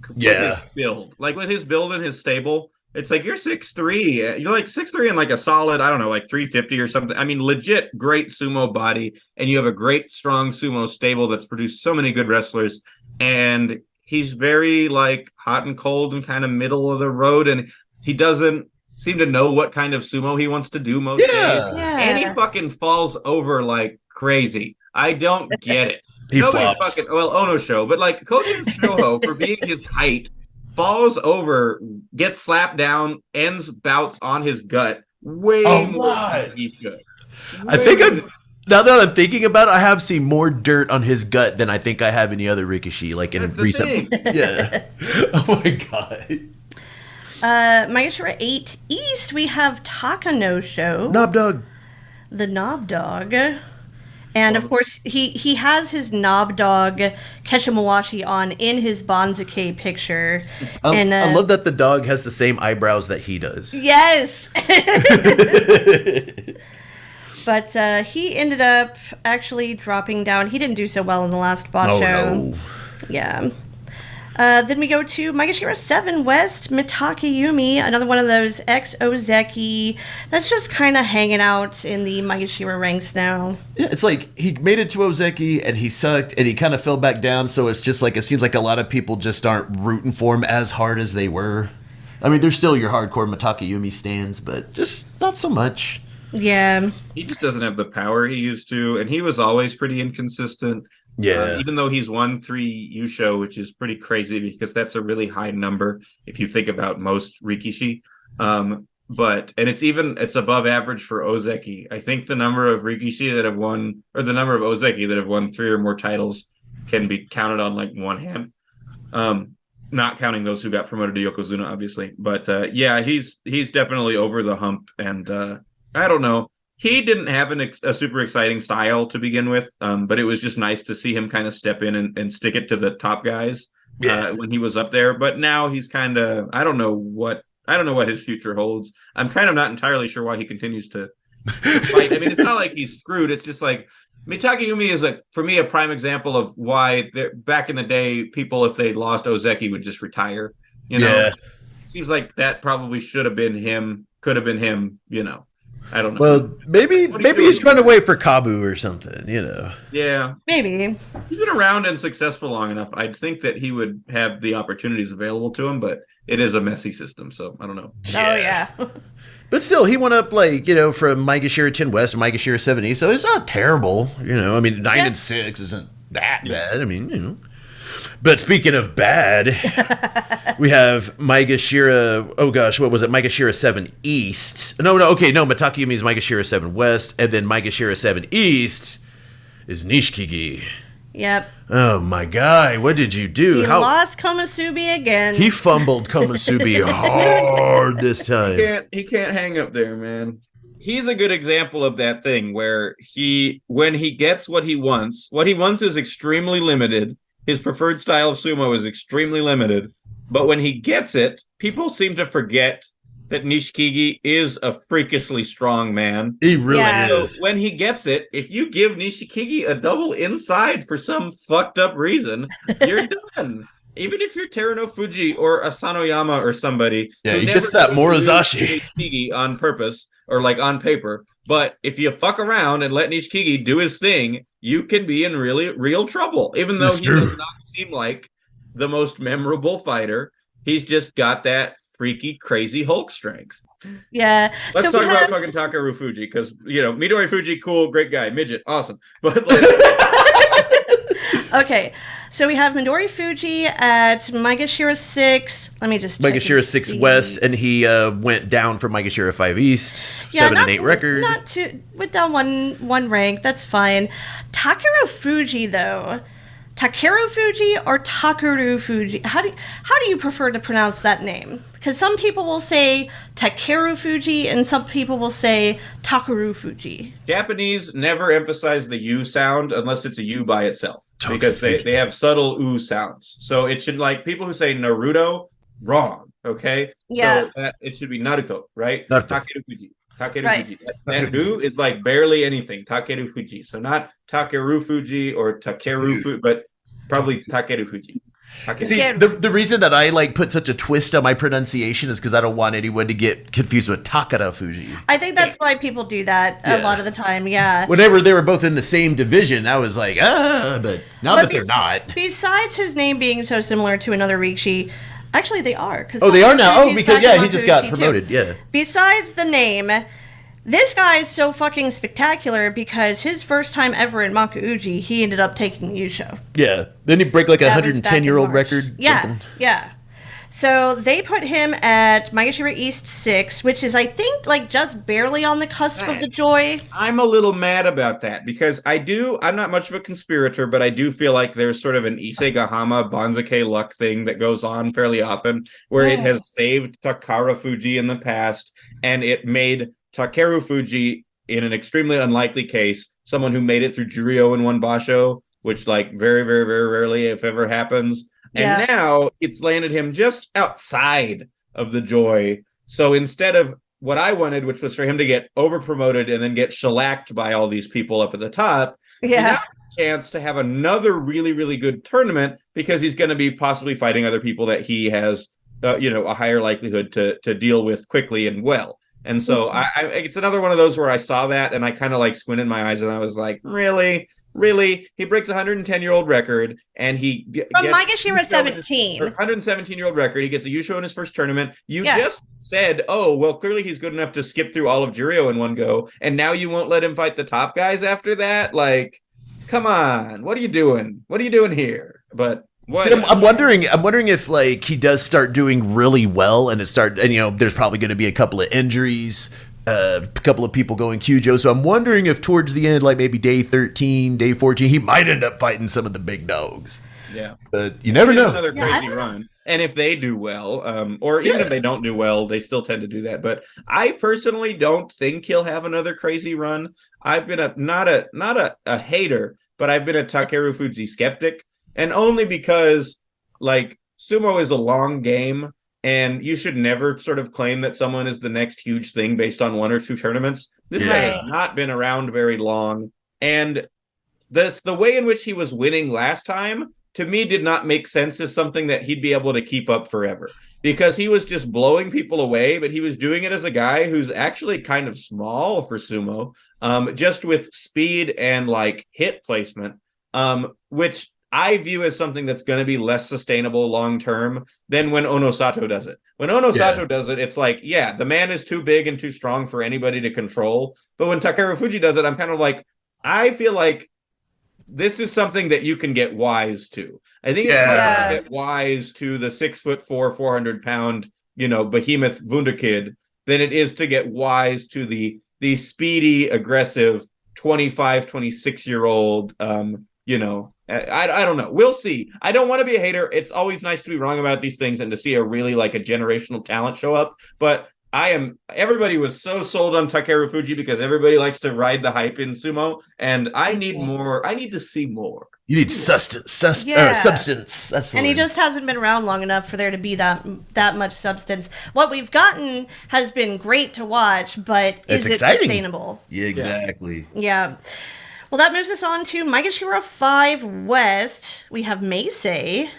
with his build. Like, with his build and his stable, it's like you're 6'3". You're like 6'3" and like a solid, I don't know, like 350 or something. I mean, legit great sumo body. And you have a great, strong sumo stable that's produced so many good wrestlers. And he's very like hot and cold and kind of middle of the road. And he doesn't seem to know what kind of sumo he wants to do most days. Yeah. And he fucking falls over like crazy. I don't get it. Nobody flops. Ono show, but like Koto Shoho, for being his height, falls over, gets slapped down, ends bouts on his gut way more than he should. I think now that I'm thinking about it, I have seen more dirt on his gut than I think I have any other Rikishi, like in recent. Yeah. Oh my god. Maegashira 8 East, we have Takano Show. Knob Dog. The Knob Dog. And of course, he has his Knob Dog Keshimawashi on in his Banzuke picture. I love that the dog has the same eyebrows that he does. Yes! But he ended up actually dropping down. He didn't do so well in the last boss show. No. Yeah. Then we go to Maegashira 7 West, Mitake Yumi, another one of those ex-Ozeki that's just kind of hanging out in the Maegashira ranks now. Yeah, it's like he made it to Ozeki and he sucked and he kind of fell back down, so it's just like it seems like a lot of people just aren't rooting for him as hard as they were. I mean, there's still your hardcore Mitake Yumi stands, but just not so much. Yeah. He just doesn't have the power he used to, and he was always pretty inconsistent. Yeah. Even though he's won 3 Yusho, which is pretty crazy because that's a really high number if you think about most Rikishi. and it's above average for Ozeki. I think the number of Rikishi that have won, or the number of Ozeki that have won 3 or more titles, can be counted on like one hand. Not counting those who got promoted to Yokozuna, obviously. But yeah, he's definitely over the hump, and I don't know. He didn't have a super exciting style to begin with, but it was just nice to see him kind of step in and stick it to the top guys when he was up there. But now he's kind of, I don't know what his future holds. I'm kind of not entirely sure why he continues to fight. I mean, it's not like he's screwed. It's just like, Takayumi is for me a prime example of why back in the day, people, if they lost Ozeki, would just retire. You know, it seems like that probably should have been him, could have been him. You know, I don't know. Well, maybe he's run away for Kabu or something. You know. Yeah, maybe he's been around and successful long enough. I'd think that he would have the opportunities available to him, but it is a messy system, so I don't know. Oh yeah. But still, he went up like, you know, from Maegashira 10 West to Maegashira 7 East, so it's not terrible. You know, I mean, 9 and 6 isn't that bad. I mean, you know. But speaking of bad, we have Maegashira, oh gosh, what was it? Maegashira 7 East. No, Takayumi's Maegashira 7 West, and then Maegashira 7 East is Nishikigi. Yep. Oh my guy, what did you do? He lost Komusubi again. He fumbled Komusubi hard this time. He can't hang up there, man. He's a good example of that thing where when he gets what he wants is extremely limited. His preferred style of sumo is extremely limited. But when he gets it, people seem to forget that Nishikigi is a freakishly strong man. He really is. So when he gets it, if you give Nishikigi a double inside for some fucked up reason, you're done. Even if you're Teruno Fuji or Asanoyama or somebody. Yeah, he gets that Morozashi. Nishikigi on purpose or like on paper. But if you fuck around and let Nishikigi do his thing, you can be in really real trouble. Even though he does not seem like the most memorable fighter, he's just got that freaky, crazy Hulk strength. Yeah. Let's talk about fucking Takeru Fuji, because, you know, Midori Fuji, cool, great guy, midget, awesome. But like... Okay, so we have Midori Fuji at Maegashira 6. Let me just check Maegashira 6 West, and he went down from Maegashira 5 East, 7 and 8 record. Not too, went down one rank, that's fine. Takeru Fuji, though. Takeru Fuji or Takeru Fuji? How do you prefer to pronounce that name? Because some people will say Takeru Fuji and some people will say Takeru Fuji. Japanese never emphasize the U sound unless it's a U by itself, because they have subtle U sounds. So it should, like, people who say Naruto, wrong, okay? Yeah. So it should be Naruto, right? Naruto. Takeru Fuji. Takeru Fuji. That U is like barely anything. Takeru Fuji. So not Takeru Fuji or Takeru Fuji, but probably Takeru Fuji. See, the reason that I like put such a twist on my pronunciation is because I don't want anyone to get confused with Takara Fuji. I think that's why people do that a lot of the time, yeah. Whenever they were both in the same division, I was like, but now that they're not. Besides his name being so similar to another Rikishi, actually they are. They are now? Oh, because, he just got promoted, yeah. Besides the name, this guy is so fucking spectacular because his first time ever in Makuuji, he ended up taking Yusho. Yeah. Then he break like a 110-year-old record. Yeah, something. Yeah. So they put him at Maegashira East 6, which is, I think, like just barely on the cusp of the joy. I'm a little mad about that because I'm not much of a conspirator, but I do feel like there's sort of an Isegahama Banzuke luck thing that goes on fairly often where it has saved Takara Fuji in the past and it made Takeru Fuji, in an extremely unlikely case, someone who made it through Juryo in one basho, which like very, very, very rarely, if ever, happens. And now it's landed him just outside of the joy. So instead of what I wanted, which was for him to get over promoted and then get shellacked by all these people up at the top, he now has a chance to have another really, really good tournament because he's going to be possibly fighting other people that he has, a higher likelihood to deal with quickly and well. And so it's another one of those where I saw that and I kind of like squinted my eyes and I was like, really? He breaks a 110-year-old record and he from Maegashira 17. 117-year-old record. He gets a Yusho in his first tournament. You just said, oh, well, clearly he's good enough to skip through all of Juryo in one go. And now you won't let him fight the top guys after that? Like, come on. What are you doing? What are you doing here? But What? See, I'm wondering if like he does start doing really well, and there's probably going to be a couple of injuries, a couple of people going Cujo. So I'm wondering if towards the end, like maybe day 13, day 14, he might end up fighting some of the big dogs. Yeah, but you never know. Another crazy run, and if they do well, or even if they don't do well, they still tend to do that. But I personally don't think he'll have another crazy run. I've been not a hater, but I've been a Takeru Fuji skeptic. And only because, like, sumo is a long game, and you should never sort of claim that someone is the next huge thing based on one or two tournaments. This guy has not been around very long, and the way in which he was winning last time, to me, did not make sense as something that he'd be able to keep up forever. Because he was just blowing people away, but he was doing it as a guy who's actually kind of small for sumo, just with speed and, like, hit placement, which I view as something that's going to be less sustainable long term than when Onosato does it. When Onosato does it, it's like, yeah, the man is too big and too strong for anybody to control. But when Takeru Fuji does it, I'm kind of like, I feel like this is something that you can get wise to. I think it's harder to get wise to the 6'4", 400-pound, behemoth Wunderkid than it is to get wise to the speedy, aggressive 25, 26-year-old, I don't know. We'll see. I don't want to be a hater. It's always nice to be wrong about these things and to see a really like a generational talent show up. But everybody was so sold on Takeru Fuji because everybody likes to ride the hype in sumo. And I need more. I need to see more. You need substance. That's and he just hasn't been around long enough for there to be that much substance. What we've gotten has been great to watch, but is it sustainable? Yeah, exactly. Yeah. Well, that moves us on to Maegashira 5 West. We have Meisei.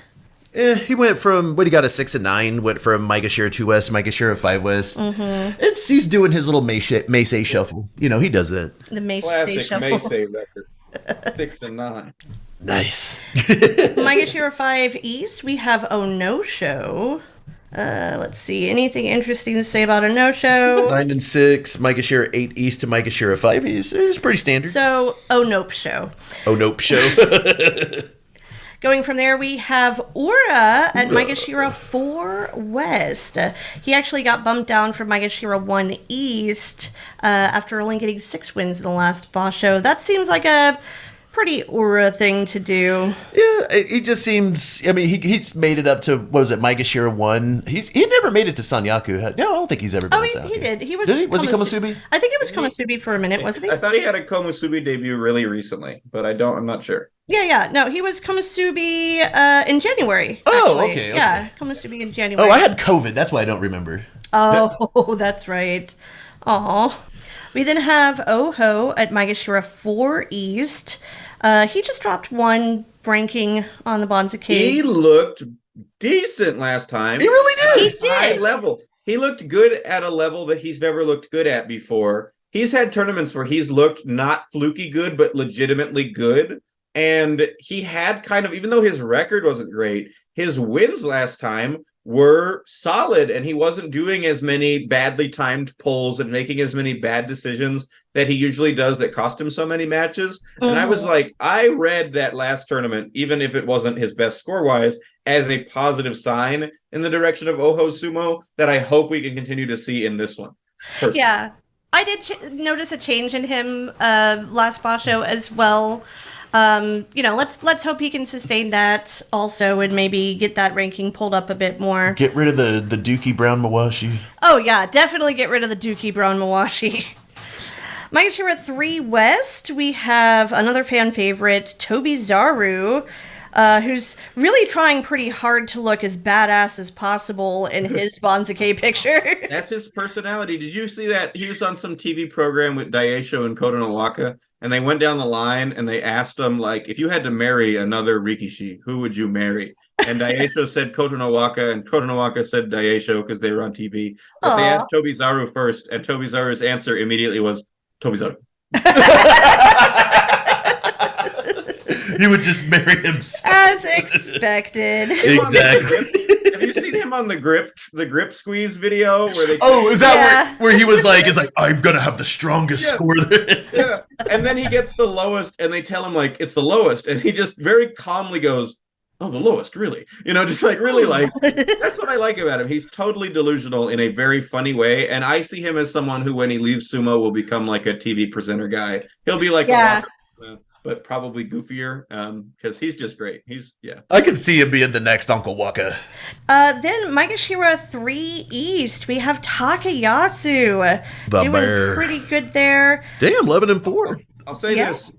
He went from, he got a 6 and 9, went from Maegashira 2 West to Maegashira 5 West. Mm-hmm. He's doing his little Meisei shuffle. He does that. The Meisei shuffle. Meisei record. 6 and 9. Nice. Maegashira 5 East, we have Onosho. Let's see. Anything interesting to say about Onosho? 9 and 6. Maegashira 8 East to Maegashira 5 East. It's pretty standard. So, Nope Show. Going from there, we have Ura at Maegashira 4 West. He actually got bumped down from Maegashira 1 East after only getting 6 wins in the last boss show. That seems like a pretty Ura thing to do. Yeah, he just seems. He's made it up to Maegashira 1. He never made it to Sanyaku. No, I don't think he's ever been. He did. Was he Komusubi? I think it was Komusubi for a minute, wasn't he? I thought he had a Komusubi debut really recently, but I'm not sure. Yeah. No, he was Komusubi in January. Oh, actually. okay. Yeah, Komusubi in January. Oh, I had COVID. That's why I don't remember. Oh, that's right. Aw. We then have Oho at Maegashira 4 East. He just dropped 1 ranking on the Banzuke. He looked decent last time. He really did. He did. High level. He looked good at a level that he's never looked good at before. He's had tournaments where he's looked not fluky good, but legitimately good. And he had even though his record wasn't great, his wins last time were solid, and he wasn't doing as many badly timed pulls and making as many bad decisions that he usually does that cost him so many matches. Mm-hmm. And I was like, I read that last tournament, even if it wasn't his best score-wise, as a positive sign in the direction of Oho Sumo that I hope we can continue to see in this one. Personally. Yeah. I did notice a change in him last boss show as well. Let's hope he can sustain that also and maybe get that ranking pulled up a bit more. Get rid of the Dookie Brown Mawashi. Oh, yeah, definitely get rid of the Dookie Brown Mawashi. Maegashira 3 West, we have another fan favorite, Tobi Zaru, who's really trying pretty hard to look as badass as possible in his Banzuke picture. That's his personality. Did you see that? He was on some TV program with Daisho and Kotonowaka, and they went down the line and they asked him, like, if you had to marry another Rikishi, who would you marry? And Daisho said Kotonowaka, and Kotonowaka said Daisho because they were on TV. But they asked Tobi Zaru first, and Tobi Zaru's answer immediately was Tobi Zaru. He would just marry himself. As expected. Exactly. Have you seen him on the grip squeeze video where they? Oh, is that where he was like, I'm gonna have the strongest score there is. Yeah. And then he gets the lowest, and they tell him like it's the lowest, and he just very calmly goes, oh, the lowest, really? Just like really like that's what I like about him. He's totally delusional in a very funny way, and I see him as someone who, when he leaves sumo, will become like a TV presenter guy. He'll be like Yeah. but probably goofier, because he's just great. I could see him being the next Uncle Waka. Then Maegashira 3 East, we have Takayasu The doing bear. pretty good there. Damn, 11-4. I'll say Yeah. this: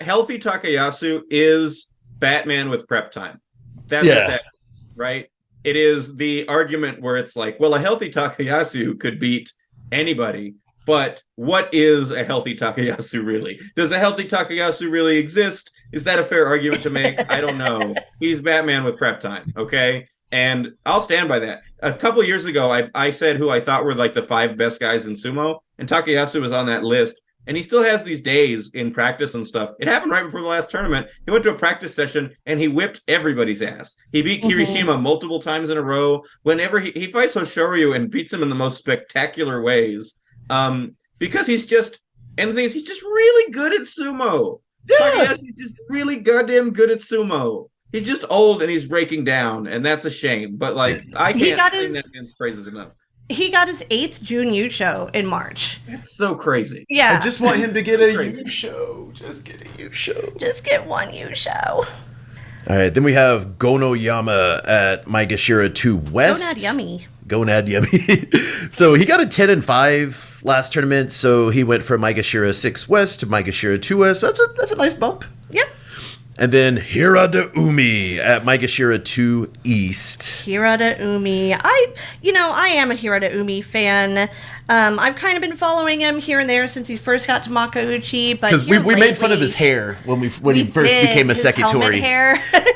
healthy Takayasu is Batman with prep time. That's Yeah. what that is, right? It is the argument where it's like, well, a healthy Takayasu could beat anybody, but what is a healthy Takayasu really? Does a healthy Takayasu really exist? Is that a fair argument to make? I don't know. He's Batman with prep time, okay? And I'll stand by that. A couple years ago, I said who I thought were like the 5 best guys in sumo, and Takayasu was on that list. And he still has these days in practice and stuff. It happened right before the last tournament. He went to a practice session and he whipped everybody's ass. He beat Kirishima multiple times in a row. Whenever he fights Hoshoryu and beats him in the most spectacular ways, because he's just, and the thing is, he's just really good at sumo. Yeah. He's just really goddamn good at sumo. He's just old and he's breaking down, and that's a shame. But like, I can't sing that man's praises enough. He got his 8th Jun show in March. That's so crazy. Yeah. I just want him to get a U show. Just get a U show. Just get one U show. All right, then we have Gonoyama at Maegashira 2 West. Gonad Yummy. Gonad Yummy. So he got a 10-5 last tournament, so he went from Maegashira 6 West to Maegashira 2 West. So that's a nice bump. Yep. And then Hirada Umi at Maegashira 2 East. Hirada Umi. I am a Hirada Umi fan. I've kind of been following him here and there since he first got to Makauchi, but Because we made fun of his hair when he first became a his helmet Sekitori. hair.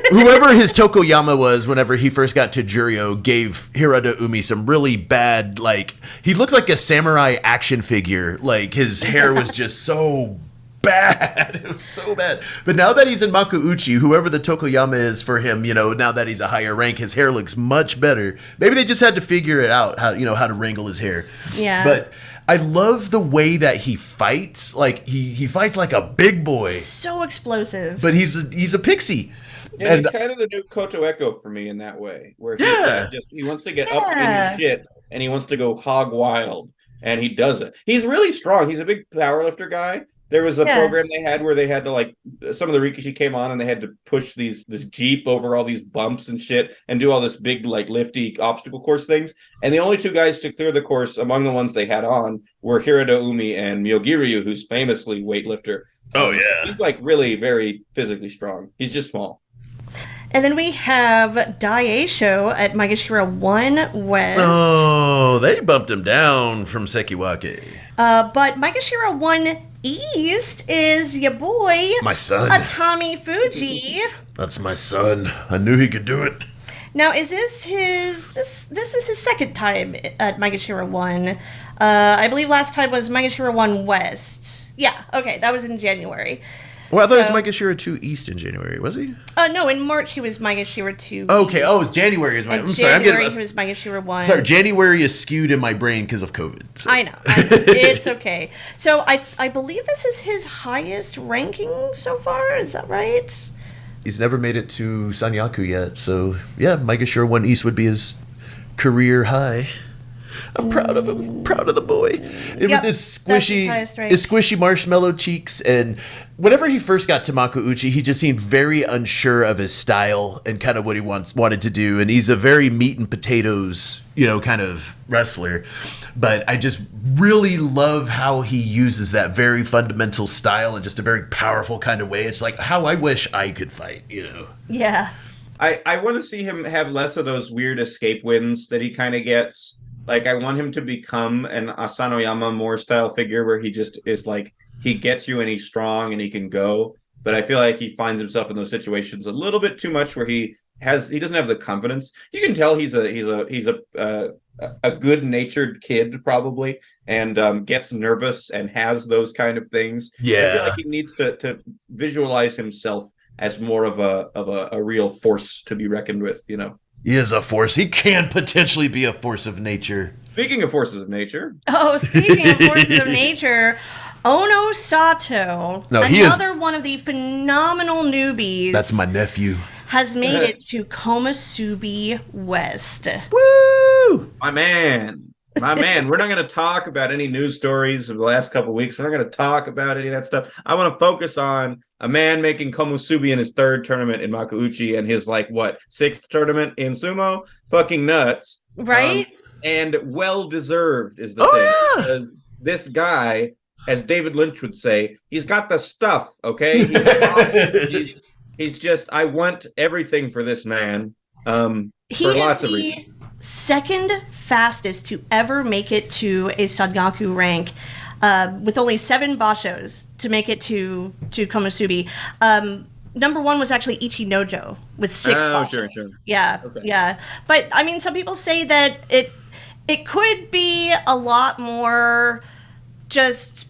Whoever his Tokoyama was whenever he first got to Juryo gave Hirada Umi some really bad, like, he looked like a samurai action figure. Like, his hair was just so bad. It was so bad. But now that he's in Makuuchi, whoever the Tokoyama is for him, now that he's a higher rank, his hair looks much better. Maybe they just had to figure it out, how to wrangle his hair. Yeah. But I love the way that he fights. Like, he fights like a big boy. So explosive. But he's a pixie. Yeah, And he's kind of the new Koto Echo for me in that way, where he wants to get up in Yeah. his shit and he wants to go hog wild, and he does it. He's really strong. He's a big powerlifter guy. There was a program they had where they had to, like, some of the Rikishi came on and they had to push this Jeep over all these bumps and shit and do all this big, like, lifty obstacle course things. And the only 2 guys to clear the course among the ones they had on were Hirada Umi and Myogiryu, who's famously weightlifter. Oh, yeah. So he's, like, really very physically strong. He's just small. And then we have Daisho at Maegashira 1 West. Oh, they bumped him down from Sekiwake. But Maegashira 1 East is your boy, My son. Atami Fuji. That's my son. I knew he could do it. Now, is this this is his second time at Maegashira 1? I believe last time was Maegashira 1 West. Yeah, okay, that was in January. Well, I thought So- it was Maegashira 2 East in January, was he? No, in March he was Maegashira 2 Okay, East. oh, it's January. In I'm sorry, I'm January getting... he was Maegashira 1. Sorry, January is skewed in my brain because of COVID. So. I know. It's okay. So I believe this is his highest ranking so far. Is that right? He's never made it to Sanyaku yet, so yeah, Maegashira 1 East would be his career high. I'm proud of him. Proud of the boy. With Yep, his that's his highest rank. squishy marshmallow cheeks, and whenever he first got to Makuuchi, he just seemed very unsure of his style and kind of what he wanted to do. And he's a very meat and potatoes, kind of wrestler. But I just really love how he uses that very fundamental style in just a very powerful kind of way. It's like how I wish I could fight, Yeah. I want to see him have less of those weird escape wins that he kind of gets. Like, I want him to become an Asanoyama more style figure where he just is like, he gets you and he's strong and he can go. But I feel like he finds himself in those situations a little bit too much where he doesn't have the confidence. You can tell he's a good-natured kid probably, and gets nervous and has those kind of things. Yeah. I feel like he needs to visualize himself as more of a real force to be reckoned with, He is a force. He can potentially be a force of nature. Speaking of forces of nature, Oh, speaking of forces of nature, Ono Sato, No, he is- another one of the phenomenal newbies. That's my nephew. has made it to Komusubi West. Woo! My man. My man, we're not going to talk about any news stories of the last couple of weeks. We're not going to talk about any of that stuff. I want to focus on a man making Komusubi in his 3rd tournament in Makuuchi and his, 6th tournament in sumo. Fucking nuts. Right? And well-deserved is the thing. Yeah. Because this guy, as David Lynch would say, he's got the stuff, okay? He's awesome. He's just, I want everything for this man. He for is lots of the reasons. second fastest to ever make it to a Sanyaku rank, with only 7 bashos to make it to Komusubi. Number 1 was actually Ichinojo with 6 bashos. Sure. Yeah, Okay. yeah. But I mean, some people say that it could be a lot more just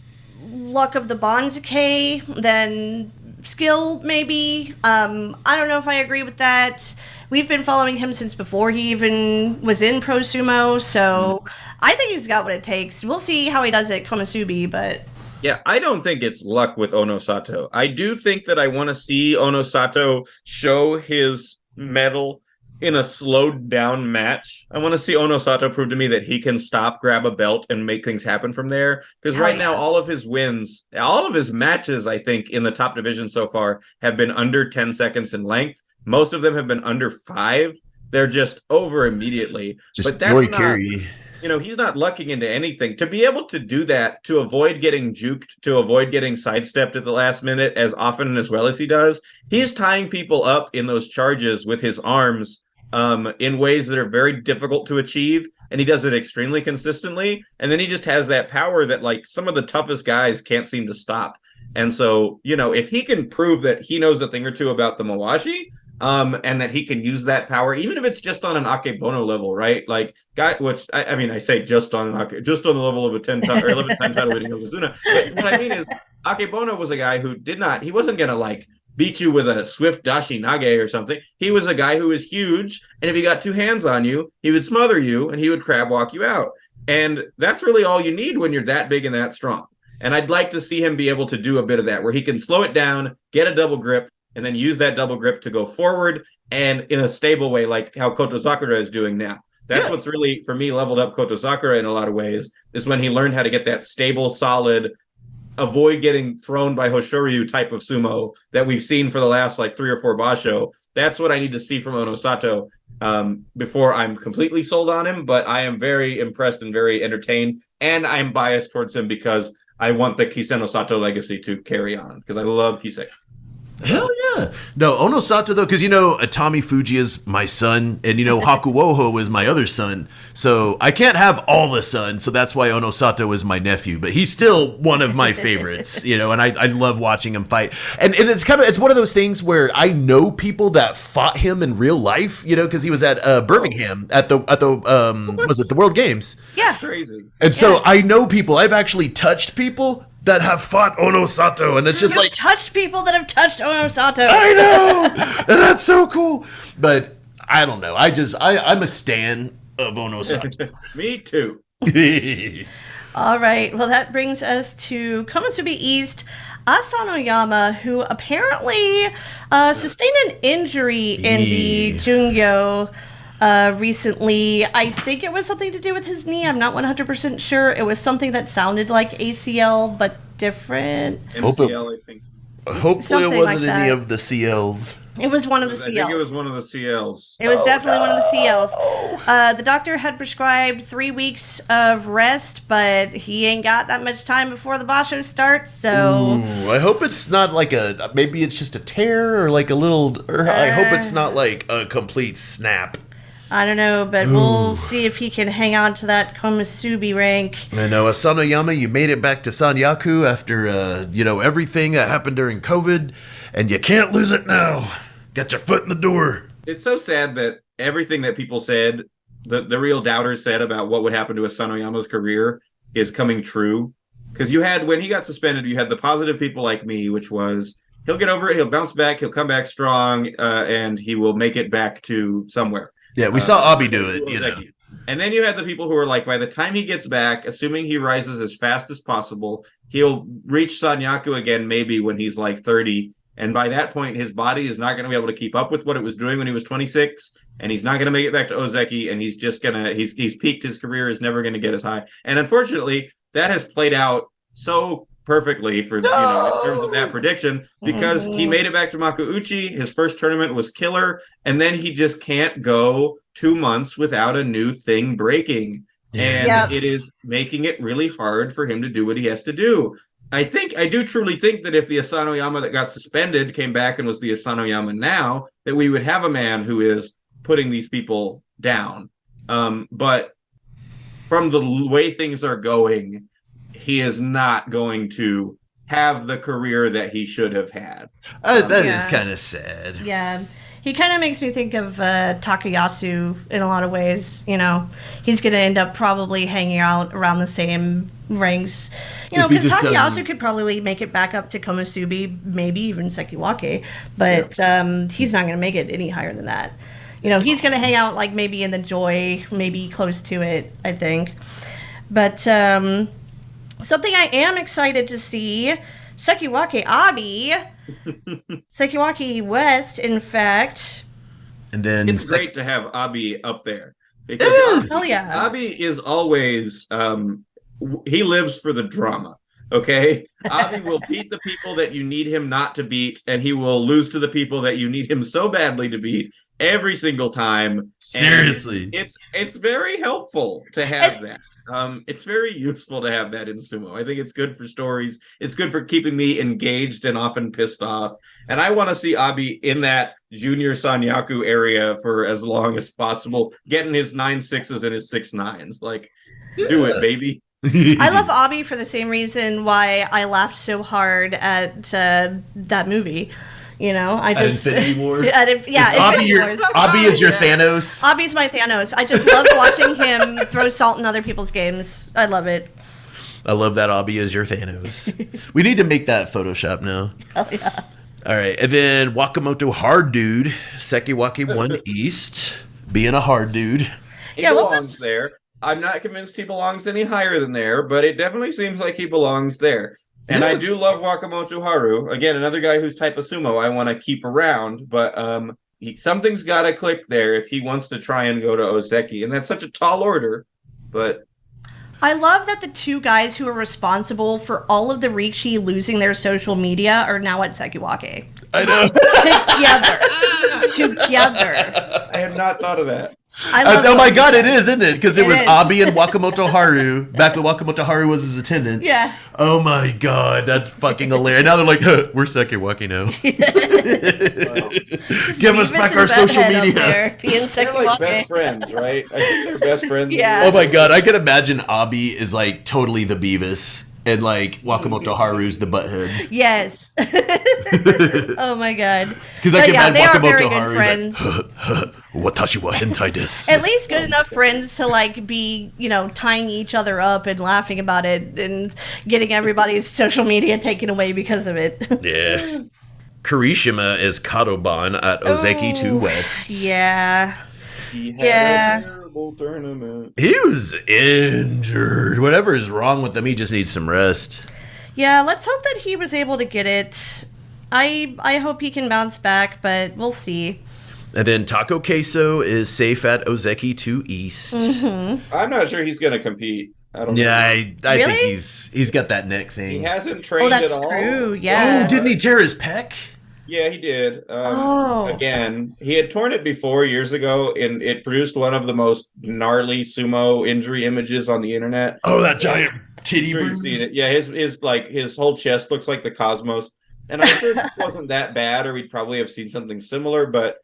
luck of the Banzuke than skill, maybe. I don't know if I agree with that. We've been following him since before he even was in Pro Sumo, so I think he's got what it takes. We'll see how he does at Komusubi, but... Yeah, I don't think it's luck with Onosato. I do think that I want to see Onosato show his mettle in a slowed down match. I want to see Onosato prove to me that he can stop, grab a belt, and make things happen from there. Because right now, all of his wins, all of his matches, I think, in the top division so far have been under 10 seconds in length. Most of them have been under 5. They're just over immediately. Just but that's Roy not, Carey. he's not lucking into anything. To be able to do that, to avoid getting juked, to avoid getting sidestepped at the last minute as often and as well as he does, he's tying people up in those charges with his arms in ways that are very difficult to achieve. And he does it extremely consistently. And then he just has that power that some of the toughest guys can't seem to stop. And so, if he can prove that he knows a thing or two about the Mawashi, and that he can use that power, even if it's just on an Akebono level, right? I say just on the level of a 10-time or 11-time title winning Yokozuna. But what I mean is, Akebono was a guy who he wasn't gonna beat you with a swift dashi nage or something. He was a guy who was huge, and if he got 2 hands on you, he would smother you and he would crab walk you out. And that's really all you need when you're that big and that strong. And I'd like to see him be able to do a bit of that, where he can slow it down, get a double grip, and then use that double grip to go forward and in a stable way, like how Koto Sakura is doing now. That's what's really, for me, leveled up Koto Sakura in a lot of ways, is when he learned how to get that stable, solid, avoid getting thrown by Hoshoryu type of sumo that we've seen for the last 3 or 4 basho. That's what I need to see from Onosato before I'm completely sold on him, but I am very impressed and very entertained, and I'm biased towards him because I want the Kiseno Sato legacy to carry on, because I love Kisei. Hell yeah. No, Onosato, though, because, Atami Fuji is my son, and, Hakuoho is my other son. So I can't have all the sons, so that's why Onosato is my nephew. But he's still one of my favorites, and I love watching him fight. And it's it's one of those things where I know people that fought him in real life, because he was at Birmingham at the was it the World Games? Yeah. Crazy. And so I know people. I've actually touched people that have fought Onosato, and it's just You've touched people that have touched Onosato. I know, and that's so cool. But I don't know. I'm a stan of Onosato. Me too. All right. Well, that brings us to Komusubi East. Asanoyama, who apparently sustained an injury in the Jungyo recently. I think it was something to do with his knee. I'm not 100% sure. It was something that sounded like ACL, but different. MCL, I think. Hopefully Something it wasn't like any that. of the CLs. It was one of the I CLs. think it was one of the CLs. It was definitely one of the CLs. The doctor had prescribed 3 weeks of rest, but he ain't got that much time before the basho starts, so... Ooh, I hope it's not maybe it's just a tear or a little... I hope it's not a complete snap. I don't know, but we'll see if he can hang on to that Komusubi rank. I know, Asanoyama, you made it back to Sanyaku after, everything that happened during COVID, and you can't lose it now. Got your foot in the door. It's so sad that everything that people said, the real doubters said about what would happen to Asanoyama's career is coming true. Because when he got suspended, you had the positive people like me, which was, he'll get over it, he'll bounce back, he'll come back strong, and he will make it back to somewhere. Yeah, we saw Abi do it, And then you had the people who are like, by the time he gets back, assuming he rises as fast as possible, he'll reach Sanyaku again maybe when he's 30, And by that point, his body is not going to be able to keep up with what it was doing when he was 26, and he's not going to make it back to Ozeki, and he's peaked his career, is never going to get as high. And unfortunately, that has played out so perfectly for in terms of that prediction, because he made it back to Makuuchi. His first tournament was killer, and then he just can't go 2 months without a new thing breaking. And it is making it really hard for him to do what he has to do. I do truly think that if the Asanoyama that got suspended came back and was the Asanoyama now, that we would have a man who is putting these people down. But from the way things are going, he is not going to have the career that he should have had. That is kind of sad. Yeah. He kind of makes me think of Takayasu in a lot of ways. You know, he's going to end up probably hanging out around the same ranks. You know, because Takayasu could probably make it back up to Komusubi, maybe even Sekiwake, but he's not going to make it any higher than that. You know, he's going to hang out like maybe in the Joy, maybe close to it, I think. But something I am excited to see, Sekiwake Abi. Sekiwake West, in fact. And then it's great to have Abi up there. It is. Oh yeah. Abi is always he lives for the drama. Okay, Abi will beat the people that you need him not to beat, and he will lose to the people that you need him so badly to beat every single time. Seriously, and it's very helpful to have that. It's very useful to have that in sumo. I think it's good for stories. It's good for keeping me engaged and often pissed off. And I want to see Abi in that junior Sanyaku area for as long as possible, getting his 9-6s and his 6-9s. Like, do it, baby. I love Abi for the same reason why I laughed so hard at that movie. You know, I just Infinity War. Abi is your Thanos. Abi's my Thanos. I just love watching him throw salt in other people's games. I love it. I love that Abi is your Thanos. We need to make that Photoshop now. Hell yeah. All right, and then Wakamoto Hard Dude, Sekiwake 1 East, being a hard dude. He belongs there. I'm not convinced he belongs any higher than there, but it definitely seems like he belongs there. And I do love Wakamoto Haru. Again, another guy whose type of sumo I want to keep around, but something's got to click there if he wants to try and go to Ozeki. And that's such a tall order, but... I love that the two guys who are responsible for all of the Rikishi losing their social media are now at Sekiwake. I know. Together. I have not thought of that. Oh my god, it is, isn't it? Because it was Abi and Wakamoto Haru back when Wakamoto Haru was his attendant. Yeah. Oh my god, that's fucking hilarious. Now they're like, we're Sekiwake now. Give us back our social media. They're like best friends, right? I think they're best friends. Yeah. Oh my god, I can imagine Abi is like totally the Beavis. And like Wakamoto Haru's the butthead. Yes. Oh my god. Because I can imagine Wakamoto Haru's like, Watashi wa hentai desu. At least good enough friends to like be, tying each other up and laughing about it and getting everybody's social media taken away because of it. Yeah. Kirishima is Kadoban at Ozeki 2 West. Yeah. He had a terrible tournament. He was injured. Whatever is wrong with him, he just needs some rest. Yeah, let's hope that he was able to get it. I hope he can bounce back, but we'll see. And then Taco Queso is safe at Ozeki 2 East. Mm-hmm. I'm not sure he's going to compete. I don't know. Yeah, I Really? think he's got that neck thing. He hasn't trained that's at all. true, yeah. Oh, didn't he tear his pec? Yeah, he did. Oh. Again, he had torn it before years ago, and it produced one of the most gnarly sumo injury images on the internet. Oh, that giant titty I'm sure you've seen it. Yeah, his whole chest looks like the cosmos. And I'm sure it wasn't that bad, or we'd probably have seen something similar, but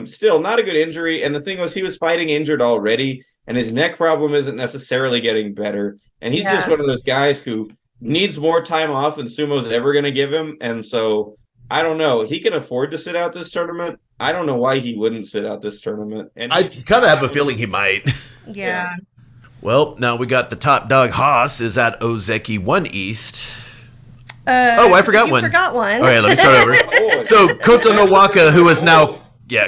still not a good injury. And the thing was, he was fighting injured already, and his neck problem isn't necessarily getting better. And he's just one of those guys who needs more time off than sumo's ever going to give him. And so I don't know. He can afford to sit out this tournament. I don't know why he wouldn't sit out this tournament. And I kind of have a feeling he might. Yeah. Well, now we got the top dog Haas is at Ozeki 1 East. I forgot one. You forgot one. All right, let me start over. So Koto no Waka, who is now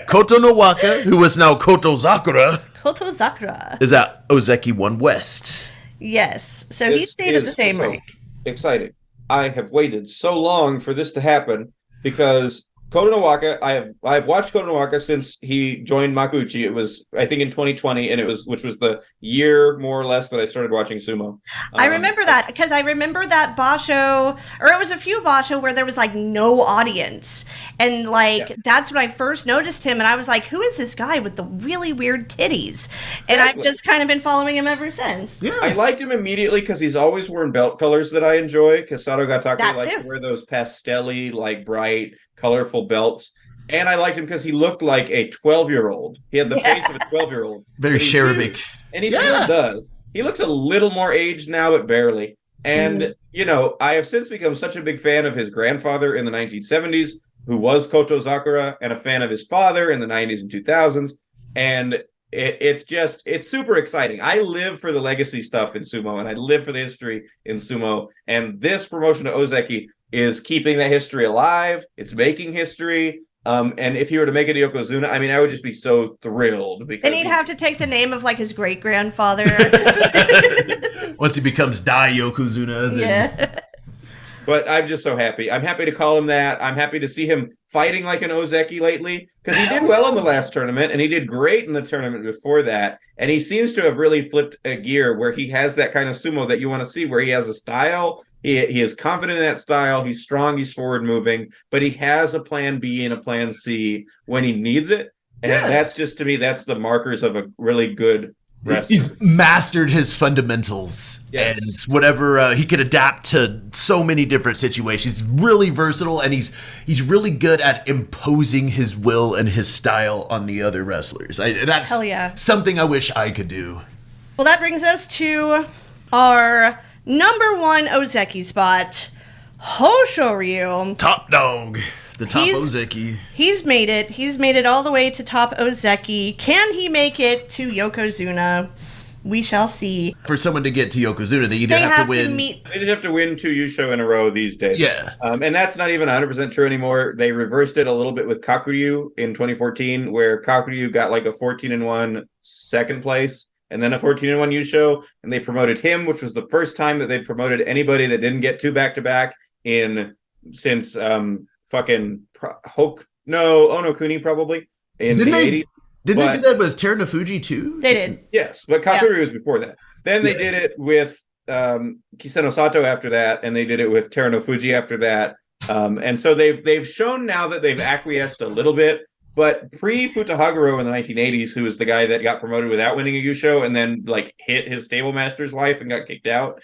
Koto no Waka, who is now Koto Zakura, Koto Zakura. is at Ozeki 1 West. Yes. So he stayed at the same rank. Exciting. I have waited so long for this to happen. because Kotonowaka, I've watched Kotonowaka since he joined Makuuchi. It was, I think, in 2020, and which was the year more or less that I started watching sumo. I remember that because I remember that basho, or it was a few basho where there was like no audience, and that's when I first noticed him, and I was like, "Who is this guy with the really weird titties?" And I've just kind of been following him ever since. Yeah, I liked him immediately because he's always worn belt colors that I enjoy. Because Sato Gatake likes to wear those pastel-y, like bright, colorful belts. And I liked him because he looked like a 12-year-old. He had the face of a 12-year-old. Very cherubic. And he still does. He looks a little more aged now, but barely. And, I have since become such a big fan of his grandfather in the 1970s, who was Koto Zakura, and a fan of his father in the 90s and 2000s. And it's super exciting. I live for the legacy stuff in sumo, and I live for the history in sumo. And this promotion to Ozeki is keeping that history alive. It's making history. And if he were to make it to Yokozuna, I mean, I would just be so thrilled. Because then he'd have to take the name of like his great grandfather. Once he becomes Dai Yokozuna. Yeah. But I'm just so happy. I'm happy to call him that. I'm happy to see him fighting like an Ozeki lately, because he did well in the last tournament, and he did great in the tournament before that. And he seems to have really flipped a gear where he has that kind of sumo that you want to see, where he has a style. He is confident in that style. He's strong. He's forward moving, but he has a plan B and a plan C when he needs it. And that's just, to me, that's the markers of a really good wrestler. He's mastered his fundamentals, and whatever he could adapt to so many different situations. He's really versatile, and he's really good at imposing his will and his style on the other wrestlers. That's something I wish I could do. Well, that brings us to our number one Ozeki spot, Hoshoryu. Top dog. The top Ozeki. He's made it. He's made it all the way to top Ozeki. Can he make it to Yokozuna? We shall see. For someone to get to Yokozuna, they either have to win. They just have to win 2 Yusho in a row these days. Yeah. And that's not even 100% true anymore. They reversed it a little bit with Kakuryu in 2014, where Kakuryu got like a 14-1 second place, and then a 14-1 Yusho, and they promoted him, which was the first time that they promoted anybody that didn't get 2 back-to-back since Ono Kuni probably in the 80s. Didn't they do that with Terunofuji too? They did. Yes, but Kakuryu was before that. Then they did it with Kiseno Sato after that, and they did it with Terunofuji after that. And so they've shown now that they've acquiesced a little bit. But pre-Futahaguro in the 1980s, who was the guy that got promoted without winning a Yusho and then like hit his stable master's wife and got kicked out.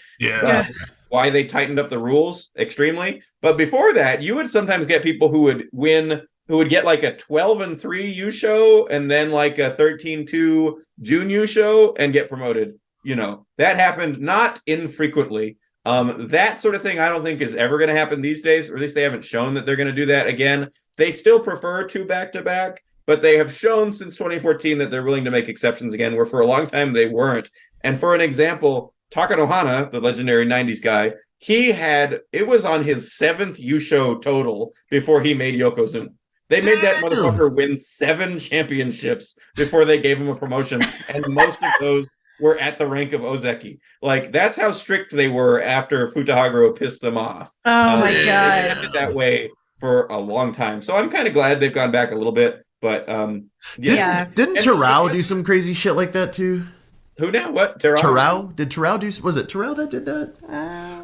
Why they tightened up the rules extremely. But before that, you would sometimes get people who would get like a 12-3 Yusho and then like a 13-2 Jun Yusho and get promoted. That happened not infrequently. That sort of thing I don't think is ever going to happen these days, or at least they haven't shown that they're going to do that again. They still prefer 2 back-to-back, but they have shown since 2014 that they're willing to make exceptions again, where for a long time they weren't. And for an example, Takanohana, the legendary 90s guy, it was on his 7th Yusho total before he made Yokozuna. They made that motherfucker win 7 championships before they gave him a promotion, and most of those were at the rank of Ozeki. Like, that's how strict they were after Futahaguro pissed them off. Oh my They god. did it that way for a long time. So I'm kind of glad they've gone back a little bit, but Didn't Terao do some crazy shit like that too? Who now? What? Terao? Terao? Did Terao do? Was it Terao that did that?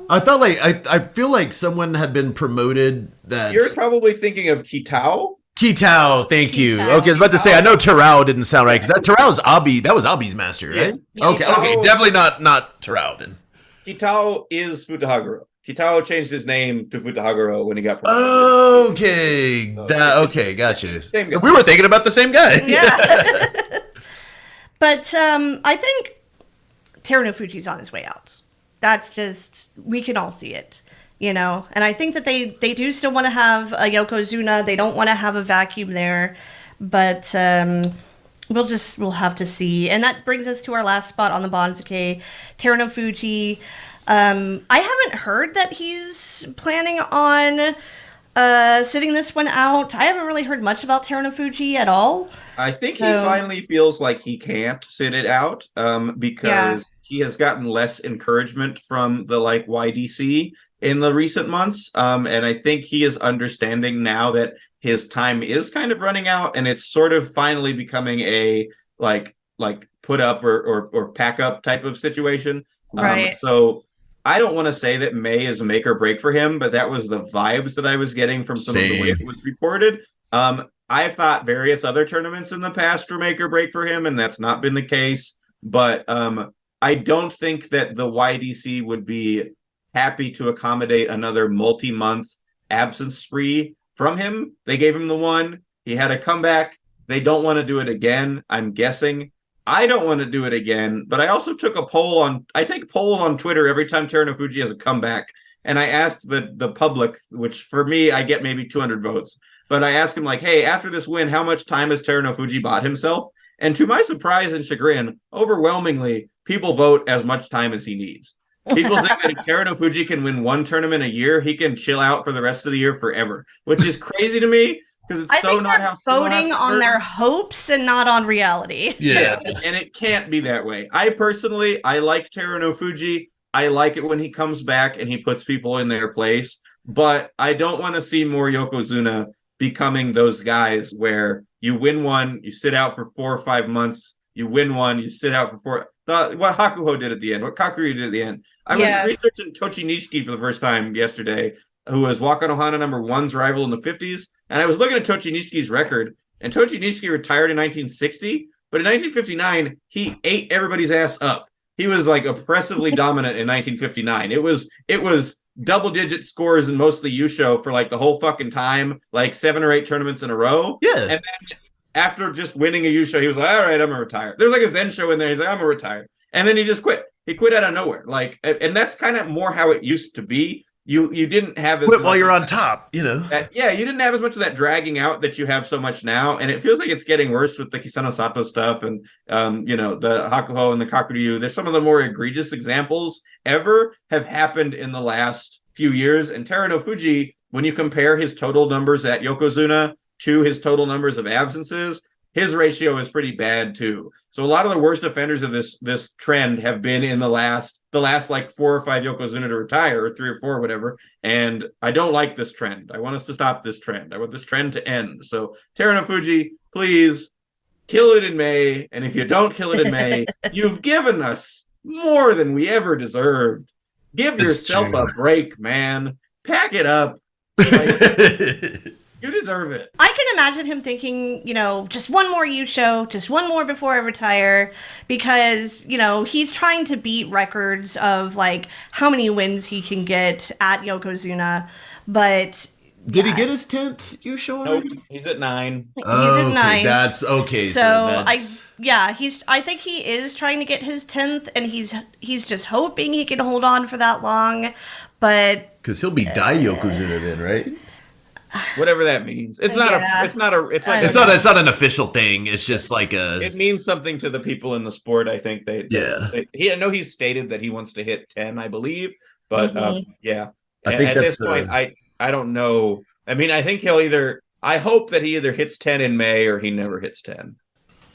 I thought I feel like someone had been promoted that. You're probably thinking of Kitao. Kitao, thank you. Okay, I was about to say I know Terao didn't sound right because that Terao's Abi. That was Abi's master, right? Yeah. Okay, definitely not Terao then. Kitao is Futahaguro. Kitao changed his name to Futahaguro when he got promoted. Okay, gotcha. So we were thinking about the same guy. Yeah. But I think Terunofuji's on his way out. That's just, we can all see it, And I think that they do still want to have a Yokozuna. They don't want to have a vacuum there. But we'll have to see. And that brings us to our last spot on the Banzuke, Terunofuji. I haven't heard that he's planning on Sitting this one out, I haven't really heard much about Terunofuji at all. I think he So- finally feels like he can't sit it out because Yeah. he has gotten less encouragement from the like YDC in the recent months. And I think he is understanding now that his time is kind of running out, and it's sort of finally becoming a like put up or pack up type of situation. Right. So I don't want to say that May is make or break for him, but that was the vibes that I was getting from some of the way Same. it was reported. I've thought various other tournaments in the past were make or break for him, and that's not been the case. But I don't think that the YDC would be happy to accommodate another multi-month absence spree from him. They gave him the one. He had a comeback. They don't want to do it again, I'm guessing. I don't want to do it again, but I also took a poll on. I take polls on Twitter every time Terunofuji has a comeback, and I asked the public, which for me I get maybe 200 votes. But I asked him like, "Hey, after this win, how much time has Terunofuji bought himself?" And to my surprise and chagrin, overwhelmingly, people vote as much time as he needs. People think that if Terunofuji can win one tournament a year, he can chill out for the rest of the year forever, which is crazy to me because it's I so think not they're how sumo has voting to on work. their hopes and not on reality. Yeah. And it can't be that way. I like Terunofuji. I like it when he comes back and he puts people in their place, but I don't want to see more Yokozuna becoming those guys where you win one, you sit out for 4 or 5 months, you win one, you sit out for 4. What Hakuho did at the end, what Kakuryu did at the end. I was researching Tochi Nishiki for the first time yesterday, who was Waka no Hana number 1's rival in the 50s, and I was looking at Tochi Nishiki's record, and Tochi Nishiki retired in 1960, but in 1959, he ate everybody's ass up. He was like oppressively dominant in 1959. It was double-digit scores in most of the Yusho for like the whole fucking time, like 7 or 8 tournaments in a row. Yeah. And then after just winning a Yusho, he was like, all right, I'm gonna retire. There's like a Zen show in there. He's like, I'm gonna retire. And then he just quit. He quit out of nowhere. Like, and that's kind of more how it used to be. You didn't have as Quit while much you're of on top, you know. yeah, you didn't have as much of that dragging out that you have so much now, and it feels like it's getting worse with the Kisano Sato stuff and the Hakuho and the Kakuryu. There's some of the more egregious examples ever have happened in the last few years. And Terunofuji, when you compare his total numbers at Yokozuna to his total numbers of absences, his ratio is pretty bad too. So a lot of the worst offenders of this trend have been in the last like 4 or 5 Yokozuna to retire, or 3 or 4, or whatever. And I don't like this trend. I want us to stop this trend. I want this trend to end. So Terunofuji, please kill it in May. And if you don't kill it in May, you've given us more than we ever deserved. Give yourself a break, man. Pack it up. Like, you deserve it. I can imagine him thinking, just one more show, just one more before I retire, because, he's trying to beat records of like how many wins he can get at Yokozuna. But Did he get his 10th Yusho already? Nope, he's at 9. he's at 9. That's okay. So that's... I think he is trying to get his 10th, and he's just hoping he can hold on for that long. But because he'll be Dai Yokozuna then, right? Whatever that means. It's not it's not an official thing. It's just like it means something to the people in the sport. I think I know he's stated that he wants to hit 10, I believe, but yeah. I think at that's this point, I don't know. I mean, I think I hope that he either hits 10 in May or he never hits 10.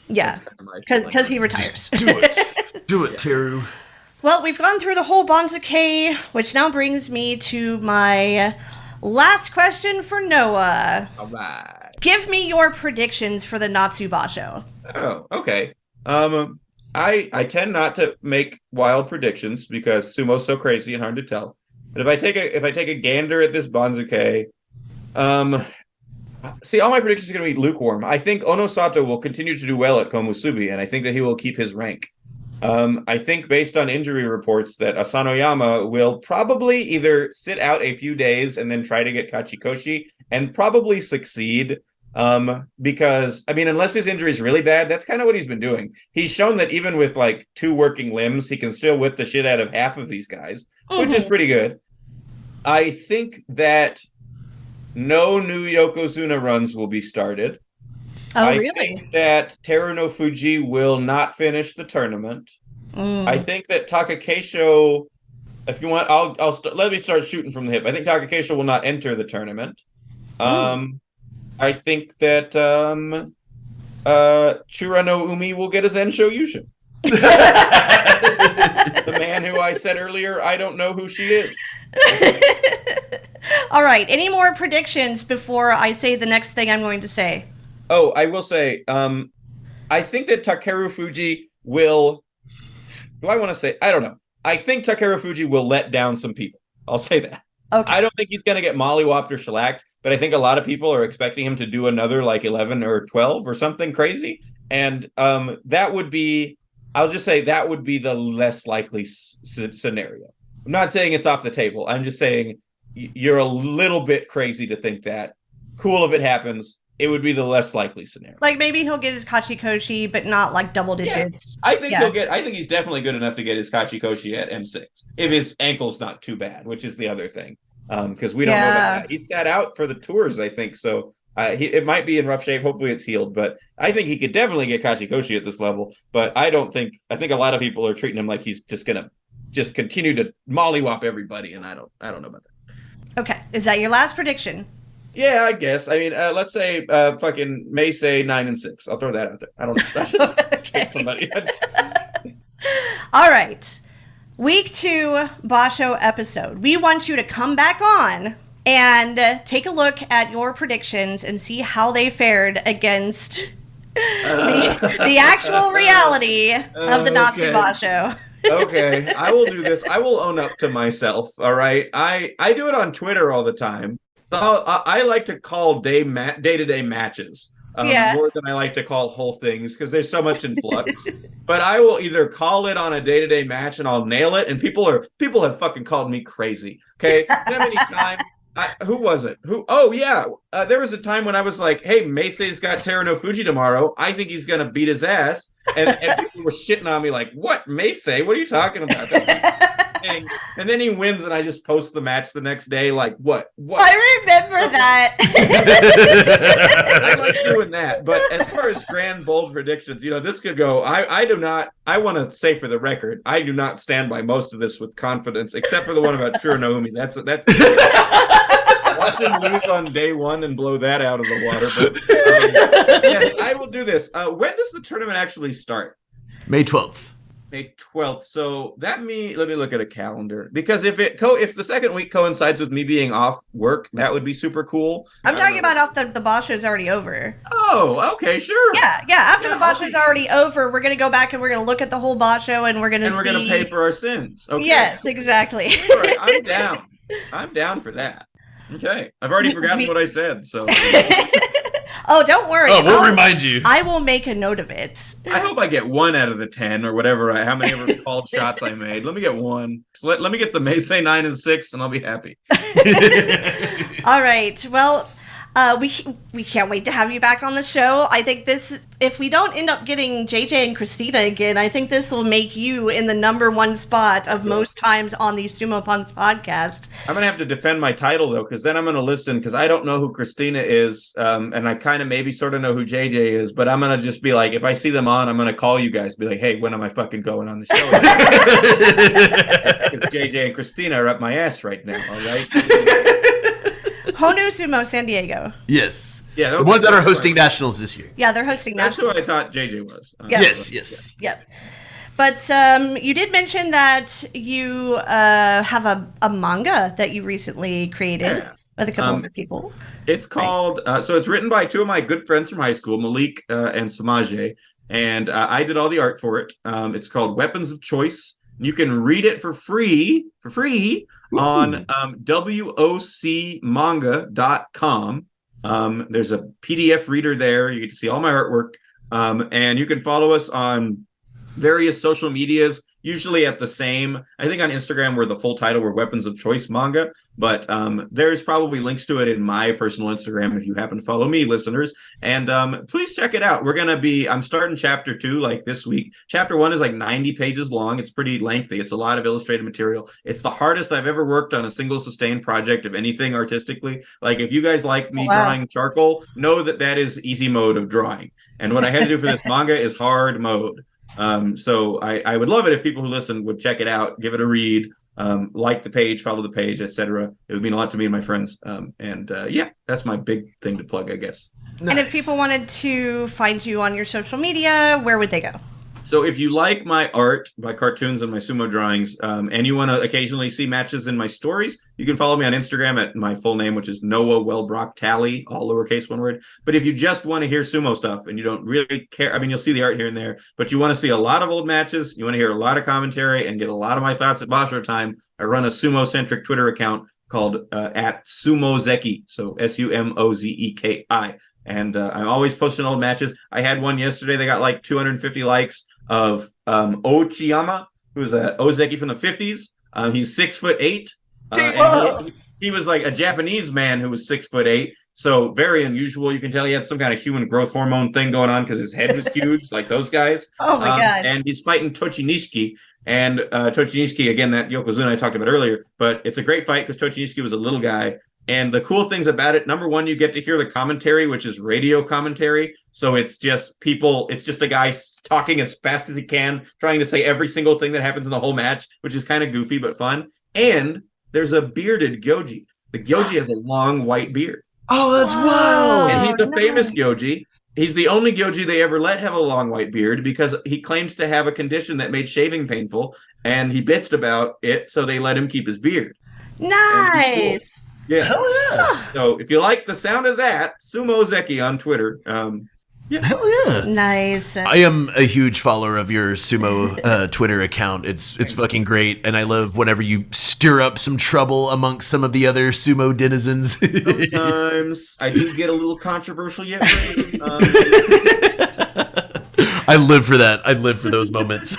Yeah, because he retires. Do it, Teru. Well, we've gone through the whole Banzuke, which now brings me to my last question for Noah. All right. Give me your predictions for the Natsu Basho. Oh, okay. I tend not to make wild predictions because sumo's so crazy and hard to tell. But if I take a gander at this Banzuke, see, all my predictions are going to be lukewarm. I think Onosato will continue to do well at Komusubi, and I think that he will keep his rank. I think based on injury reports that Asanoyama will probably either sit out a few days and then try to get Kachikoshi and probably succeed. Because, I mean, unless his injury is really bad, that's kind of what he's been doing. He's shown that even with like 2 working limbs, he can still whip the shit out of half of these guys, which is pretty good. I think that no new Yokozuna runs will be started. Oh, I really? think that Terunofuji will not finish the tournament. I think that Takakeisho, if you want, let me start shooting from the hip. I think Takakeisho will not enter the tournament. I think that Chura no Umi will get his Ensho Yusha. The man who I said earlier, I don't know who she is. All right. Any more predictions before I say the next thing I'm going to say? Oh, I will say, I think that Takeru Fuji will. Do I want to say? I don't know. I think Takeru Fuji will let down some people. I'll say that. Okay. I don't think he's going to get mollywopped or shellacked, but I think a lot of people are expecting him to do another like 11 or 12 or something crazy. And that would be, I'll just say that would be the less likely scenario. I'm not saying it's off the table. I'm just saying you're a little bit crazy to think that. Cool if it happens. It would be the less likely scenario. Like maybe he'll get his Kachikoshi, but not like double digits. I think I think he's definitely good enough to get his Kachikoshi at M6 if his ankle's not too bad, which is the other thing. Because we don't know about that. He sat out for the tours, I think. So it might be in rough shape. Hopefully it's healed. But I think he could definitely get Kachikoshi at this level. But I think a lot of people are treating him like he's just gonna just continue to mollywop everybody, and I don't know about that. Okay. Is that your last prediction? Yeah, I guess. I mean, let's say fucking Meisei 9 and 6. I'll throw that out there. I don't know. That's just Okay. somebody. All right. Week 2 Basho episode. We want you to come back on and take a look at your predictions and see how they fared against the actual reality of the Natsu Basho. Okay, I will do this. I will own up to myself. All right, I do it on Twitter all the time. I like to call day-to-day matches more than I like to call whole things because there's so much in flux. But I will either call it on a day-to-day match and I'll nail it. And people have fucking called me crazy. Okay, how many times? Who was it? Oh yeah, there was a time when I was like, "Hey, Meisei's got Teruno Fuji tomorrow. I think he's gonna beat his ass." And people were shitting on me like, "What, Meisei? What are you talking about?" And then he wins, and I just post the match the next day. Like, what? I remember that. I like doing that. But as far as grand bold predictions, this could go. I do not. I want to say for the record, I do not stand by most of this with confidence, except for the one about Chura no Umi. That's. Watch him lose on day one and blow that out of the water. But yes, I will do this. When does the tournament actually start? May 12th. May 12th. So let me look at a calendar, because if the second week coincides with me being off work, that would be super cool. I'm talking about after the Basho's already over. Oh, okay, sure. Yeah. After the Basho's already over, we're gonna go back and we're gonna look at the whole Basho and we're gonna pay for our sins. Okay. Yes, exactly. All right, I'm down. I'm down for that. Okay, I've already forgotten what I said. So. Oh, don't worry. Oh, we'll remind you. I will make a note of it. I hope I get 1 out of the 10 or whatever. How many ever called shots I made? Let me get 1. So let me get the Meisei 9 and 6, and I'll be happy. All right. Well, we can't wait to have you back on the show. I think if we don't end up getting JJ and Christina again, I think this will make you in the #1 spot of most times on the Sumo Punx podcast. I'm going to have to defend my title, though, because then I'm going to listen, because I don't know who Christina is, and I kind of maybe sort of know who JJ is, but I'm going to just be like, if I see them on, I'm going to call you guys, be like, hey, when am I fucking going on the show? Because JJ and Christina are up my ass right now, all right? Honu Sumo San Diego. Yes. Yeah, the ones that are hosting nationals this year. Yeah, they're hosting nationals. That's who I thought JJ was. Yes. Yep. But you did mention that you have a manga that you recently created with a couple other people. It's called, so it's written by 2 of my good friends from high school, Malik and Samaje, and I did all the art for it. It's called Weapons of Choice. You can read it for free on wocmanga.com. There's a PDF reader there. You get to see all my artwork. And you can follow us on various social medias, usually at the same. I think on Instagram we're the full title, we're Weapons of Choice Manga. But there's probably links to it in my personal Instagram if you happen to follow me, listeners. And please check it out. I'm starting chapter 2 like this week. Chapter 1 is like 90 pages long. It's pretty lengthy. It's a lot of illustrated material. It's the hardest I've ever worked on a single sustained project of anything artistically. Like, if you guys like me drawing charcoal, know that is easy mode of drawing. And what I had to do for this manga is hard mode. So I would love it if people who listen would check it out, give it a read. like the page, follow the page, etc. It would mean a lot to me and my friends. Yeah, that's my big thing to plug, I guess. And if people wanted to find you on your social media, where would they go? So if you like my art, my cartoons, and my sumo drawings, and you want to occasionally see matches in my stories, you can follow me on Instagram at my full name, which is Noah Wellbrock-Talley, all lowercase, one word. But if you just want to hear sumo stuff and you don't really care, I mean, you'll see the art here and there, but you want to see a lot of old matches, you want to hear a lot of commentary and get a lot of my thoughts at Basho time, I run a sumo-centric Twitter account called at Sumozeki, so Sumozeki. And I'm always posting old matches. I had one yesterday. They got like 250 likes of Ochiyama, who's a Ozeki from the 50s. He's 6'8". And he was like a Japanese man who was 6'8". So very unusual. You can tell he had some kind of human growth hormone thing going on because his head was huge, like those guys. Oh my God. And he's fighting Tochinishiki. And Tochinishiki, again, that Yokozuna I talked about earlier. But it's a great fight because Tochinishiki was a little guy. And the cool things about it, number one, you get to hear the commentary, which is radio commentary. So it's just a guy talking as fast as he can, trying to say every single thing that happens in the whole match, which is kind of goofy but fun. And there's a bearded Gyoji. The Gyoji has a long white beard. Oh, that's wild. And he's a famous Gyoji. He's the only Gyoji they ever let have a long white beard because he claims to have a condition that made shaving painful, and he bitched about it, so they let him keep his beard. Nice. Yeah. Hell yeah. So if you like the sound of that, Sumozeki on Twitter. Yeah. Hell yeah. Nice. I am a huge follower of your sumo Twitter account. It's fucking great, and I love whenever you stir up some trouble amongst some of the other sumo denizens. Sometimes I do get a little controversial yet. I live for that. I live for those moments.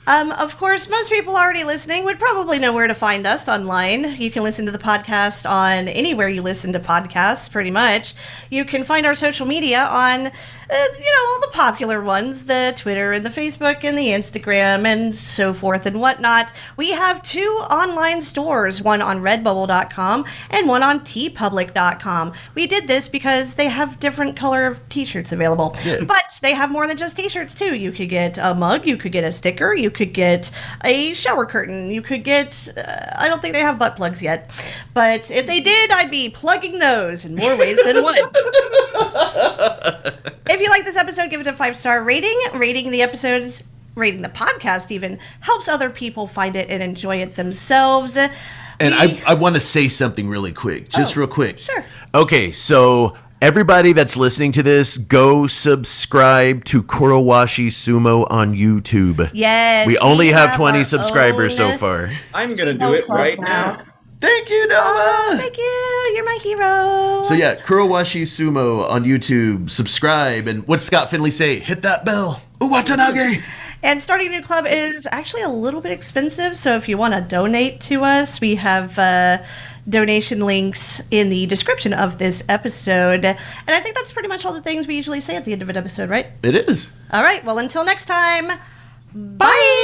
Of course, most people already listening would probably know where to find us online. You can listen to the podcast on anywhere you listen to podcasts, pretty much. You can find our social media on, all the popular ones, the Twitter and the Facebook and the Instagram and so forth and whatnot. We have 2 online stores, one on redbubble.com and one on tpublic.com. We did this because they have different color t-shirts available. Yeah. But they have more than just t-shirts, too. You could get a mug, you could get a sticker, you could get a shower curtain, you could get, I don't think they have butt plugs yet, but if they did, I'd be plugging those in more ways than one. If you like this episode, give it a 5-star rating. Rating the podcast even, helps other people find it and enjoy it themselves. And I want to say something really quick, real quick. Sure. Okay, so everybody that's listening to this, go subscribe to Kurowashi Sumo on YouTube. Yes. We only have 20 subscribers so far. I'm going to do it right now. Thank you, Noah. Oh, thank you. You're my hero. So yeah, Kurowashi Sumo on YouTube. Subscribe. And what's Scott Finley say? Hit that bell. Uwatanage. And starting a new club is actually a little bit expensive. So if you want to donate to us, we have donation links in the description of this episode. And I think that's pretty much all the things we usually say at the end of an episode, right? It is. All right. Well, until next time, bye.